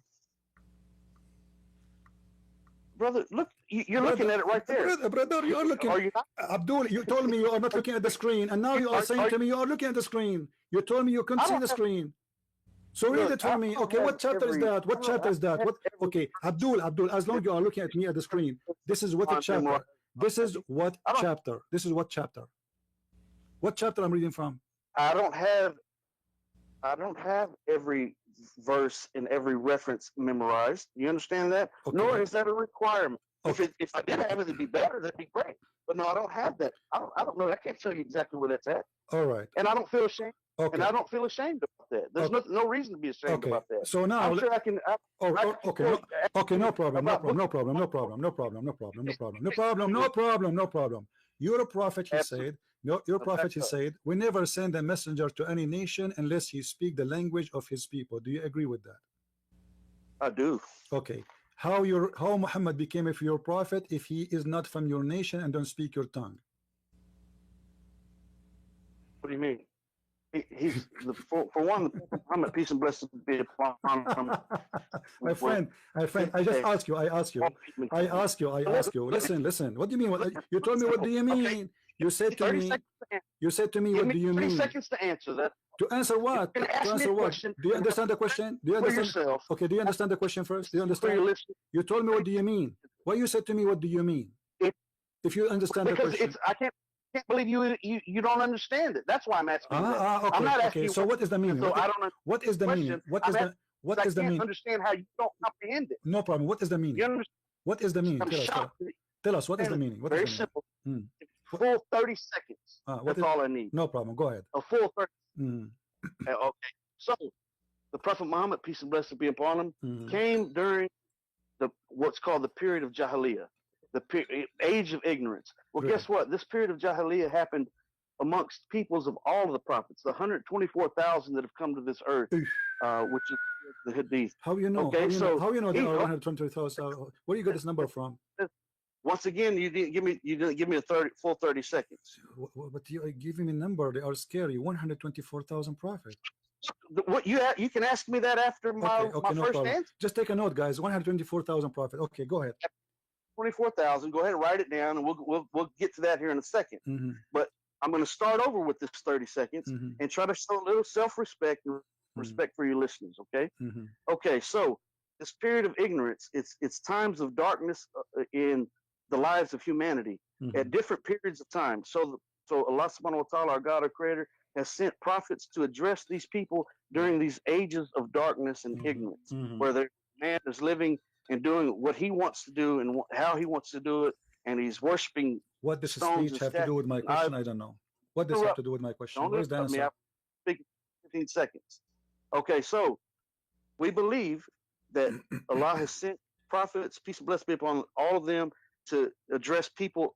Brother, look, you're looking at it right there.
Brother, you are looking.
Are you not?
Abdul, you told me you are not looking at the screen, and now you are saying to me you are looking at the screen. You told me you couldn't see the screen. So read it for me. Okay, what chapter is that? What chapter is that? What? Okay, Abdul, as long as you are looking at me at the screen, this is what chapter. This is what chapter. This is what chapter. What chapter I'm reading from?
I don't have every verse and every reference memorized. You understand that?
Okay.
Nor is that a requirement.
Okay.
If I did have it, it'd be better. That'd be great. But no, I don't have that. I don't know. I can't tell you exactly where that's at.
All right.
And I don't feel ashamed.
Okay.
And I don't feel ashamed about that. There's no reason to be ashamed about that.
So now,
I'm sure I can.
No problem. Your prophet, he said. Your prophet, he said, we never send a messenger to any nation unless he speak the language of his people. Do you agree with that?
I do.
Okay. How Muhammad became your prophet if he is not from your nation and don't speak your tongue?
What do you mean? He's for one, Muhammad, peace and blessings be upon him.
My friend, I just ask you. Listen. What do you mean? You told me what do you mean?
Okay.
You said to me, what do you mean?
30 seconds to answer that.
To answer what? To answer what? Do you understand the question? Do you understand? Okay, do you understand the question first? Do you understand? You told me what do you mean? Why you said to me what do you mean? If you understand the question.
I can't believe you don't understand it. That's why I'm asking you that.
Okay,
I'm not asking you.
So what is the meaning?
So I don't
what is the meaning? What is the meaning?
I understand how you don't comprehend it.
No problem. What is the meaning?
You understand?
What is the meaning? Tell us what is the meaning? What
very
is the
simple.
meaning?
Full 30 seconds. That's all I need.
No problem. Go ahead.
A full 30. Okay. So the Prophet Muhammad, peace and blessings be upon him, came during what's called the period of Jahiliyyah, the age of ignorance. Well, guess what? This period of Jahiliyyah happened amongst peoples of all of the prophets, the 124,000 that have come to this earth, which is the Hadith.
How you know?
Okay,
How you know there are 120,000? Where do you get this number from?
Once again, you didn't give me a full 30 seconds.
But you are giving me a number. They are scary. 124,000 prophets.
What you can ask me that after my first answer.
Just take a note, guys. 124,000 prophets. Okay, go ahead.
24,000. Go ahead and write it down, and we'll get to that here in a second. But I'm going to start over with this 30 seconds and try to show a little self-respect and respect for your listeners. Okay. Okay. So this period of ignorance, it's times of darkness in the lives of humanity at different periods of time. So Allah subhanahu wa ta'ala, our God, our creator, has sent prophets to address these people during these ages of darkness and ignorance, where the man is living and doing what he wants to do and how he wants to do it, and he's worshiping.
What does the speech have to do with my question? I don't know. What does it have to do with my question? Where's the answer?
15 seconds. Okay, so we believe that Allah has sent prophets, peace and blessings be upon all of them, to address people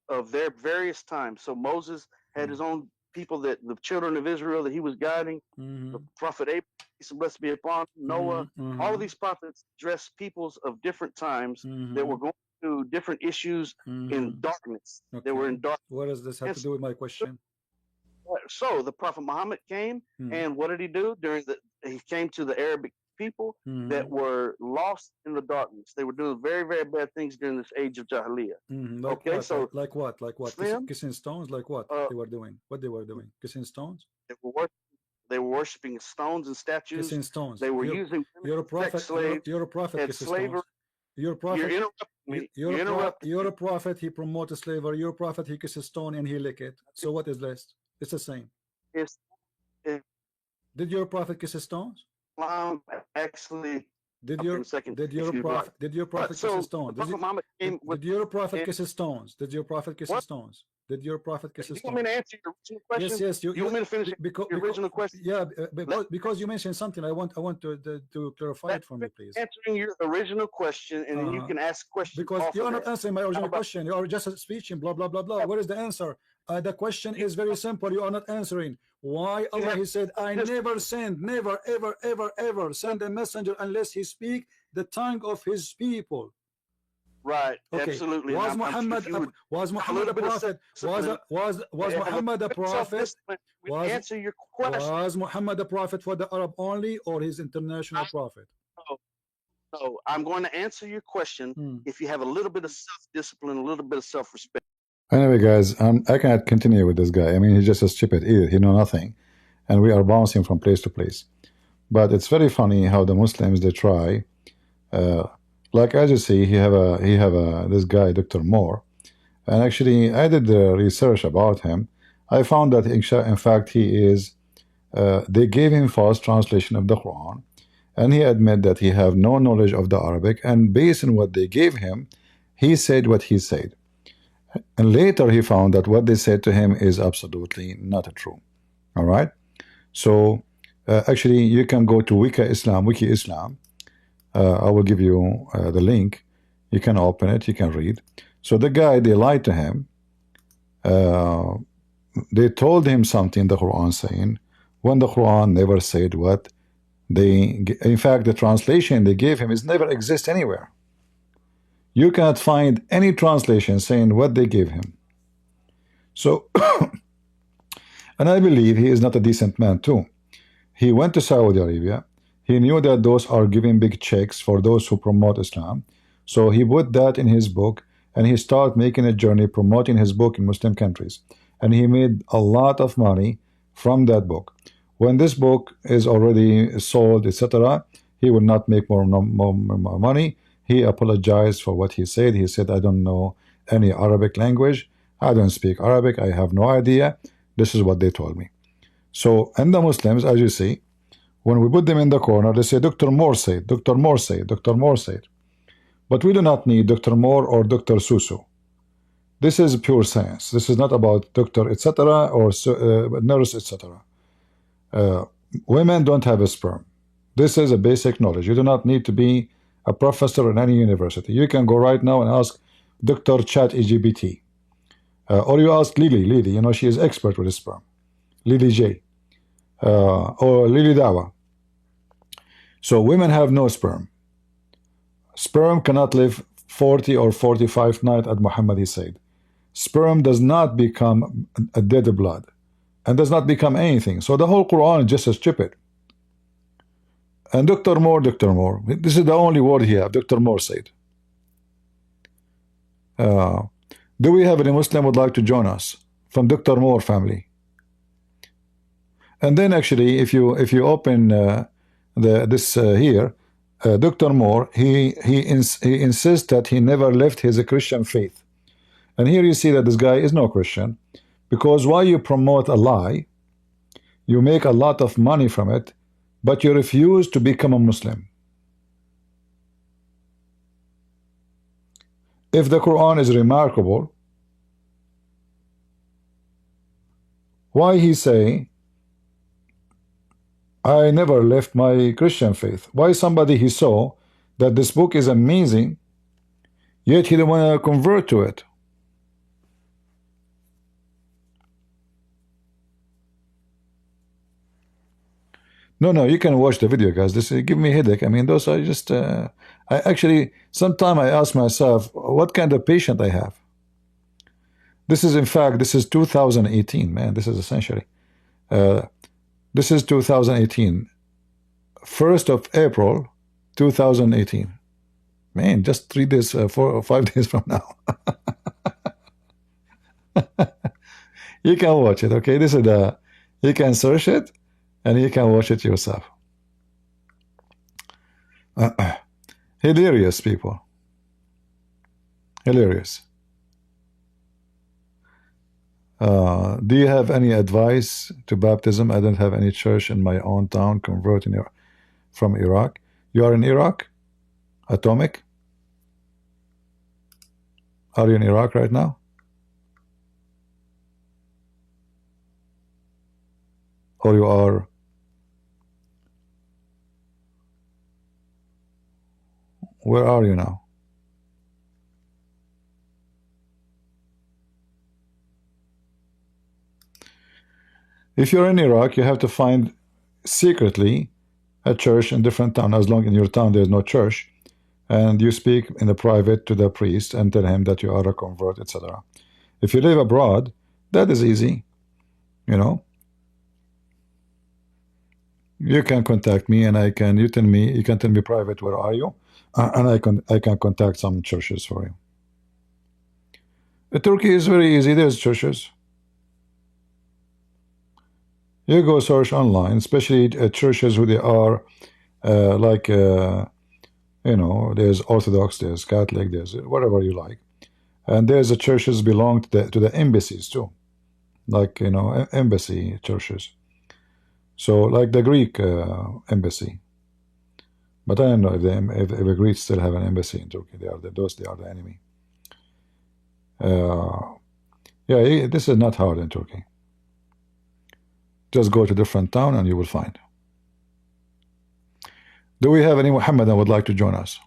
of their various times. So Moses had his own people, that the children of Israel that he was guiding, the prophet Abraham, peace and blessings be upon Noah. All of these prophets address peoples of different times that were going through different issues in darkness.
Okay.
They were in darkness.
What does this have to do with my question?
So the prophet Muhammad came, and what did he do? He came to the Arabic people that were lost in the darkness. They were doing very, very bad things during this age of Jahiliyyah.
Like what? Kissing stones? Like what they were doing? What they were doing? Kissing stones?
They were worshiping stones and statues.
Kissing stones.
They were using
you're a prophet. You're a prophet. Kissing stones. You're a prophet. You're a prophet. He promotes slavery. You're a prophet. He kisses stone and he lick it. So what is less? It's the same. Did your prophet kiss stones?
Actually,
did your prophet kiss stones? Did your prophet kiss stones? Did your prophet kiss stones? Did your prophet kiss stones?
You want me to answer your original question?
Yes.
You want me to finish your original question?
Yeah, because you mentioned something. I want to clarify it for me, please.
Answering your original question, and then you can ask questions.
Because you are not answering my original question. You are just speaking, blah blah blah blah. What is the answer? The question is very simple. You are not answering. Why Allah He said, I never send, never ever send a messenger unless he speak the tongue of his people.
Right. Okay. Absolutely.
Was Muhammad a prophet? Was Muhammad a prophet?
Answer your question.
Was Muhammad a prophet for the Arab only, or his international prophet?
No, I'm going to answer your question if you have a little bit of self-discipline, a little bit of self-respect.
Anyway, guys, I cannot continue with this guy. I mean, he's just a stupid idiot. He knows nothing, and we are bouncing from place to place. But it's very funny how the Muslims, they try. Like as you see, he have this guy, Dr. Moore, and actually I did the research about him. I found that in fact he is. They gave him false translation of the Quran, and he admitted that he have no knowledge of the Arabic. And based on what they gave him, he said what he said. And later he found that what they said to him is absolutely not true. All right. So actually, you can go to Wiki Islam. I will give you the link. You can open it. You can read. So the guy, they lied to him. They told him something in the Quran saying, when the Quran never said what they. In fact, the translation they gave him is never exist anywhere. You cannot find any translation saying what they gave him. So, and I believe he is not a decent man too. He went to Saudi Arabia. He knew that those are giving big checks for those who promote Islam. So he put that in his book, and he started making a journey promoting his book in Muslim countries. And he made a lot of money from that book. When this book is already sold, etc., he will not make more money. He apologized for what he said. He said, I don't know any Arabic language. I don't speak Arabic. I have no idea. This is what they told me. So, and the Muslims, as you see, when we put them in the corner, they say, Dr. Moore said, Dr. Moore said, Dr. Moore said. But we do not need Dr. Moore or Dr. Susu. This is pure science. This is not about doctor, etc., or nurse, etc. Women don't have a sperm. This is a basic knowledge. You do not need to be a professor in any university. You can go right now and ask Dr. Chat EGBT. Or you ask Lily, you know, she is expert with sperm. Lily J. Or Lily Dawah. So women have no sperm. Sperm cannot live 40 or 45 nights, as Muhammad said. Sperm does not become a dead blood and does not become anything. So the whole Quran is just stupid. And Dr. Moore, this is the only word he have. Dr. Moore said, do we have any Muslim would like to join us from Dr. Moore family? And then actually, if you open here, Dr. Moore, he insists that he never left his Christian faith. And here you see that this guy is no Christian, because while you promote a lie, you make a lot of money from it, but you refuse to become a Muslim. If the Quran is remarkable, why he say, I never left my Christian faith? Why somebody he saw that this book is amazing, yet he didn't want to convert to it? No, you can watch the video, guys. This give me a headache. I mean, those are just. I actually sometimes I ask myself, what kind of patient I have. This is, in fact, this is 2018, man. This is essentially. This is 2018, 1st of April, 2018. Man, just 3 days, 4 or 5 days from now. You can watch it, okay? This is the. You can search it. And you can watch it yourself. Hilarious, people. Hilarious. Do you have any advice to baptism? I don't have any church in my own town converting from Iraq. You are in Iraq? Atomic? Are you in Iraq right now? Or you are... Where are you now? If you're in Iraq, you have to find secretly a church in different town. As long in your town there's no church, and you speak in the private to the priest and tell him that you are a convert, etc. If you live abroad, that is easy. You know, you can contact me, and you can tell me private where are you, and I can contact some churches for you. Turkey is very easy. There's churches. You go search online, especially churches who they are you know, there's Orthodox, there's Catholic, there's whatever you like, and there's churches belong to the embassies too, like, you know, embassy churches. So like the Greek embassy, but I don't know if the Greeks still have an embassy in Turkey. They are the enemy. Yeah, this is not hard in Turkey. Just go to different town and you will find. Do we have any Mohammed that would like to join us?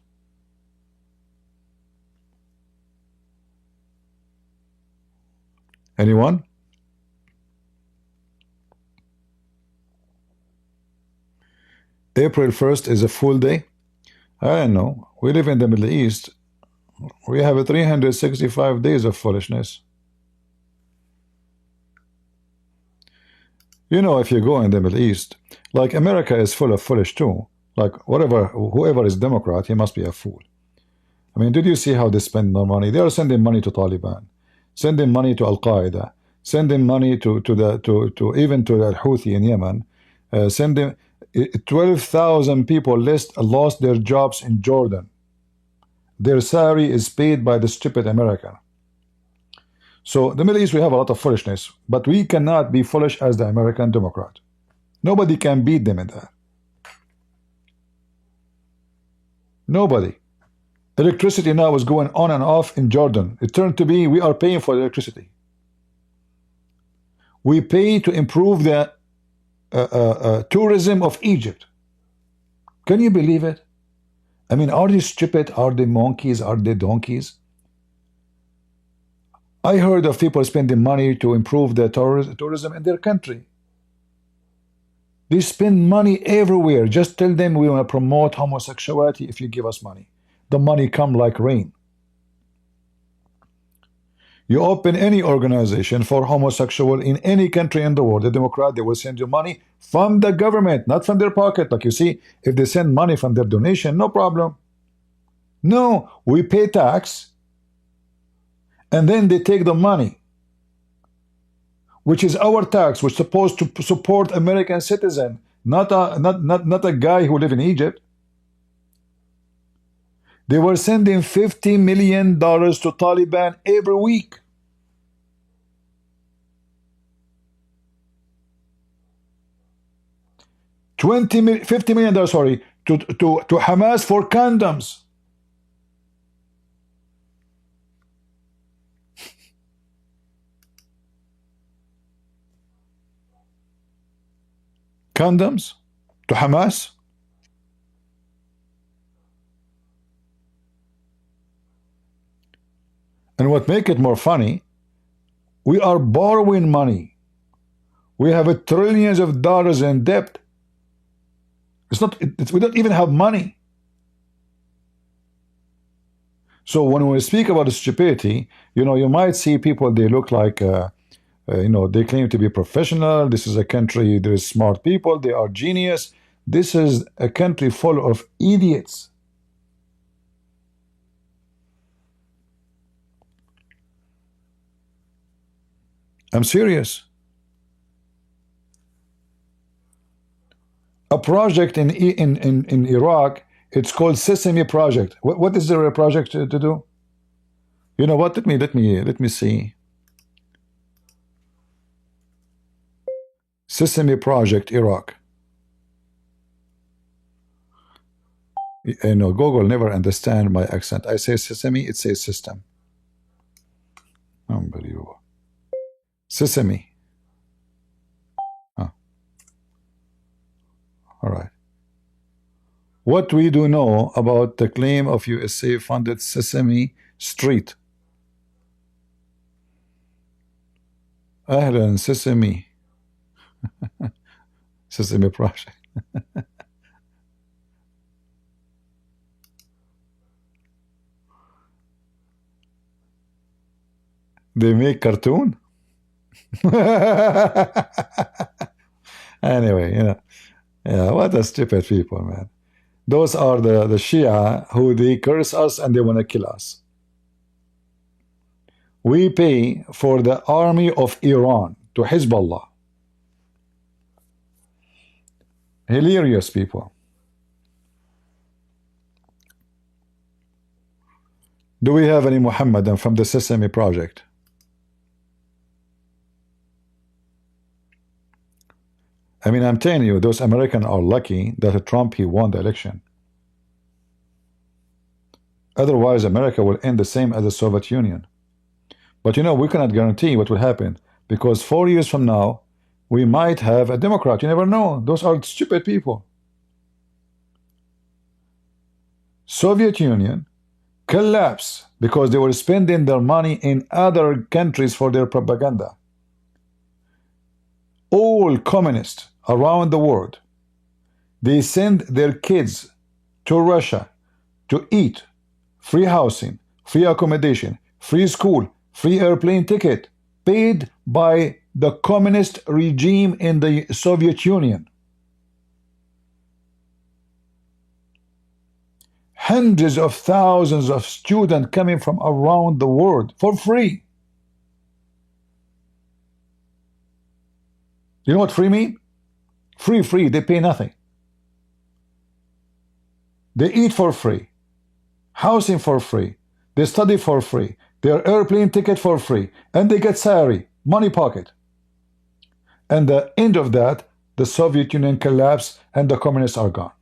Anyone? April 1st is a full day? I don't know. We live in the Middle East. We have 365 days of foolishness. You know, if you go in the Middle East, like America is full of foolish too. Like whoever is Democrat, he must be a fool. I mean, did you see how they spend their money? They are sending money to Taliban, sending money to Al Qaeda, sending money to even to the Houthi in Yemen, sending 12,000 people lost their jobs in Jordan. Their salary is paid by the stupid American. So the Middle East, we have a lot of foolishness, but we cannot be foolish as the American Democrat. Nobody can beat them in that. Nobody. Electricity now is going on and off in Jordan. It turned to be we are paying for the electricity. We pay to improve the tourism of Egypt. Can you believe it? I mean, are they stupid? Are they monkeys? Are they donkeys? I heard of people spending money to improve the tourism in their country. They spend money everywhere. Just tell them we want to promote homosexuality if you give us money. The money come like rain. You open any organization for homosexual in any country in the world, the Democrat, they will send you money from the government, not from their pocket. Like you see, if they send money from their donation, no problem. No, we pay tax, and then they take the money, which is our tax, which is supposed to support American citizen, not a guy who live in Egypt. They were sending $50 million to Taliban every week. $50 million, sorry, to Hamas for condoms. Condoms to Hamas. And what make it more funny, we are borrowing money. We have trillions of dollars in debt. It's not, we don't even have money. So when we speak about stupidity, you know, you might see people, they look like, you know, they claim to be professional. This is a country, there is smart people, they are genius. This is a country full of idiots. I'm serious. A project in Iraq, it's called Sesame Project. What is the project to do? You know what? Let me see. Sesame Project Iraq. You know, Google never understand my accent. I say sesame, it says system. Unbelievable. Sesame. Huh. All right. What we do know about the claim of USA funded Sesame Street. Ahlan Sesame. Sesame Project. They make cartoon. Anyway, you know, yeah, what a stupid people, man. Those are the Shia who they curse us and they want to kill us. We pay for the army of Iran to Hezbollah. Hilarious people. Do we have any Mohammedan from the Sesame Project? I mean, I'm telling you, those Americans are lucky that Trump, he won the election. Otherwise, America will end the same as the Soviet Union. But you know, we cannot guarantee what will happen, because 4 years from now, we might have a Democrat. You never know. Those are stupid people. Soviet Union collapsed because they were spending their money in other countries for their propaganda. All communists around the world, they send their kids to Russia to eat, free housing, free accommodation, free school, free airplane ticket, paid by the communist regime in the Soviet Union. Hundreds of thousands of students coming from around the world for free. You know what free mean? Free, they pay nothing. They eat for free, housing for free, they study for free, their airplane ticket for free, and they get salary, money pocket. And the end of that, the Soviet Union collapsed and the communists are gone.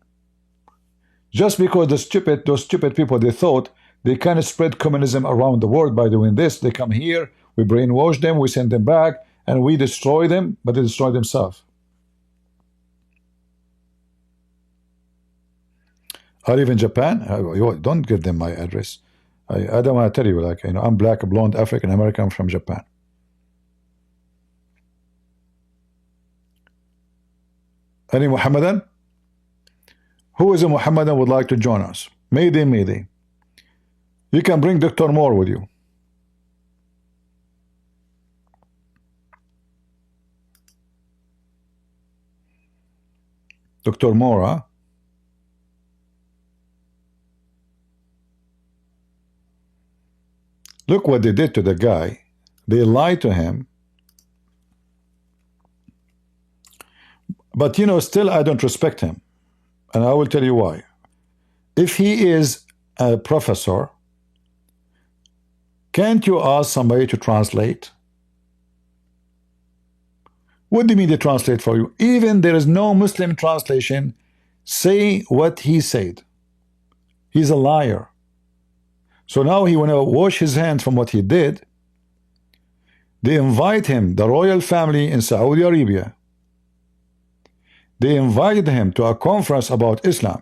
Just because those stupid people, they thought they can spread communism around the world by doing this. They come here, we brainwash them, we send them back, and we destroy them, but they destroy themselves. I live in Japan. Don't give them my address. I don't want to tell you, like, you know, I'm black, blonde, African American from Japan. Any Muhammadan? Who is a Muhammadan would like to join us? Mayday, mayday. You can bring Dr. Moore with you. Dr. Moore, huh? Look what they did to the guy. They lied to him. But, you know, still I don't respect him. And I will tell you why. If he is a professor, can't you ask somebody to translate? What do you mean they translate for you? Even there is no Muslim translation. Say what he said. He's a liar. So now he want to wash his hands from what he did. They invite him, the royal family in Saudi Arabia. They invited him to a conference about Islam.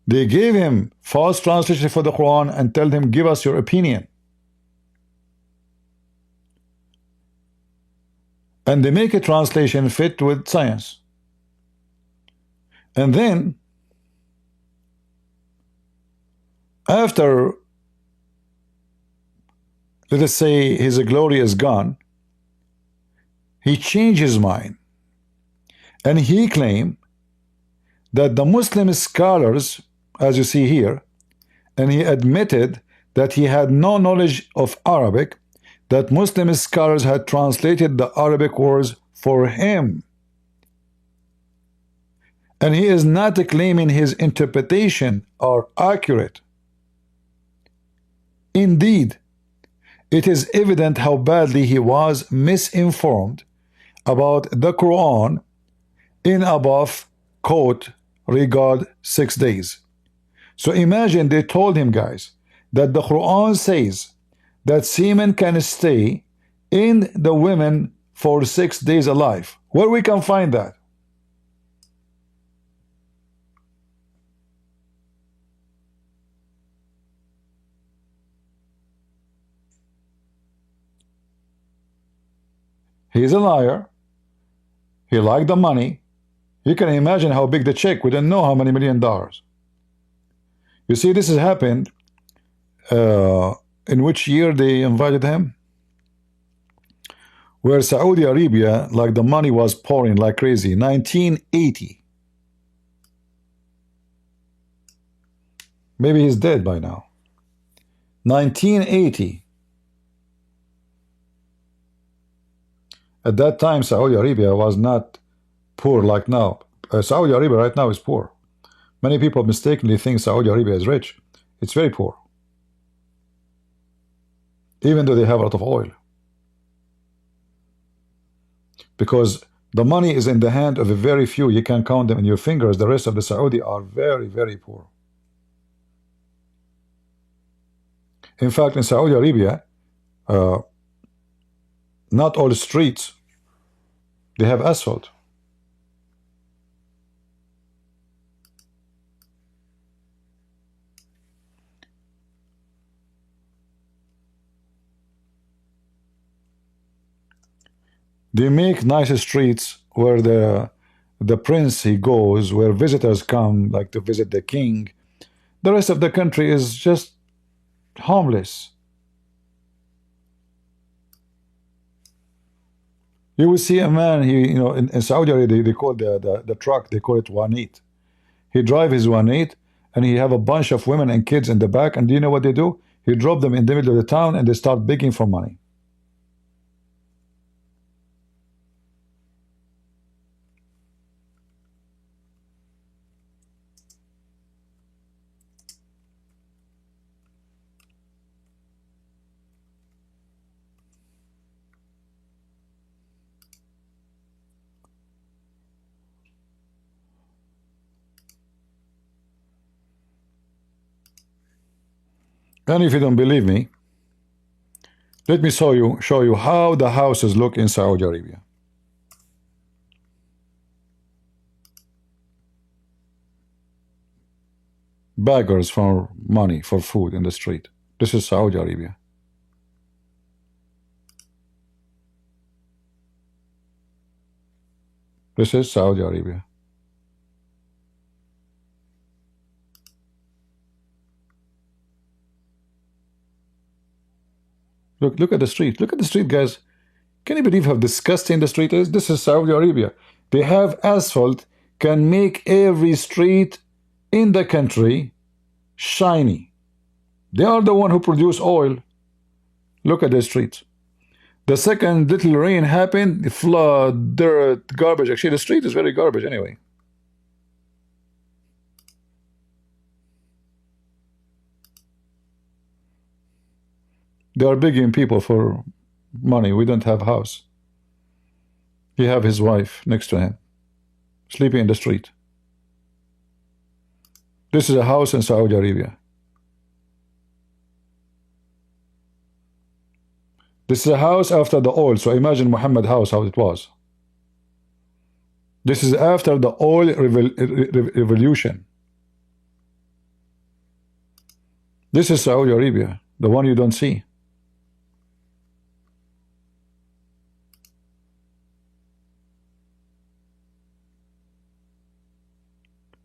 They gave him false translation for the Quran and told him, give us your opinion. And they make a translation fit with science. And then, after, let us say, his glory is gone, he changed his mind. And he claimed that the Muslim scholars, as you see here, and he admitted that he had no knowledge of Arabic, that Muslim scholars had translated the Arabic words for him. And he is not claiming his interpretation are accurate. Indeed, it is evident how badly he was misinformed about the Quran in above quote regard 6 days. So imagine they told him, guys, that the Quran says that semen can stay in the women for 6 days alive. Where we can find that? He's a liar. He liked the money. You can imagine how big the check. We don't know how many $1 million. You see, this has happened. In which year they invited him? Where Saudi Arabia, like the money was pouring like crazy. 1980. Maybe he's dead by now. 1980. At that time, Saudi Arabia was not poor like now. Saudi Arabia right now is poor. Many people mistakenly think Saudi Arabia is rich. It's very poor. Even though they have a lot of oil. Because the money is in the hand of a very few. You can count them in your fingers. The rest of the Saudi are very, very poor. In fact, in Saudi Arabia, not all the streets, they have asphalt. They make nice streets where the prince he goes, where visitors come like to visit the king. The rest of the country is just homeless. You will see a man, he, you know, in Saudi Arabia, they call the truck, they call it Wanit. He drive his Wanit, and he have a bunch of women and kids in the back, and do you know what they do? He drop them in the middle of the town, and they start begging for money. And if you don't believe me, let me show you how the houses look in Saudi Arabia. beggars for money, for food in the street. This is Saudi Arabia. This is Saudi Arabia. Look at the street. Look at the street, guys. Can you believe how disgusting the street is? This is Saudi Arabia. They have asphalt, can make every street in the country shiny. They are the one who produce oil. Look at the streets. The second little rain happened, flood, dirt, garbage. Actually, the street is very garbage anyway. They are begging people for money. We don't have a house. He have his wife next to him, sleeping in the street. This is a house in Saudi Arabia. This is a house after the oil. So imagine Mohammed house, how it was. This is after the oil revolution. This is Saudi Arabia, the one you don't see.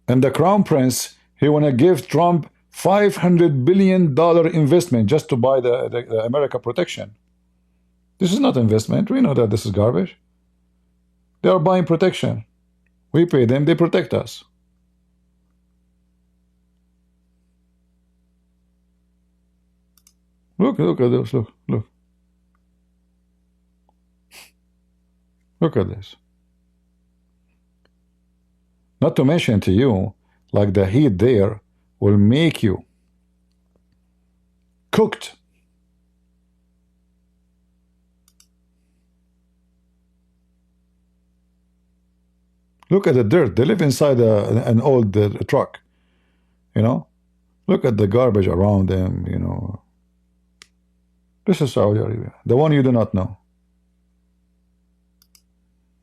And the Crown Prince, he want to give Trump $500 billion investment just to buy the America protection. This is not investment. We know that this is garbage. They are buying protection. We pay them, they protect us. Look at this, look. Look at this. Not to mention to you, like the heat there will make you cooked. Look at the dirt. They live inside an old truck, you know. Look at the garbage around them, you know. This is Saudi Arabia, the one you do not know.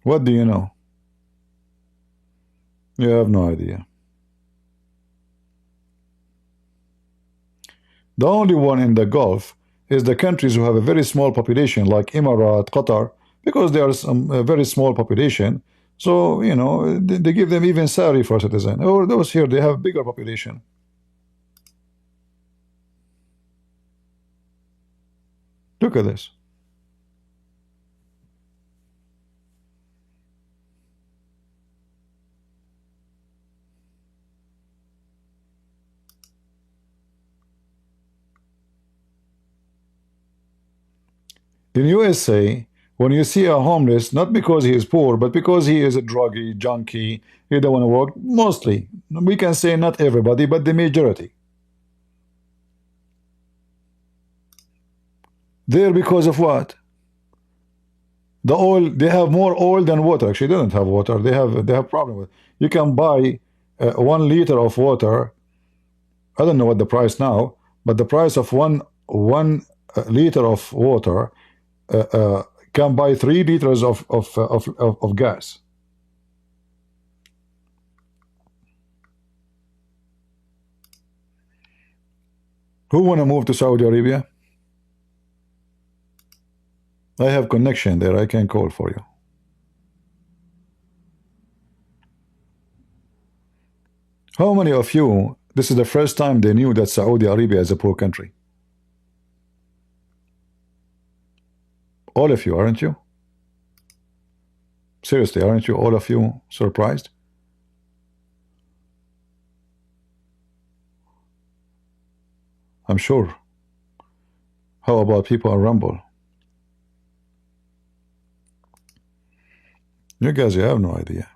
What do you know? You have no idea. The only one in the Gulf is the countries who have a very small population, like Emirat, Qatar, because they are a very small population. So, you know, they give them even salary for citizen. Or those here, they have bigger population. Look at this. In USA, when you see a homeless, not because he is poor, but because he is a druggie, junkie, he don't want to work, mostly, we can say not everybody, but the majority. There because of what? The oil, they have more oil than water. Actually, they don't have water. They have problem with it. You can buy 1 liter of water. I don't know what the price now, but the price of one liter of water can buy 3 liters of gas. Who want to move to Saudi Arabia? I have connection there. I can call for you. How many of you, this is the first time they knew that Saudi Arabia is a poor country? All of you, aren't you? Seriously, aren't you, all of you, surprised? I'm sure. How about people on Rumble? You guys, you have no idea.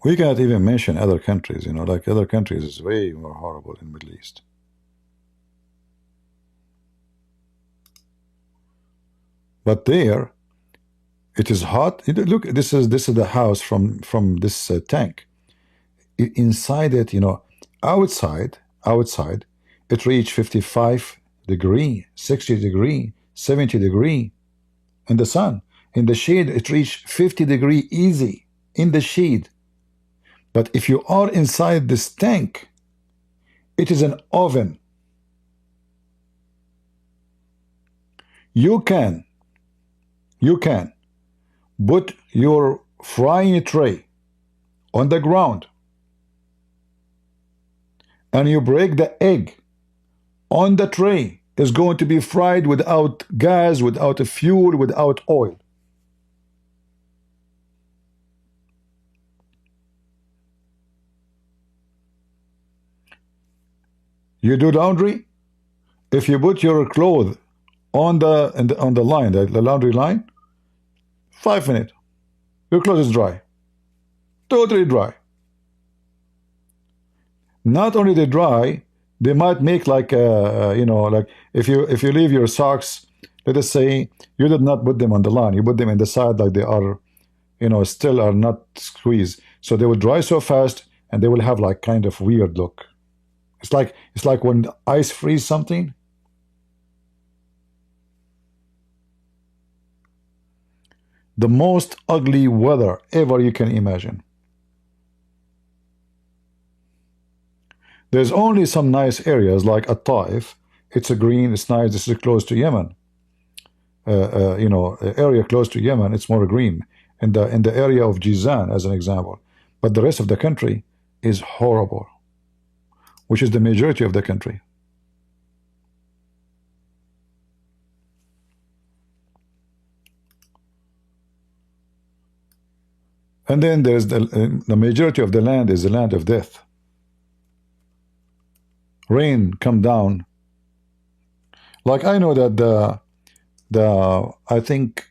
We cannot even mention other countries, you know, like other countries is way more horrible in the Middle East. But there, it is hot. Look, this is the house from this tank. Inside it, you know, outside, it reached 55 degree, 60 degree, 70 degree. In the sun, in the shade, it reached 50 degree easy in the shade. But if you are inside this tank, it is an oven. You can put your frying tray on the ground and you break the egg on the tray. Is going to be fried without gas, without a fuel, without oil. You do laundry. If you put your clothes on the line, the laundry line, 5 minutes, your clothes is dry, totally dry. Not only they dry, they might make like you know, like if you leave your socks, let us say you did not put them on the line, you put them in the side, like they are, you know, still are not squeezed, so they will dry so fast and they will have like kind of weird look. It's like when ice freeze something. The most ugly weather ever you can imagine. There's only some nice areas like at Taif. It's a green, it's nice. This is close to Yemen. You know, area close to Yemen, it's more green. In the area of Jizan, as an example. But the rest of the country is horrible, which is the majority of the country. And then there's the majority of the land is the land of death. Rain come down. Like I know that I think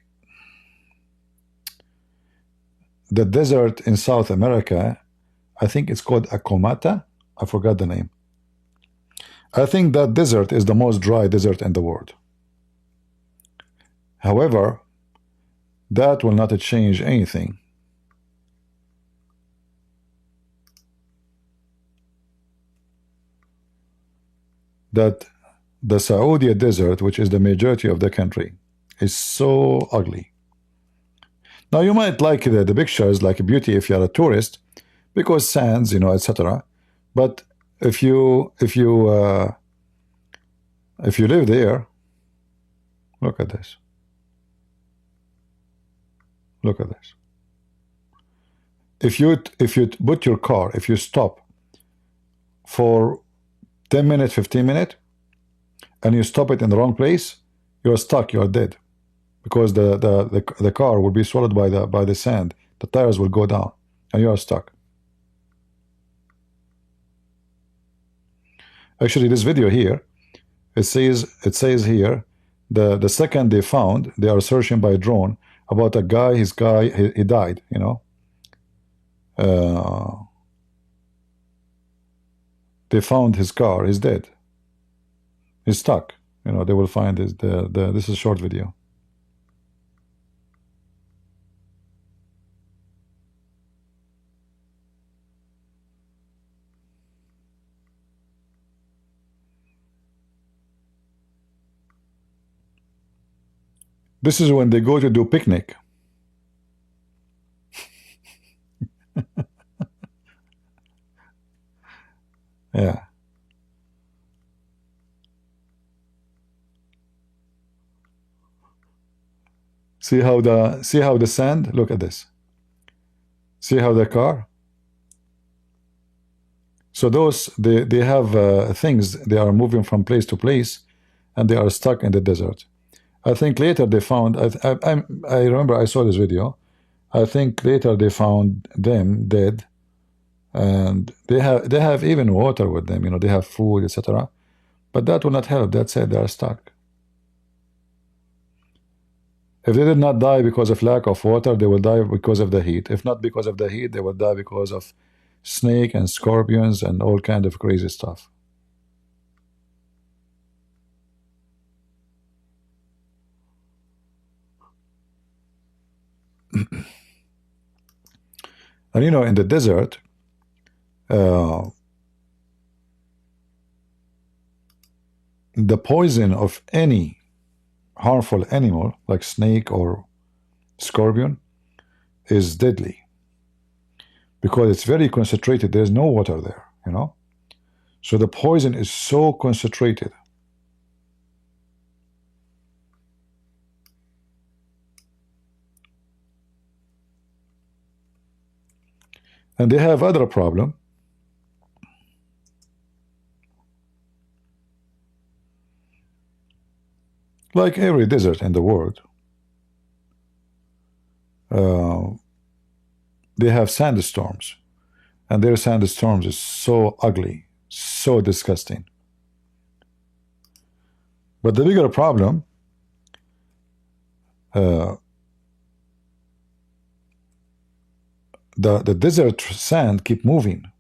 the desert in South America, I think it's called Acomata. I forgot the name. I think that desert is the most dry desert in the world. However, that will not change anything. That the Saudi desert, which is the majority of the country, is so ugly. Now you might like the pictures, like beauty if you're a tourist, because sands, you know, etc. But if you live there, look at this. Look at this. If you put your car, if you stop for 10 minutes, 15 minutes, and you stop it in the wrong place, you're stuck, you're dead. Because the car will be swallowed by the sand. The tires will go down, and you are stuck. Actually, this video here, it says here, the second they found, they are searching by drone about a guy, he died, you know. They found his car, he's dead. He's stuck. You know, they will find this is a short video. This is when they go to do picnic. Yeah. See how the sand, look at this. See how the car? So those they have things, they are moving from place to place and they are stuck in the desert. I think later they found, I remember I saw this video. I think later they found them dead, and they have even water with them, you know, they have food, etc. But that will not help. That said, they are stuck. If they did not die because of lack of water, they will die because of the heat. If not because of the heat, they will die because of snake and scorpions and all kind of crazy stuff. And you know, in the desert, the poison of any harmful animal like snake or scorpion is deadly. because it's very concentrated. There's no water there, you know. So the poison is so concentrated. And they have other problem. Like every desert in the world, they have sandstorms, and their sandstorms is so ugly, so disgusting. But the bigger problem, the desert sand keep moving.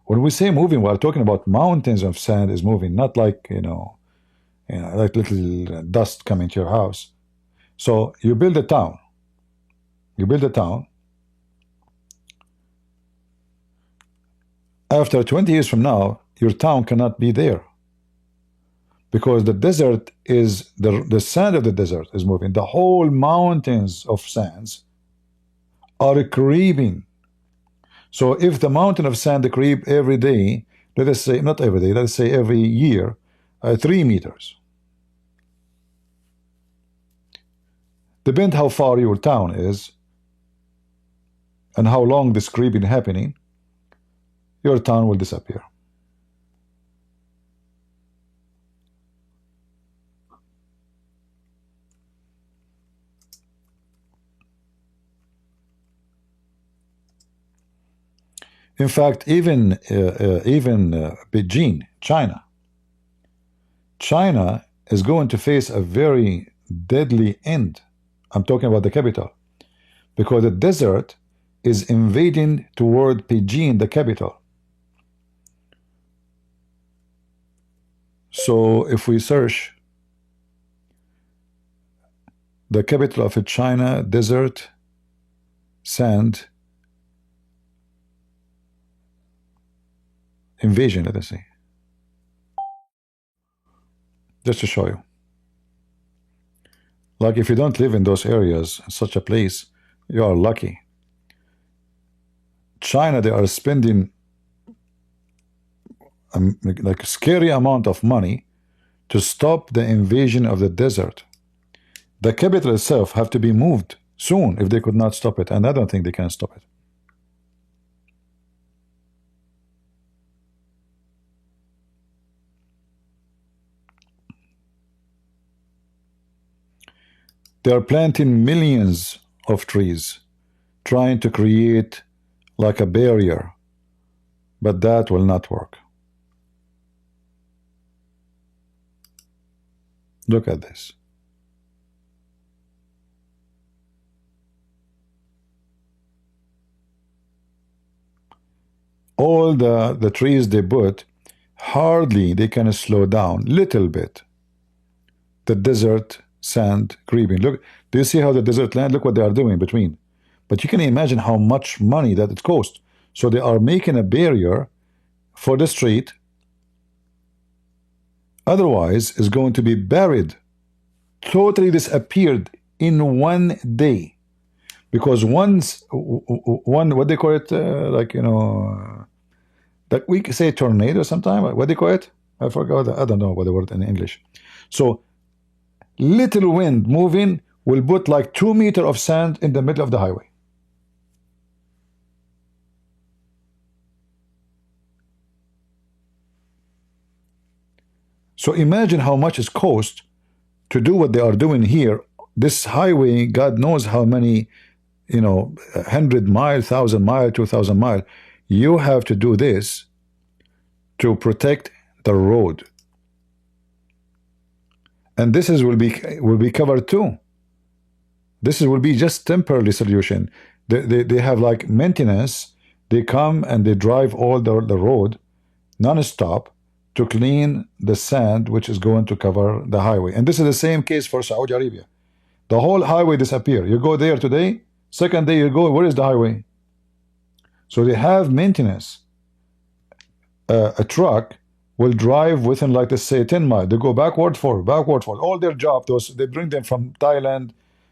When we say moving, we're talking about mountains of sand is moving, not like, you know, like little dust coming to your house. So you build a town. You build a town. After 20 years from now, your town cannot be there, because the desert is the sand of the desert is moving. The whole mountains of sands are creeping. So if the mountain of sand creep every day, let us say, not every day, let's say every year, 3 meters. Depend how far your town is and how long this creeping happening, your town will disappear. In fact, even Beijing, China is going to face a very deadly end. I'm talking about the capital, because the desert is invading toward Beijing, the capital. So if we search the capital of China, desert, sand, invasion, let us say, just to show you. Like if you don't live in those areas, such a place, you are lucky. China, they are spending like a scary amount of money to stop the invasion of the desert. The capital itself have to be moved soon if they could not stop it, and I don't think they can stop it. They are planting millions of trees, trying to create like a barrier, but that will not work. Look at this. All the trees they put, hardly they can slow down, little bit. The desert sand creeping. Look, do you see how the desert land, look what they are doing between. But you can imagine how much money that it costs. So they are making a barrier for the street, otherwise is going to be buried, totally disappeared in one day. Because once one, what they call it, like, you know, that we say tornado sometime, what they call it, I forgot, I don't know what the word in English. So little wind moving will put like 2 meters of sand in the middle of the highway. So imagine how much it costs to do what they are doing here. This highway, God knows how many, you know, 100 miles, 1,000 miles, 2,000 miles. You have to do this to protect the road. And this is will be covered too. This will be just temporary solution. They have like maintenance. They come and they drive all the road non-stop to clean the sand which is going to cover the highway. And this is the same case for Saudi Arabia. The whole highway disappear. You go there today, second day you go, where is the highway? So they have maintenance. A truck will drive within, like, let's say 10 miles. They go backward, forward, all their job, they bring them from Thailand,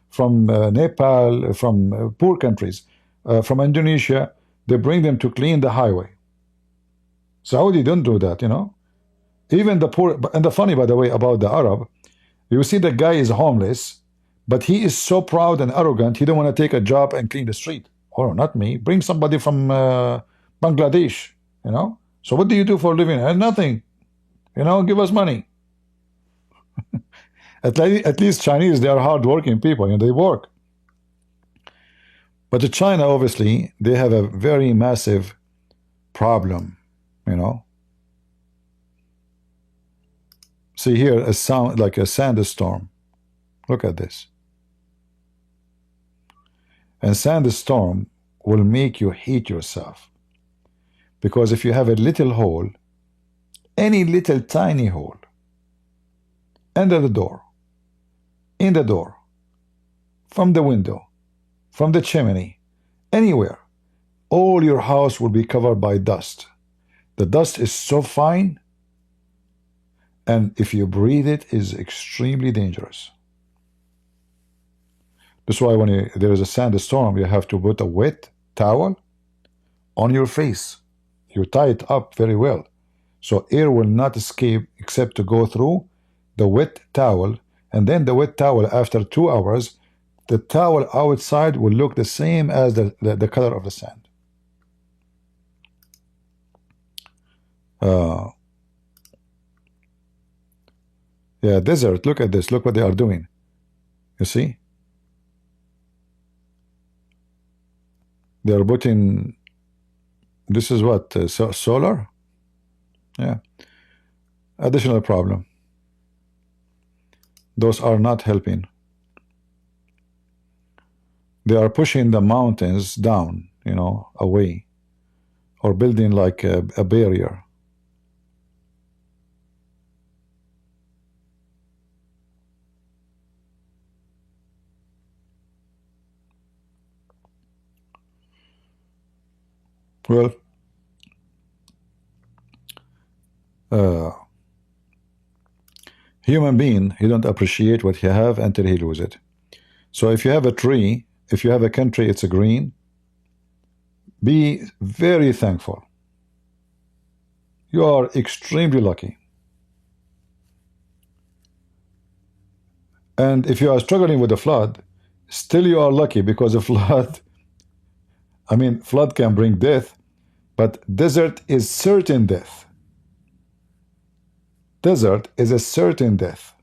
from Nepal, from poor countries, from Indonesia. they bring them to clean the highway. Saudi don't do that, you know. Even the poor, and the funny, by the way, about the Arab, you see the guy is homeless, but he is so proud and arrogant, he don't want to take a job and clean the street. Oh, not me. Bring somebody from Bangladesh, you know. So what do you do for a living? Nothing. You know, give us money. At least Chinese, they are hardworking people, you know, they work. But to China, obviously, they have a very massive problem, you know. See here, a sound like a sandstorm. Look at this. And sandstorm will make you hate yourself. Because if you have a little hole, any little tiny hole, under the door, in the door, from the window, from the chimney, anywhere, all your house will be covered by dust. The dust is so fine, and if you breathe it, is extremely dangerous. That's why when there is a sandstorm, you have to put a wet towel on your face. You tie it up very well, so air will not escape except to go through the wet towel, and then the wet towel, after 2 hours, the towel outside will look the same as the color of the sand. Yeah, desert, look at this, look what they are doing. You see? They are putting, this is what, solar? Yeah. Additional problem. Those are not helping. They are pushing the mountains down, you know, away, or building like a barrier. Well, human being, he don't appreciate what he have until he lose it. So if you have a tree, if you have a country, it's a green, be very thankful. You are extremely lucky. And if you are struggling with a flood, still you are lucky, because a flood, I mean, flood can bring death, but desert is certain death. Desert is a certain death.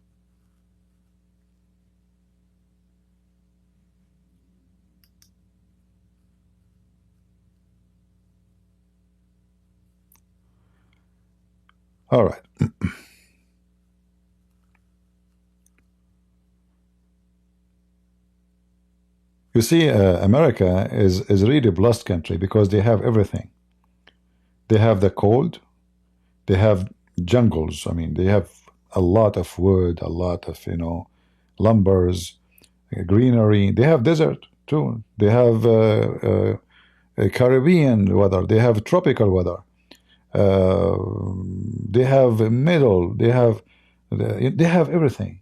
All right. You see, America is really a blessed country because they have everything. They have the cold, they have jungles. I mean, they have a lot of wood, a lot of, you know, lumbers, greenery. They have desert too. They have Caribbean weather. They have tropical weather. They have middle. They have everything,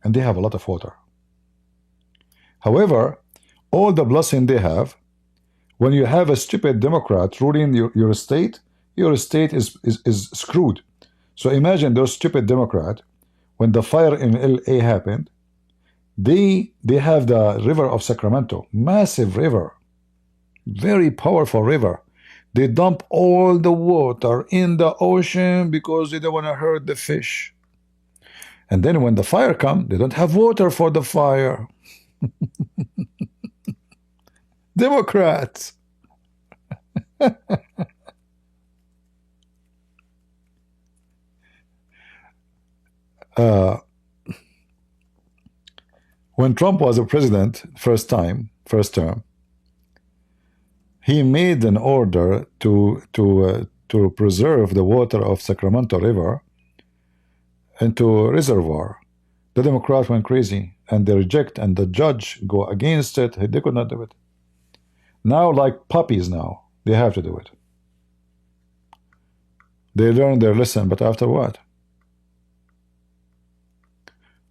and they have a lot of water. However, all the blessing they have, when you have a stupid Democrat ruling your state is screwed. So imagine those stupid Democrats, when the fire in LA happened, they have the river of Sacramento, massive river, very powerful river. They dump all the water in the ocean because they don't want to hurt the fish. And then when the fire comes, they don't have water for the fire. Democrats. When Trump was a president, first term, he made an order to preserve the water of Sacramento River into a reservoir. The Democrats went crazy, and they reject, and the judge go against it. They could not do it. Now, like puppies now, they have to do it. They learn their lesson, but after what?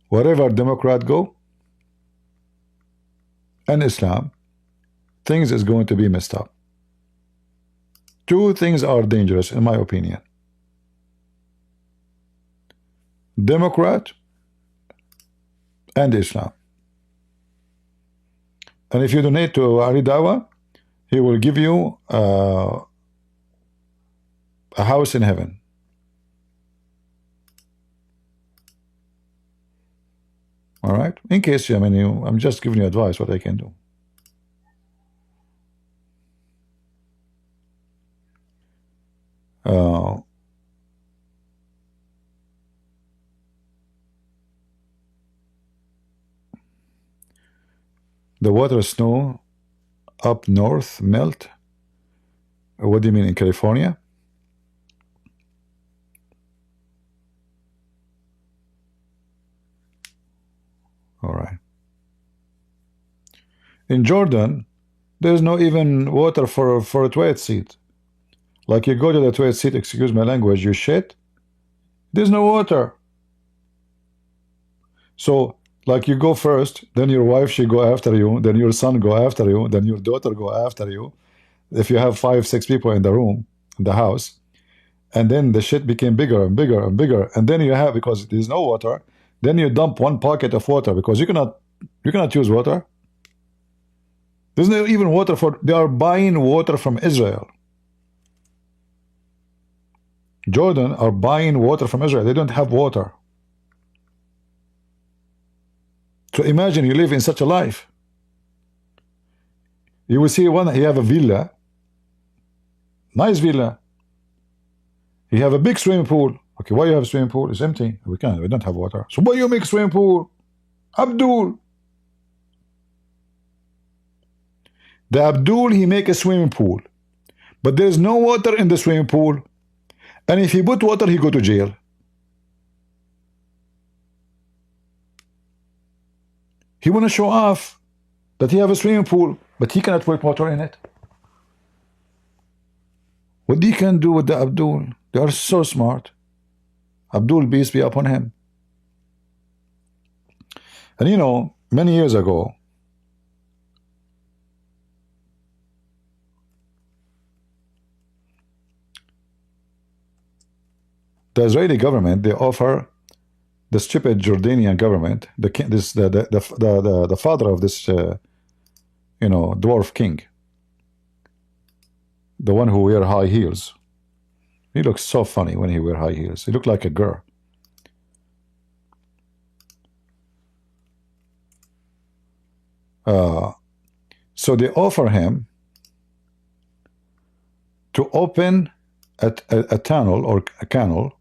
Wherever Democrat go, and Islam, things is going to be messed up. Two things are dangerous, in my opinion: Democrat and Islam. And if you donate to Ali Dawah, he will give you a house in heaven. All right. In case you, I mean, I'm just giving you advice what I can do. The water snow up north melt. What do you mean, in California? All right. In Jordan, there's no even water for a toilet seat. Like you go to the toilet seat, excuse my language, you shit, there's no water. So, like you go first, then your wife, she go after you, then your son go after you, then your daughter go after you. If you have 5, 6 people in the room, in the house, and then the shit became bigger and bigger and bigger, and then you have, because there's no water, then you dump one pocket of water, because you cannot use water. There's no even water for, they are buying water from Israel. Jordan are buying water from Israel. They don't have water. So imagine you live in such a life. You will see one, he have a villa, nice villa. He have a big swimming pool. Okay, why you have a swimming pool? It's empty. We don't have water. So why you make a swimming pool? Abdul. The Abdul, he make a swimming pool. But there's no water in the swimming pool. And if he put water, he go to jail. He want to show off that he have a swimming pool, but he cannot put water in it. What he can do with the Abdul? They are so smart. Abdul, peace be upon him. And you know, many years ago, the Israeli government, they offer the stupid Jordanian government, the father of this, you know, dwarf king, the one who wear high heels. He looks so funny when he wear high heels. He look like a girl. So they offer him to open a tunnel or a canal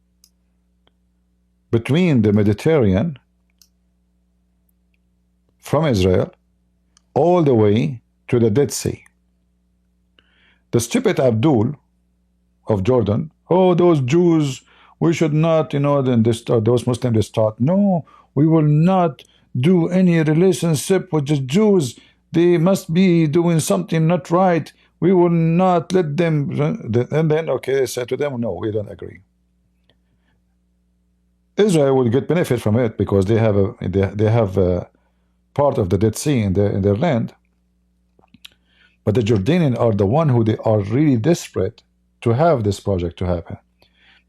between the Mediterranean from Israel all the way to the Dead Sea. The stupid Abdul of Jordan, oh, those Jews, we should not, you know, then those Muslims, they start, no, we will not do any relationship with the Jews. They must be doing something not right. We will not let them. And then, okay, they said to them, no, we don't agree. Israel will get benefit from it because they have a part of the Dead Sea in their land. But the Jordanians are the one who they are really desperate to have this project to happen,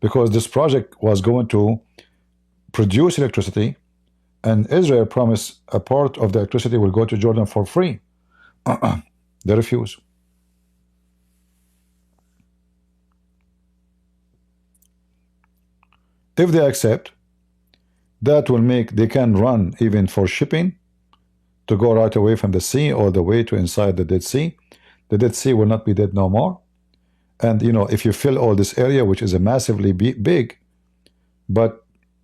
because this project was going to produce electricity, and Israel promised a part of the electricity will go to Jordan for free. They refuse. If they accept, that will make, they can run even for shipping to go right away from the sea all the way to inside the Dead Sea. The Dead Sea will not be dead no more. And you know, if you fill all this area, which is a massively big,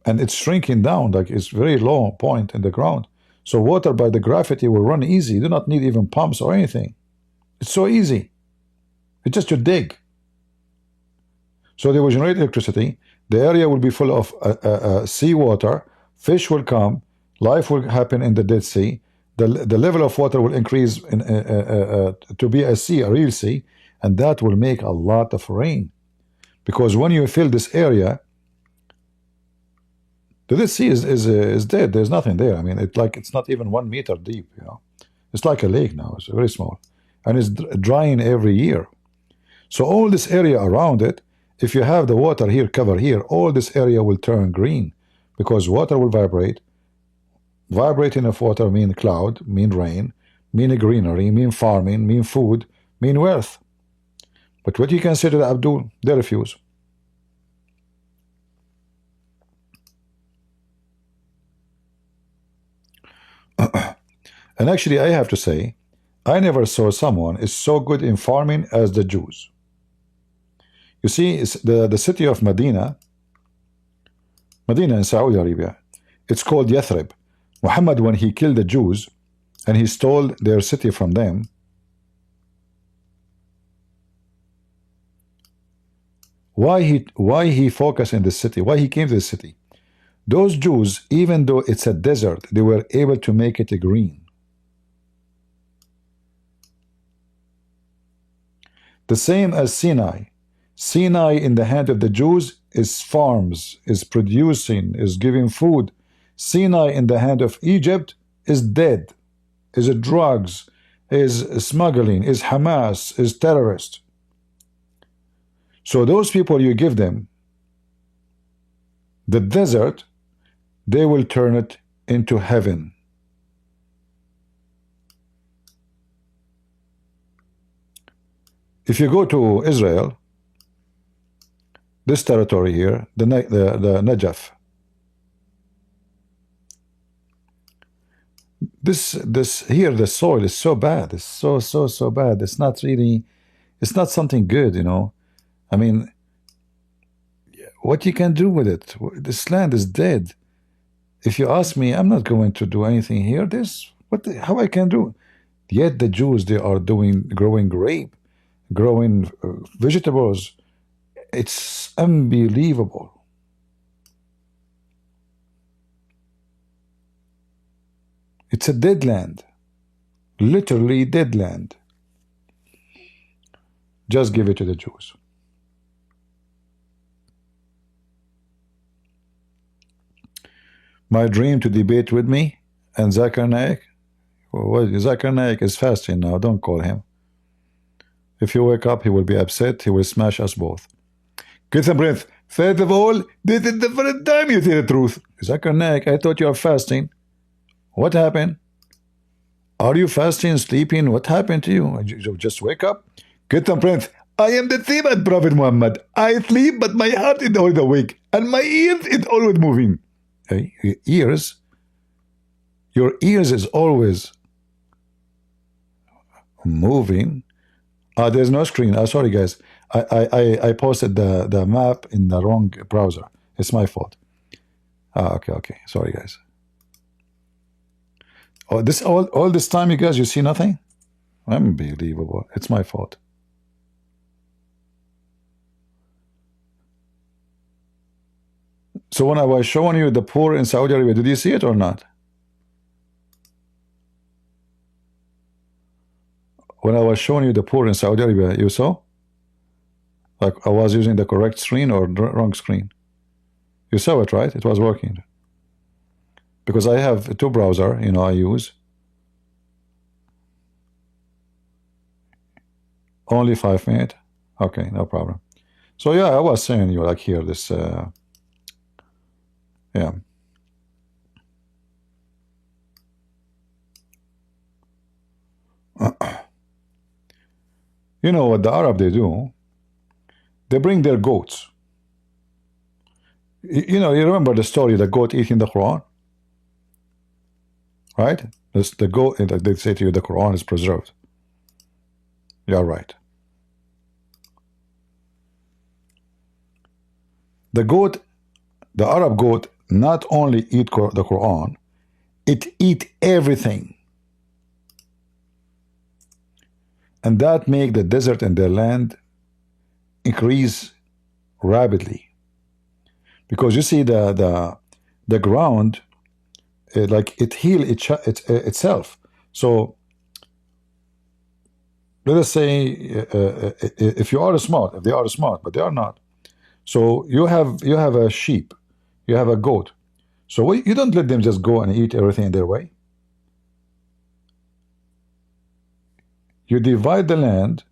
and it's shrinking down, like it's very low point in the ground, so water by the gravity will run easy. You do not need even pumps or anything. It's so easy. It's just to dig. So they will generate electricity. The area will be full of sea water. Fish will come. Life will happen in the Dead Sea. The level of water will increase to be a sea, a real sea, and that will make a lot of rain. Because when you fill this area, the Dead Sea is dead. There's nothing there. I mean, it's not even 1 meter deep. You know, it's like a lake now. It's very small, and it's drying every year. So all this area around it, if you have the water here cover here, all this area will turn green because water will vibrate. Vibrating of water mean cloud, mean rain, mean greenery, mean farming, mean food, mean wealth. But what you can say to the Abdul, they refuse. And actually, I have to say, I never saw someone is so good in farming as the Jews. You see, it's the city of Medina in Saudi Arabia, it's called Yathrib. Muhammad, when he killed the Jews and he stole their city from them, why he focused in this city? Why he came to this city? Those Jews, even though it's a desert, they were able to make it green. The same as Sinai. Sinai in the hand of the Jews is farms, is producing, is giving food. Sinai in the hand of Egypt is dead, is drugs, is smuggling, is Hamas, is terrorist. So those people, you give them the desert, they will turn it into heaven. If you go to Israel, this territory here, the Najaf, this here, the soil is so bad. It's so bad. It's not really, it's not something good, you know. I mean, what you can do with it? This land is dead. If you ask me, I'm not going to do anything here. How I can do? Yet the Jews, they are growing grape, growing vegetables. It's unbelievable. It's a dead land, literally dead land. Just give it to the Jews. My dream to debate with me and Zakir Naik. Well, Zakir Naik is fasting now. Don't call him. If you wake up, he will be upset. He will smash us both. Get some breath. First of all, this is the first time you say the truth. Zakir Naik, I thought you are fasting. What happened? Are you fasting, sleeping? What happened to you? You just wake up. Get some breath. I am the same as Prophet Muhammad. I sleep, but my heart is always awake, and my ears is always moving. Hey, your ears is always moving. There's no screen. Sorry guys, I posted the map in the wrong browser. It's my fault. Okay, sorry guys. All this time, you guys, you see nothing? Unbelievable. It's my fault. So when I was showing you the poor in Saudi Arabia, did you see it or not? When I was showing you the poor in Saudi Arabia, you saw? Like I was using the correct screen or the wrong screen? You saw it, right? It was working. Because I have two browsers, you know, I use. Only 5 minutes? Okay, no problem. So yeah, I was saying you like here this yeah. You know what the Arab they do? They bring their goats. You know, you remember the story, the goat eating the Quran? Right? The goat, like they say to you, the Quran is preserved. You're right. The goat, the Arab goat, not only eat the Quran, it eat everything. And that make the desert in their land increase rapidly. Because you see the ground, like it heal itself. So let us say if you are smart, if they are smart, but they are not. So you have a sheep, you have a goat. So you don't let them just go and eat everything their way. You divide the land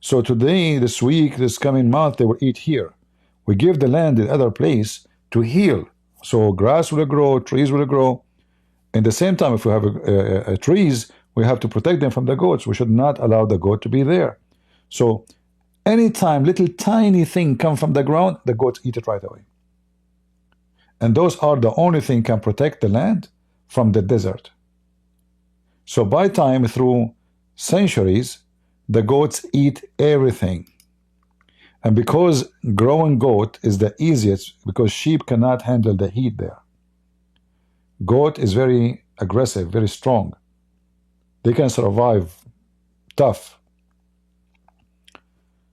So today, this week, this coming month, they will eat here. We give the land in other place to heal. So grass will grow, trees will grow. In the same time, if we have trees, we have to protect them from the goats. We should not allow the goat to be there. So anytime little tiny thing come from the ground, the goats eat it right away. And those are the only thing can protect the land from the desert. So by time, through centuries, the goats eat everything. And because growing goat is the easiest, because sheep cannot handle the heat there. Goat is very aggressive, very strong. They can survive tough.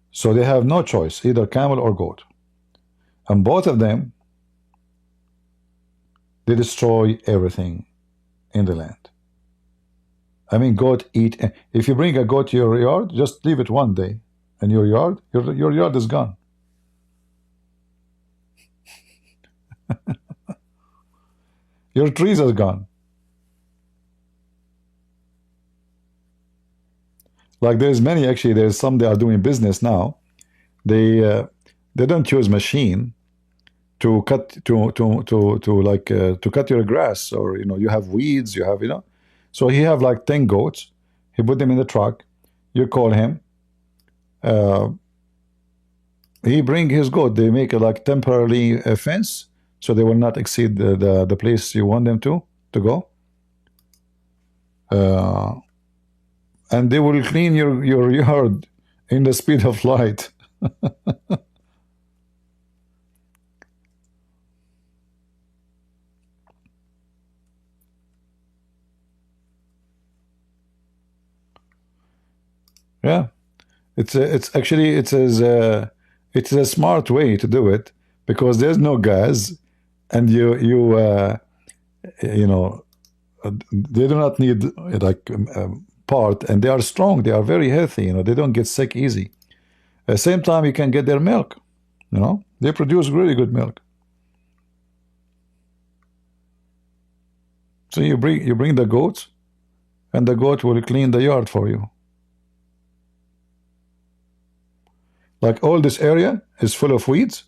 So they have no choice, either camel or goat. And both of them, they destroy everything in the land. I mean, goat eat. If you bring a goat to your yard, just leave it one day, and your yard is gone. Your trees are gone. Like there's many, actually, there's some they are doing business now. They don't use machine to cut to cut your grass, or you have weeds, you have So he have like 10 goats. He put them in the truck. You call him. He bring his goat. They make like temporarily a fence, so they will not exceed the place you want them to go. And they will clean your yard in the speed of light. Yeah, it's a smart way to do it, because there's no gas, and they do not need like part, and they are strong. They are very healthy. They don't get sick easy. At the same time, you can get their milk. They produce really good milk. So you bring the goats, and the goat will clean the yard for you. Like all this area is full of weeds.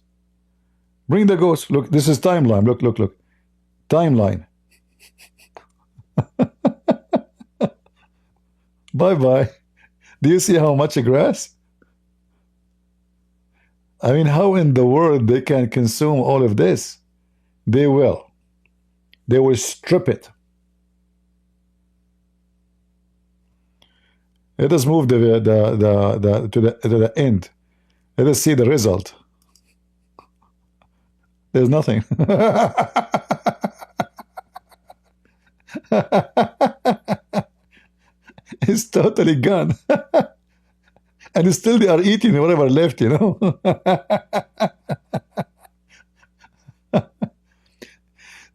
Bring the goats. Look, this is timeline. Look. Timeline. Bye-bye. Do you see how much grass? I mean, how in the world they can consume all of this? They will. They will strip it. Let us move to the end. Let us see the result. There's nothing. It's totally gone. And still they are eating whatever left,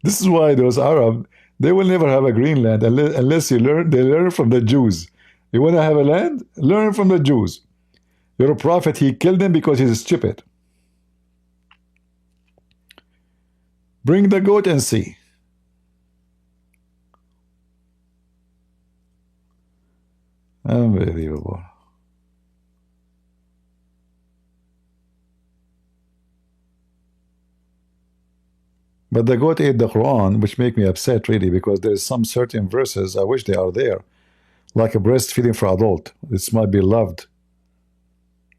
This is why those Arab, they will never have a green land unless they learn from the Jews. You want to have a land? Learn from the Jews. Your prophet, he killed them because he's stupid. Bring the goat and see. Unbelievable. But the goat ate the Quran, which make me upset really, because there's some certain verses I wish they are there, like a breastfeeding for adult. It's my beloved,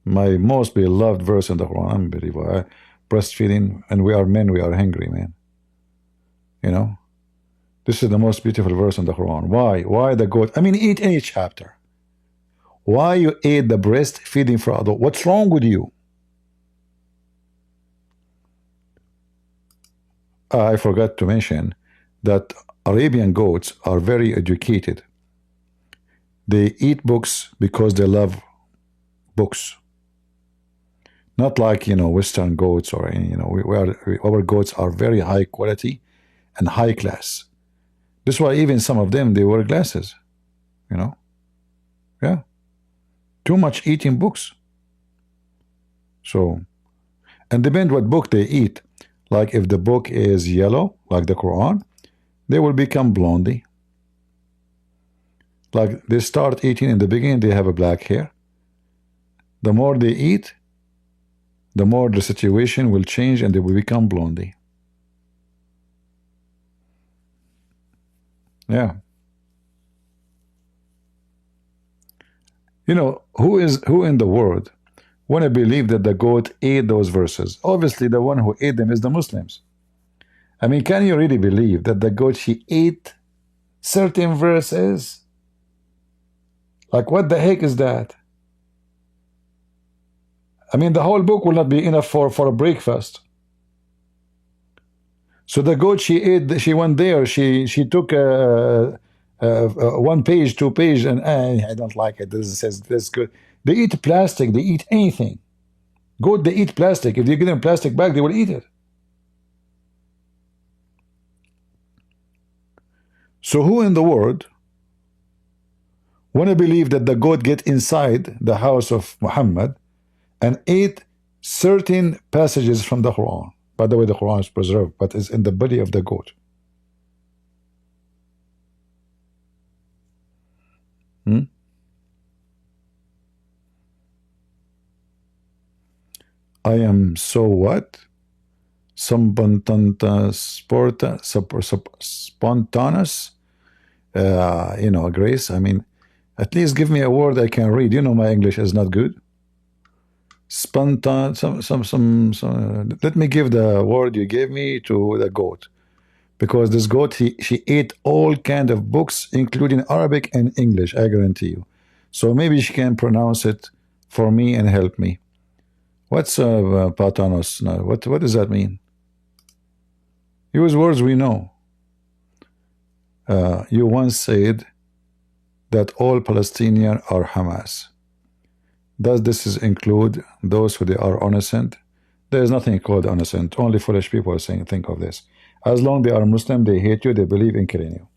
my most beloved verse in the Quran. Unbelievable. Breastfeeding, and we are men, we are hungry, man. This is the most beautiful verse in the Quran. Why the goat? I mean, eat any chapter. Why you ate the breastfeeding for adult? What's wrong with you? I forgot to mention that Arabian goats are very educated. They eat books because they love books. Not like, Western goats or any, our goats are very high quality and high class. This is why even some of them, they wear glasses, Yeah. Too much eating books. So, and depend what book they eat. Like if the book is yellow, like the Quran, they will become blondie. Like they start eating in the beginning, they have a black hair. the more they eat, the more the situation will change and they will become blondie. Yeah. You know, who in the world want to believe that the goat ate those verses? Obviously, the one who ate them is the Muslims. I mean, can you really believe that the goat, she ate certain verses? Like, what the heck is that? I mean, the whole book will not be enough for a breakfast. So the goat, she ate, she went there, she took 1 page, 2 page, and I don't like it. This says this good. They eat plastic, they eat anything. Goat, they eat plastic. If you give them plastic back, they will eat it. So who in the world want to believe that the goat get inside the house of Muhammad and ate certain passages from the Quran? By the way, the Quran is preserved, but it's in the body of the goat. I am so what? Spontaneous, you know, Grace. I mean, at least give me a word I can read. You know, my English is not good. Spontan, some. Let me give the word you gave me to the goat, because this goat, she ate all kind of books, including Arabic and English. I guarantee you. So maybe she can pronounce it for me and help me. What's patanos now? What does that mean? Use words we know. You once said that all Palestinians are Hamas. Does this include those who they are innocent? There is nothing called innocent. Only foolish people are saying, think of this. As long as they are Muslim, they hate you, they believe in killing you.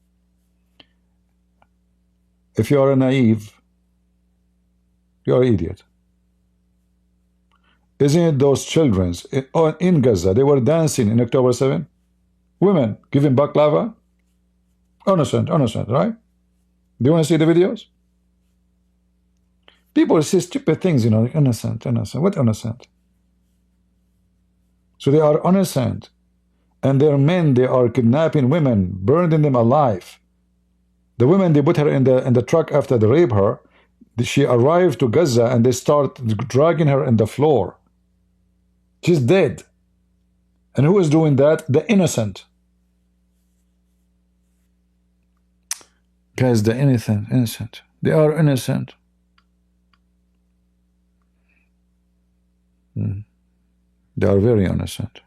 If you are a naive, you are an idiot. Isn't it those children in Gaza, they were dancing in October 7? Women giving baklava? Innocent, right? Do you want to see the videos? People say stupid things, you know, like innocent. What innocent? So they are innocent. And their men, they are kidnapping women, burning them alive. The women, they put her in the truck after they rape her. She arrived to Gaza and they start dragging her in the floor. She's dead. And who is doing that? The innocent. Guys, the innocent. They are innocent. They are very innocent.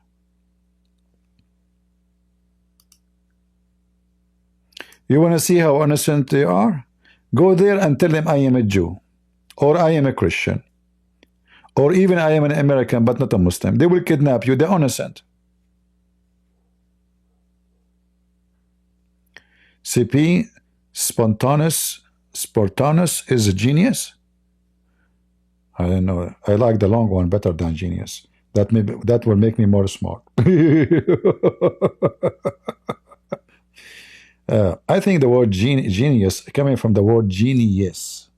You want to see how innocent they are? Go there and tell them I am a Jew, or I am a Christian, or even I am an American but not a Muslim. They will kidnap you. They're innocent. CP Spontaneous is a genius. I don't know. I like the long one better than genius. That will make me more smart. I think the word genius coming from the word genius.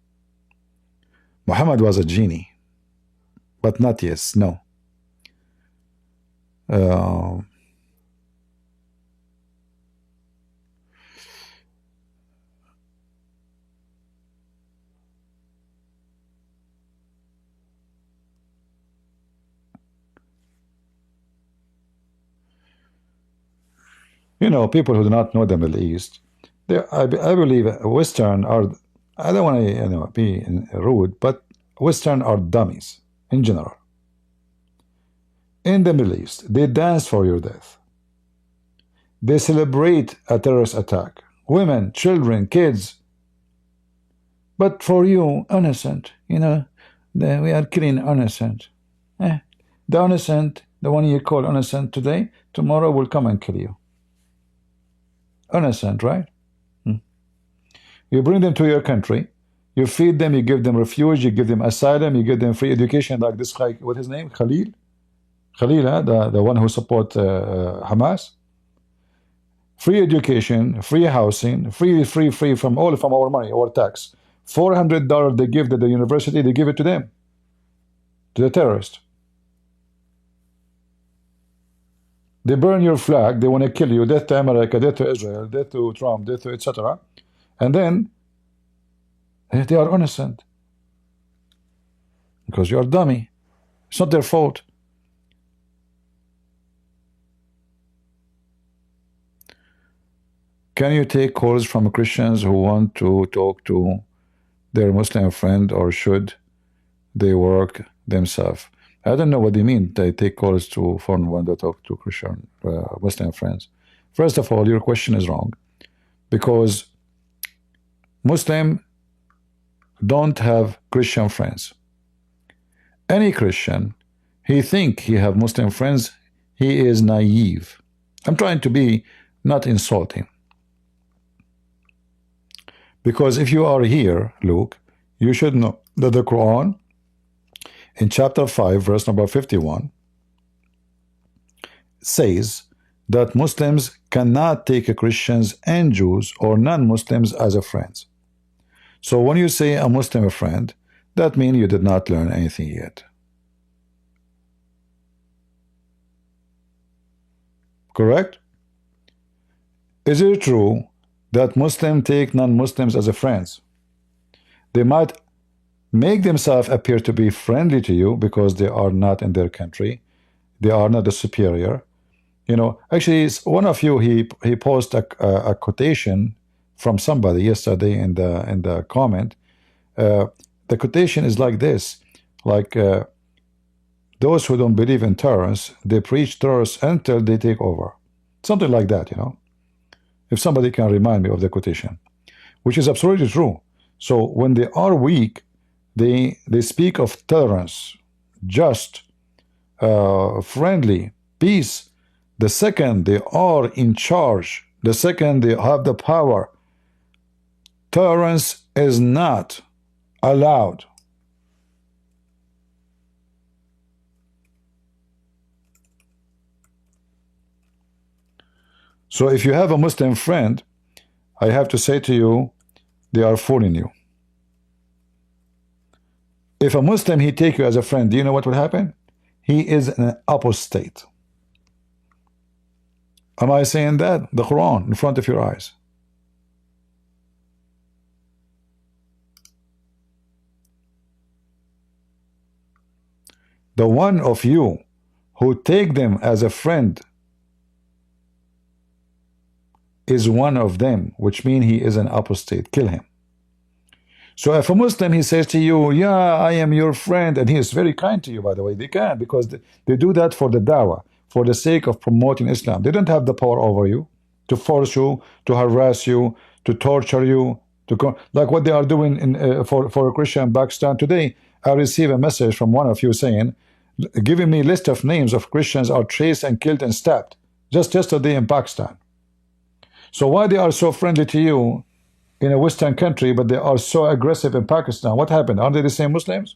Muhammad was a genie, but not yes, no. You know, people who do not know the Middle East, I believe Western are, I don't want to be rude, but Western are dummies in general. In the Middle East, they dance for your death. They celebrate a terrorist attack. Women, children, kids. But for you, innocent, you know, we are killing innocent. The innocent, the one you call innocent today, tomorrow will come and kill you. Innocent, right? You bring them to your country, you feed them, you give them refuge, you give them asylum, you give them free education, like this guy, what's his name? Khalil, the one who support Hamas. Free education, free housing, free from our money, our tax. $400 they give to the university, they give it to them. to the terrorist. They burn your flag, they want to kill you, death to America, death to Israel, death to Trump, death to etc. And then they are innocent. Because you're a dummy. It's not their fault. Can you take calls from Christians who want to talk to their Muslim friend, or should they work themselves? I don't know what they mean. They take calls to foreign one that talk to Christian Muslim friends. First of all, your question is wrong, because Muslim don't have Christian friends. Any Christian, he think he have Muslim friends, he is naive. I'm trying to be not insulting. Because if you are here, Luke, you should know that the Quran, in chapter 5, verse number 51, says that Muslims cannot take Christians and Jews or non-Muslims as a friends. So when you say a Muslim friend, that means you did not learn anything yet. Correct? Is it true that Muslims take non-Muslims as a friends? They might make themselves appear to be friendly to you because they are not in their country. They are not the superior. You know, actually, one of you, he posted a quotation from somebody yesterday in the comment. The quotation is like this, like those who don't believe in terrorists, they preach terrorists until they take over. Something like that, you know. If somebody can remind me of the quotation, which is absolutely true. So when they are weak, they speak of tolerance, just, friendly, peace. The second they are in charge, the second they have the power, tolerance is not allowed. So if you have a Muslim friend, I have to say to you, they are fooling you. If a Muslim, he take you as a friend, do you know what will happen? He is an apostate. Am I saying that? The Quran in front of your eyes. The one of you who take them as a friend is one of them, which means he is an apostate. Kill him. So if a Muslim, he says to you, yeah, I am your friend, and he is very kind to you, by the way, they can, because they do that for the Dawah, for the sake of promoting Islam. They don't have the power over you, to force you, to harass you, to torture you, like what they are doing for a Christian in Pakistan today. I received a message from one of you saying, giving me a list of names of Christians are traced and killed and stabbed, just yesterday in Pakistan. So why they are so friendly to you in a Western country, but they are so aggressive in Pakistan? What happened? Aren't they the same Muslims?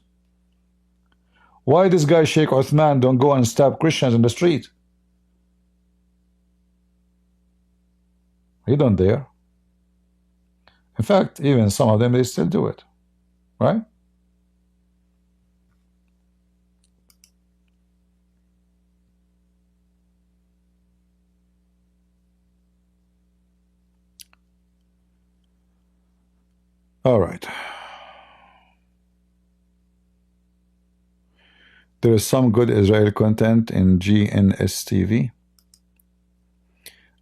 Why this guy Sheikh Uthman don't go and stab Christians in the street? He don't dare. In fact, even some of them, they still do it, right? All right. There is some good Israeli content in GNS-TV.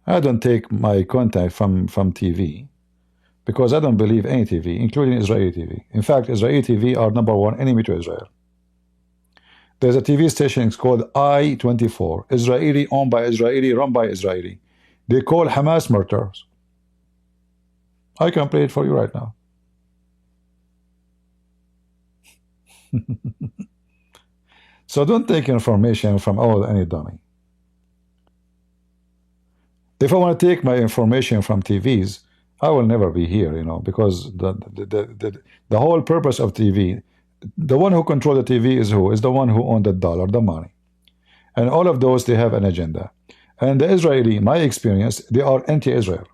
I don't take my content from TV because I don't believe any TV, including Israeli TV. In fact, Israeli TV are #1 enemy to Israel. There's a TV station, it's called I-24, Israeli, owned by Israeli, run by Israeli. They call Hamas murderers. I can play it for you right now. So don't take information from any dummy. If I want to take my information from TVs, I will never be here, you know, because the whole purpose of TV, the one who controls the TV is who? Is the one who owns the dollar, the money. And all of those, they have an agenda. And the Israeli, my experience, they are anti-Israel.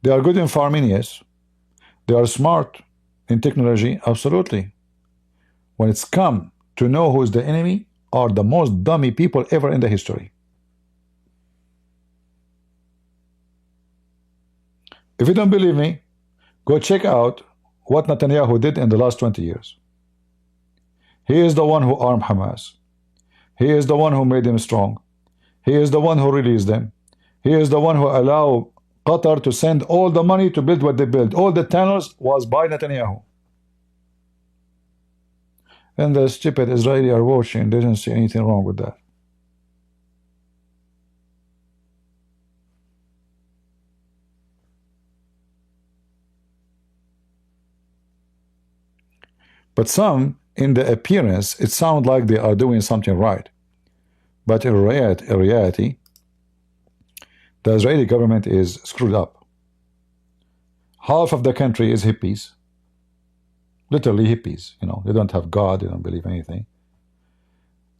They are good in farming, yes. They are smart in technology, absolutely. when it's come to know who's the enemy, are the most dummy people ever in the history. If you don't believe me, go check out what Netanyahu did in the last 20 years. He is the one who armed Hamas. He is the one who made them strong. He is the one who released them. He is the one who allowed Qatar to send all the money to build what they built. All the tunnels was by Netanyahu. And the stupid Israeli are watching. They don't see anything wrong with that. But some, in the appearance, it sounds like they are doing something right. But in reality, the Israeli government is screwed up. Half of the country is hippies. Literally hippies. You know, they don't have God, they don't believe anything.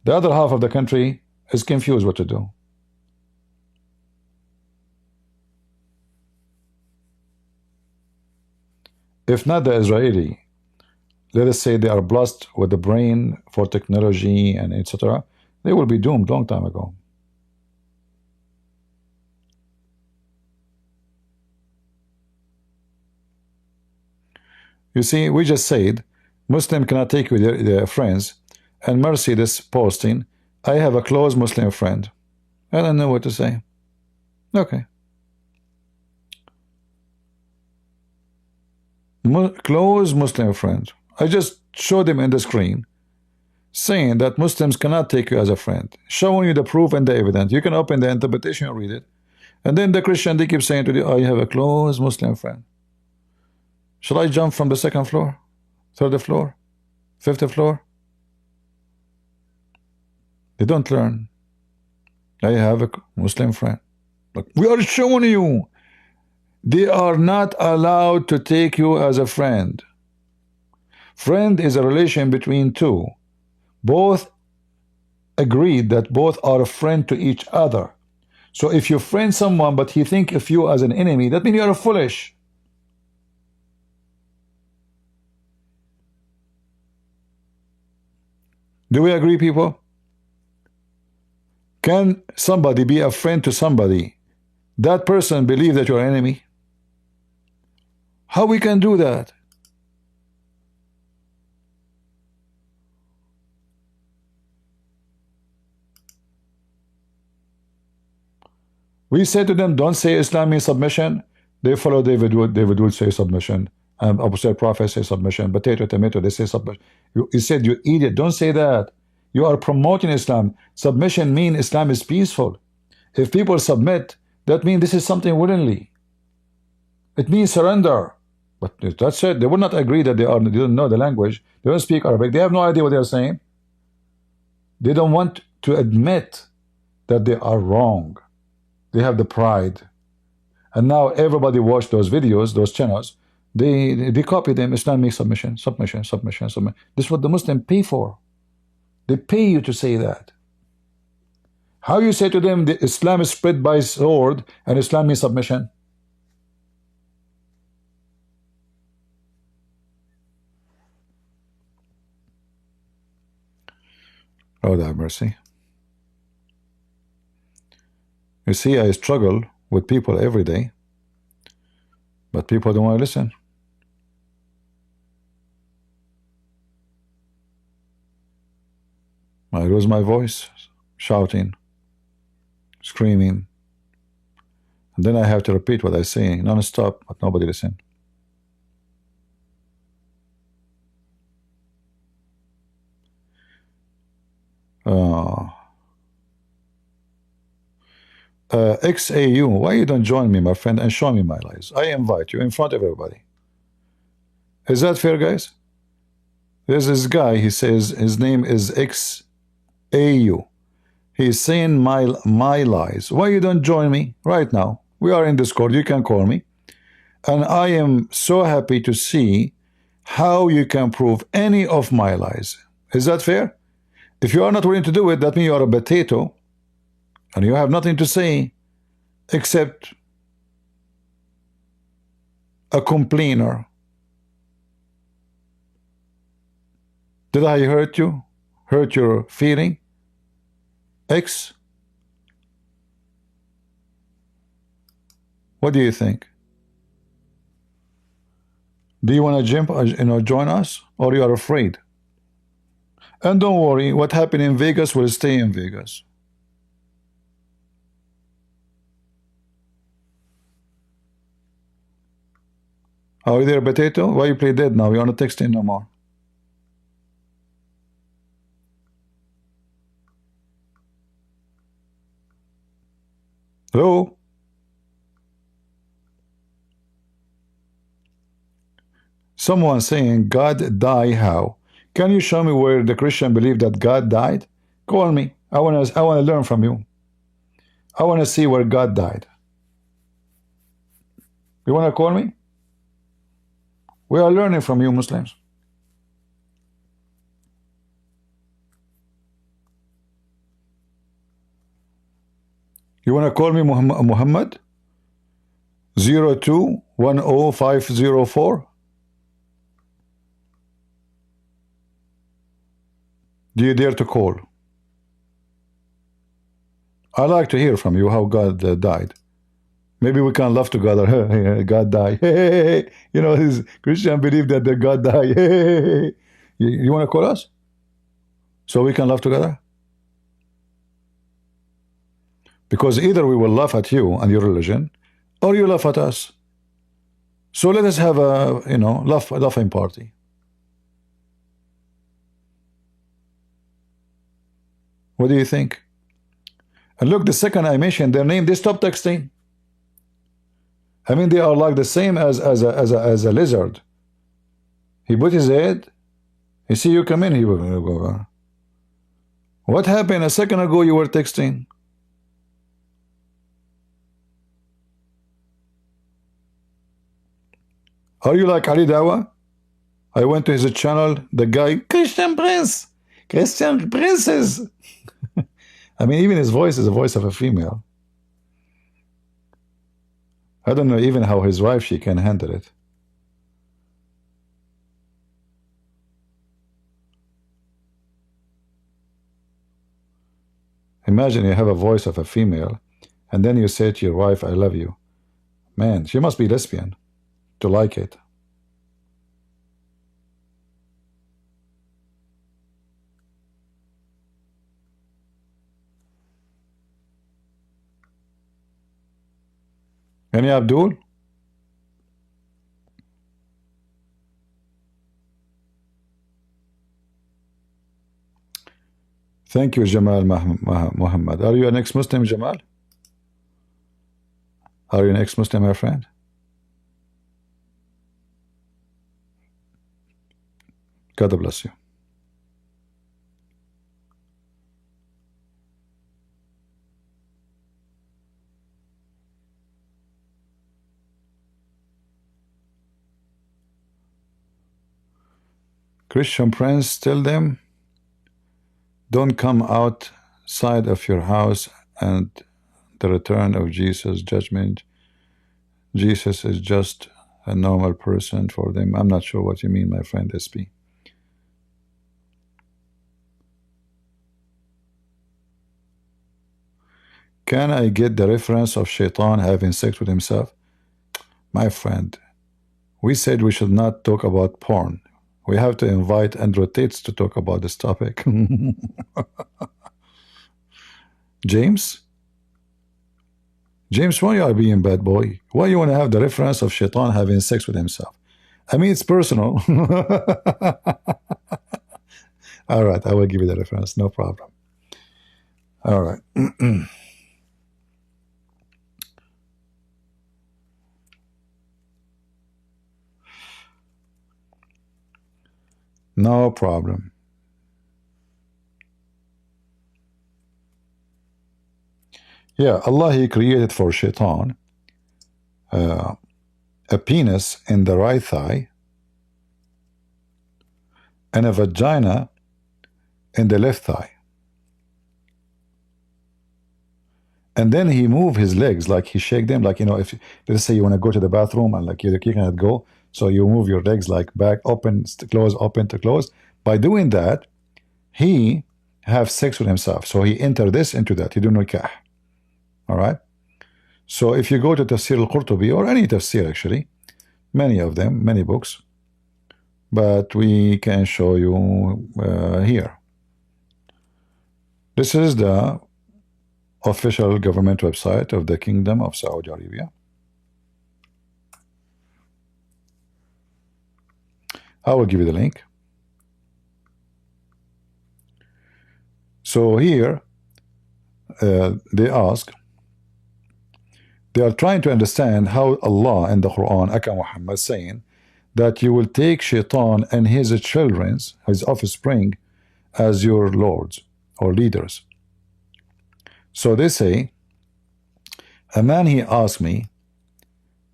The other half of the country is confused what to do. If not the Israeli, let us say they are blessed with the brain for technology and etc., they will be doomed long time ago. You see, we just said Muslim cannot take with their friends, and Mercedes posting, I have a close Muslim friend. I don't know what to say. Okay. Close Muslim friend. I just showed him in the screen saying that Muslims cannot take you as a friend, showing you the proof and the evidence. You can open the interpretation and read it. And then the Christian, they keep saying to you, I have a close Muslim friend. Shall I jump from the second floor, third floor, fifth floor? They don't learn. I have a Muslim friend. Look, we are showing you. They are not allowed to take you as a friend. Friend is a relation between two. Both agreed that both are a friend to each other. So if you friend someone but he think of you as an enemy, that means you are foolish. Do we agree, people? Can somebody be a friend to somebody, that person believe that you're an enemy? How we can do that? We say to them, don't say Islam means submission. They follow David Wood. David Wood say submission. Apostle Prophet say submission. Potato, tomato, they say submission. He said, you idiot, don't say that. You are promoting Islam. Submission means Islam is peaceful. If people submit, that means this is something willingly. It means surrender. But that's it. They would not agree that they don't know the language. They don't speak Arabic. They have no idea what they are saying. They don't want to admit that they are wrong. They have the pride. And now everybody watch those videos, those channels. They copy them. Islam means submission, submission, submission, submission. This is what the Muslims pay for. They pay you to say that. How you say to them that Islam is spread by sword and Islam means submission? Lord have mercy. You see, I struggle with people every day, but people don't want to listen. I lose my voice, shouting, screaming, and then I have to repeat what I say non-stop, but nobody listens. XAU, why you don't join me, my friend, and show me my lies? I invite you in front of everybody. Is that fair, guys? There's this guy, he says his name is XAU. He's saying my lies. Why you don't join me right now? We are in Discord, you can call me. And I am so happy to see how you can prove any of my lies. Is that fair? If you are not willing to do it, that means you are a potato and you have nothing to say except a complainer. Did I hurt you? Hurt your feeling? X? What do you think? Do you want to jump, join us, or you are afraid? And don't worry, what happened in Vegas will stay in Vegas. Are you there, Potato? Why you play dead now? You're not texting no more. Hello? Someone saying God die how? Can you show me where the Christian believe that God died? Call me. I wanna learn from you. I wanna see where God died. You wanna call me? We are learning from you Muslims. You wanna call me Mohammed? 02100504? Do you dare to call? I like to hear from you how God died. Maybe we can laugh together. God died. You know, his Christian believe that the God died. You want to call us so we can laugh together? Because either we will laugh at you and your religion, or you laugh at us. So let us have a laughing party. What do you think? And look, the second I mentioned their name, they stop texting. I mean, they are like the same as a lizard. He put his head, he see you come in, he will go. What happened a second ago? You were texting. Are you like Ali Dawah? I went to his channel, the guy, Christian Prince, Christian Princess. I mean, even his voice is the voice of a female. I don't know even how his wife, she can handle it. Imagine you have a voice of a female, and then you say to your wife, I love you. Man, she must be lesbian to like it. Any Abdul? Thank you, Jamal Mohammed. Are you an ex-Muslim, Jamal? Are you an ex-Muslim, my friend? God bless you. Christian Prince, tell them, don't come outside of your house and the return of Jesus' judgment. Jesus is just a normal person for them. I'm not sure what you mean, my friend SP. Can I get the reference of Shaitan having sex with himself? My friend, we said we should not talk about porn. We have to invite Andrew Tates to talk about this topic. James? James, why are you being bad boy? Why you want to have the reference of Shaitan having sex with himself? I mean, it's personal. All right, I will give you the reference, no problem. All right. No problem. Yeah, Allah, He created for Shaitan a penis in the right thigh and a vagina in the left thigh. And then he moved his legs, like he shake them, like, if let's say you want to go to the bathroom and like you cannot go, so you move your legs like back, open to close, open to close, By doing that, he have sex with himself. So he enter this into that. He do nikah. All right. So if you go to Tafsir al-Qurtubi or any tafsir, actually, many of them, many books, but we can show you here. This is the official government website of the Kingdom of Saudi Arabia. I will give you the link. So here they ask, they are trying to understand how Allah in the Quran, Aka Muhammad, saying that you will take Shaitan and his children, his offspring, as your lords or leaders. So they say, a man, he asked me,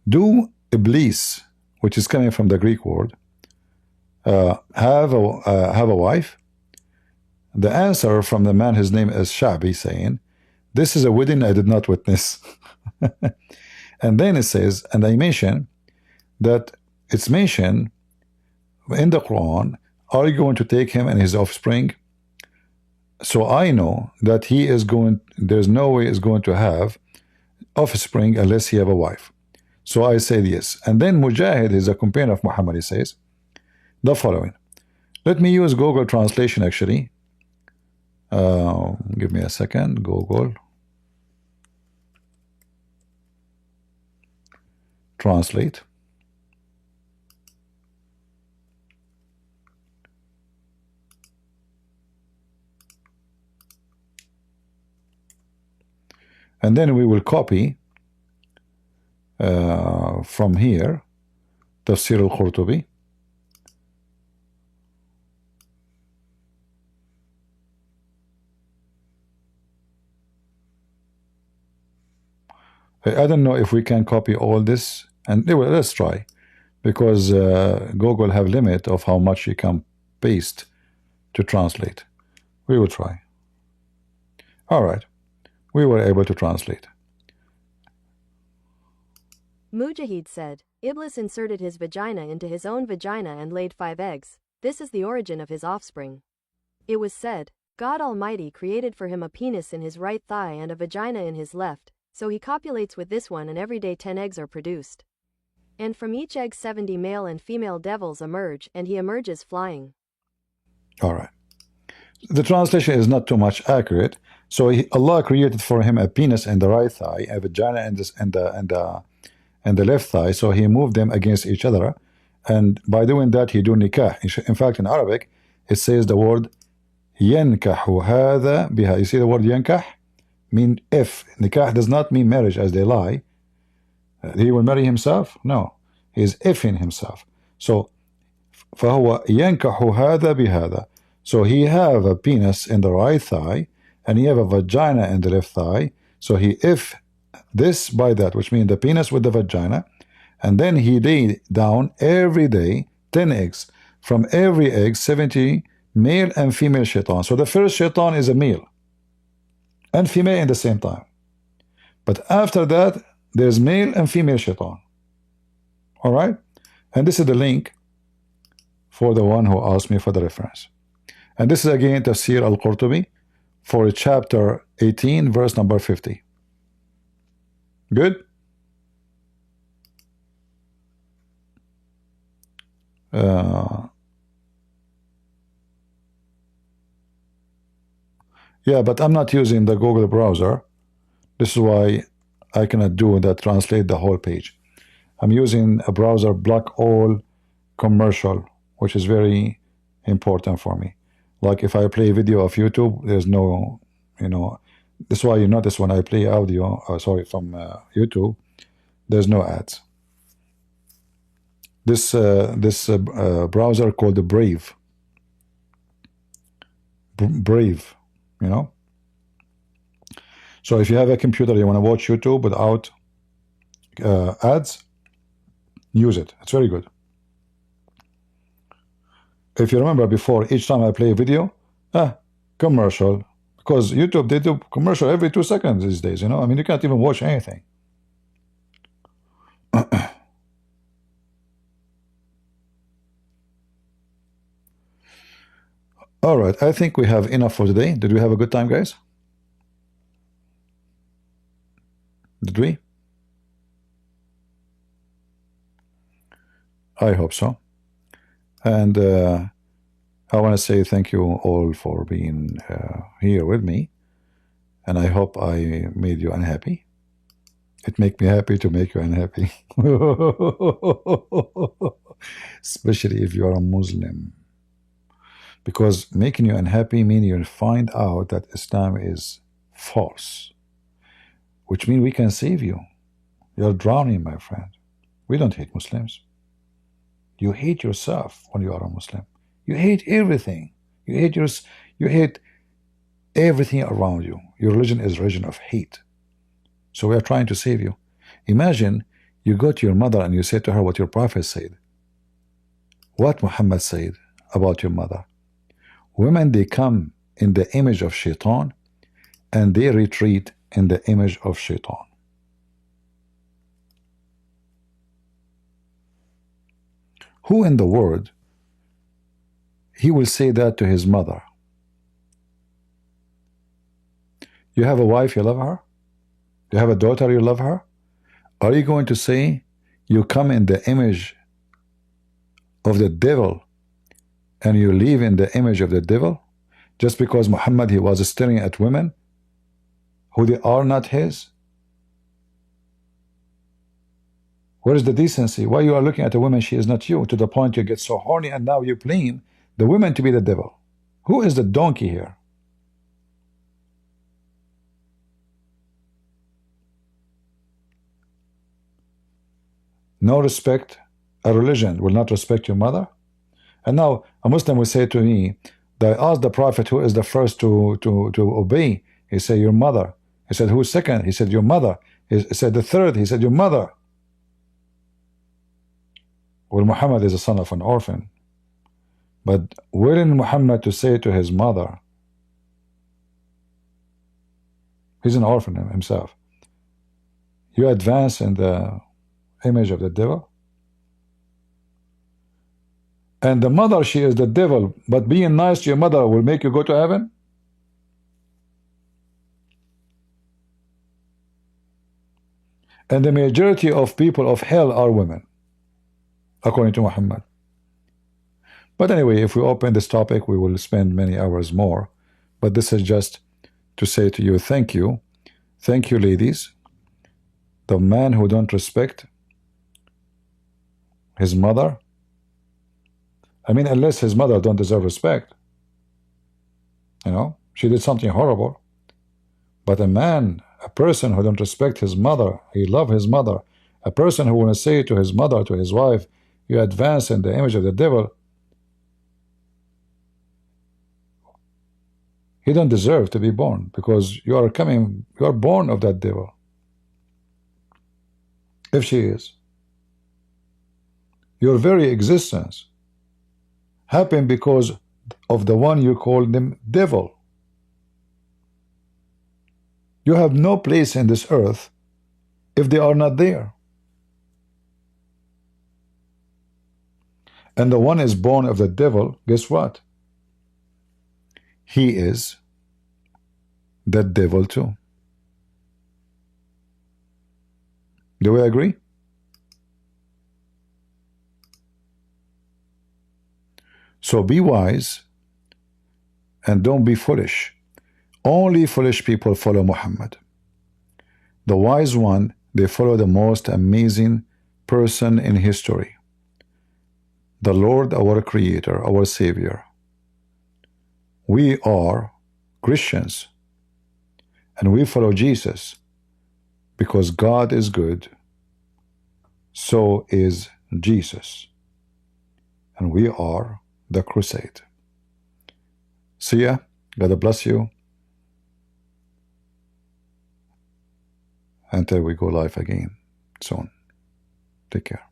do Iblis, which is coming from the Greek word, have a wife? The answer from the man, his name is Sha'bi, saying, this is a wedding I did not witness. And then it says, and I mention that it's mentioned in the Quran, are you going to take him and his offspring? So I know that he is going, there's no way he's going to have offspring unless he have a wife. So I said yes. And then Mujahid is a companion of Muhammad. He says the following. Let me use Google translation actually. Give me a second. Google translate. And then we will copy from here Tafsir al-Qurtubi. I don't know if we can copy all this, and well, let's try, because Google have limit of how much you can paste to translate. We will try. All right, we were able to translate.
Mujahid said, Iblis inserted his vagina into his own vagina and laid 5 eggs. This is the origin of his offspring. It was said, God Almighty created for him a penis in his right thigh and a vagina in his left, so he copulates with this one and every day 10 eggs are produced. And from each egg 70 male and female devils emerge, and he emerges flying.
All right. The translation is not too much accurate. So Allah created for him a penis in the right thigh, a vagina in the left thigh. So he moved them against each other, and by doing that he do nikah. In fact, in Arabic it says the word yankahu hadha biha. You see the word yankah? Mean if. Nikah does not mean marriage as they lie. He will marry himself? No. He is ifing himself. So فهو ينكح هذا بهذا. So he have a penis in the right thigh and he have a vagina in the left thigh. So he if this by that, which means the penis with the vagina, and then he lay down every day 10 eggs. From every egg 70 male and female shaitan. So the first shaitan is a male and female in the same time. But after that, there's male and female shaitan. All right? And this is the link for the one who asked me for the reference. And this is again Tafsir al-Qurtubi for chapter 18, verse number 50. Good? Yeah, but I'm not using the Google browser. This is why I cannot do that, translate the whole page. I'm using a browser block all commercial, which is very important for me. Like if I play video of YouTube, there's no, this is why you notice when I play audio, from YouTube, there's no ads. This browser called the Brave. Brave. So if you have a computer, you want to watch YouTube without ads, use it. It's very good. If you remember before, each time I play a video, commercial, because YouTube, they do commercial every 2 seconds these days, I mean, you can't even watch anything. All right, I think we have enough for today. Did we have a good time, guys? Did we? I hope so. And I want to say thank you all for being here with me. And I hope I made you unhappy. It makes me happy to make you unhappy. Especially if you are a Muslim. Because making you unhappy means you'll find out that Islam is false. Which means we can save you. You're drowning, my friend. We don't hate Muslims. You hate yourself when you are a Muslim. You hate everything. You hate everything around you. Your religion is a religion of hate. So we are trying to save you. Imagine you go to your mother and you say to her what your prophet said. What Muhammad said about your mother. Women, they come in the image of shaitan and they retreat in the image of shaitan. Who in the world he will say that to his mother? You have a wife, you love her? You have a daughter, you love her? Are you going to say you come in the image of the devil and you live in the image of the devil? Just because Muhammad, he was staring at women who they are not his? Where is the decency? Why you are looking at a woman, she is not you, to the point you get so horny and now you claim the women to be the devil. Who is the donkey here? No respect. A religion will not respect your mother. And now a Muslim will say to me, I asked the Prophet who is the first to obey. He said, your mother. He said, who's second? He said, your mother. He said, the third. He said, your mother. Well, Muhammad is a son of an orphan. But willing Muhammad to say to his mother, he's an orphan himself, you advance in the image of the devil? And the mother, she is the devil, but being nice to your mother will make you go to heaven? And the majority of people of hell are women, according to Muhammad. But anyway, if we open this topic, we will spend many hours more. But this is just to say to you, thank you. Thank you, ladies. The man who don't respect his mother, I mean, unless his mother don't deserve respect. You know, she did something horrible. But a man, a person who don't respect his mother, he love his mother, a person who want to say to his mother, to his wife, you advance in the image of the devil, he don't deserve to be born, because you are born of that devil. If she is. Your very existence happened because of the one you call them devil. You have no place in this earth if they are not there. And the one is born of the devil, guess what? He is the devil too. Do we agree? So be wise and don't be foolish. Only foolish people follow Muhammad. The wise one, they follow the most amazing person in history. The Lord, our Creator, our Savior. We are Christians and we follow Jesus because God is good. So is Jesus. And we are the crusade. See ya. God bless you. Until we go live again soon. Take care.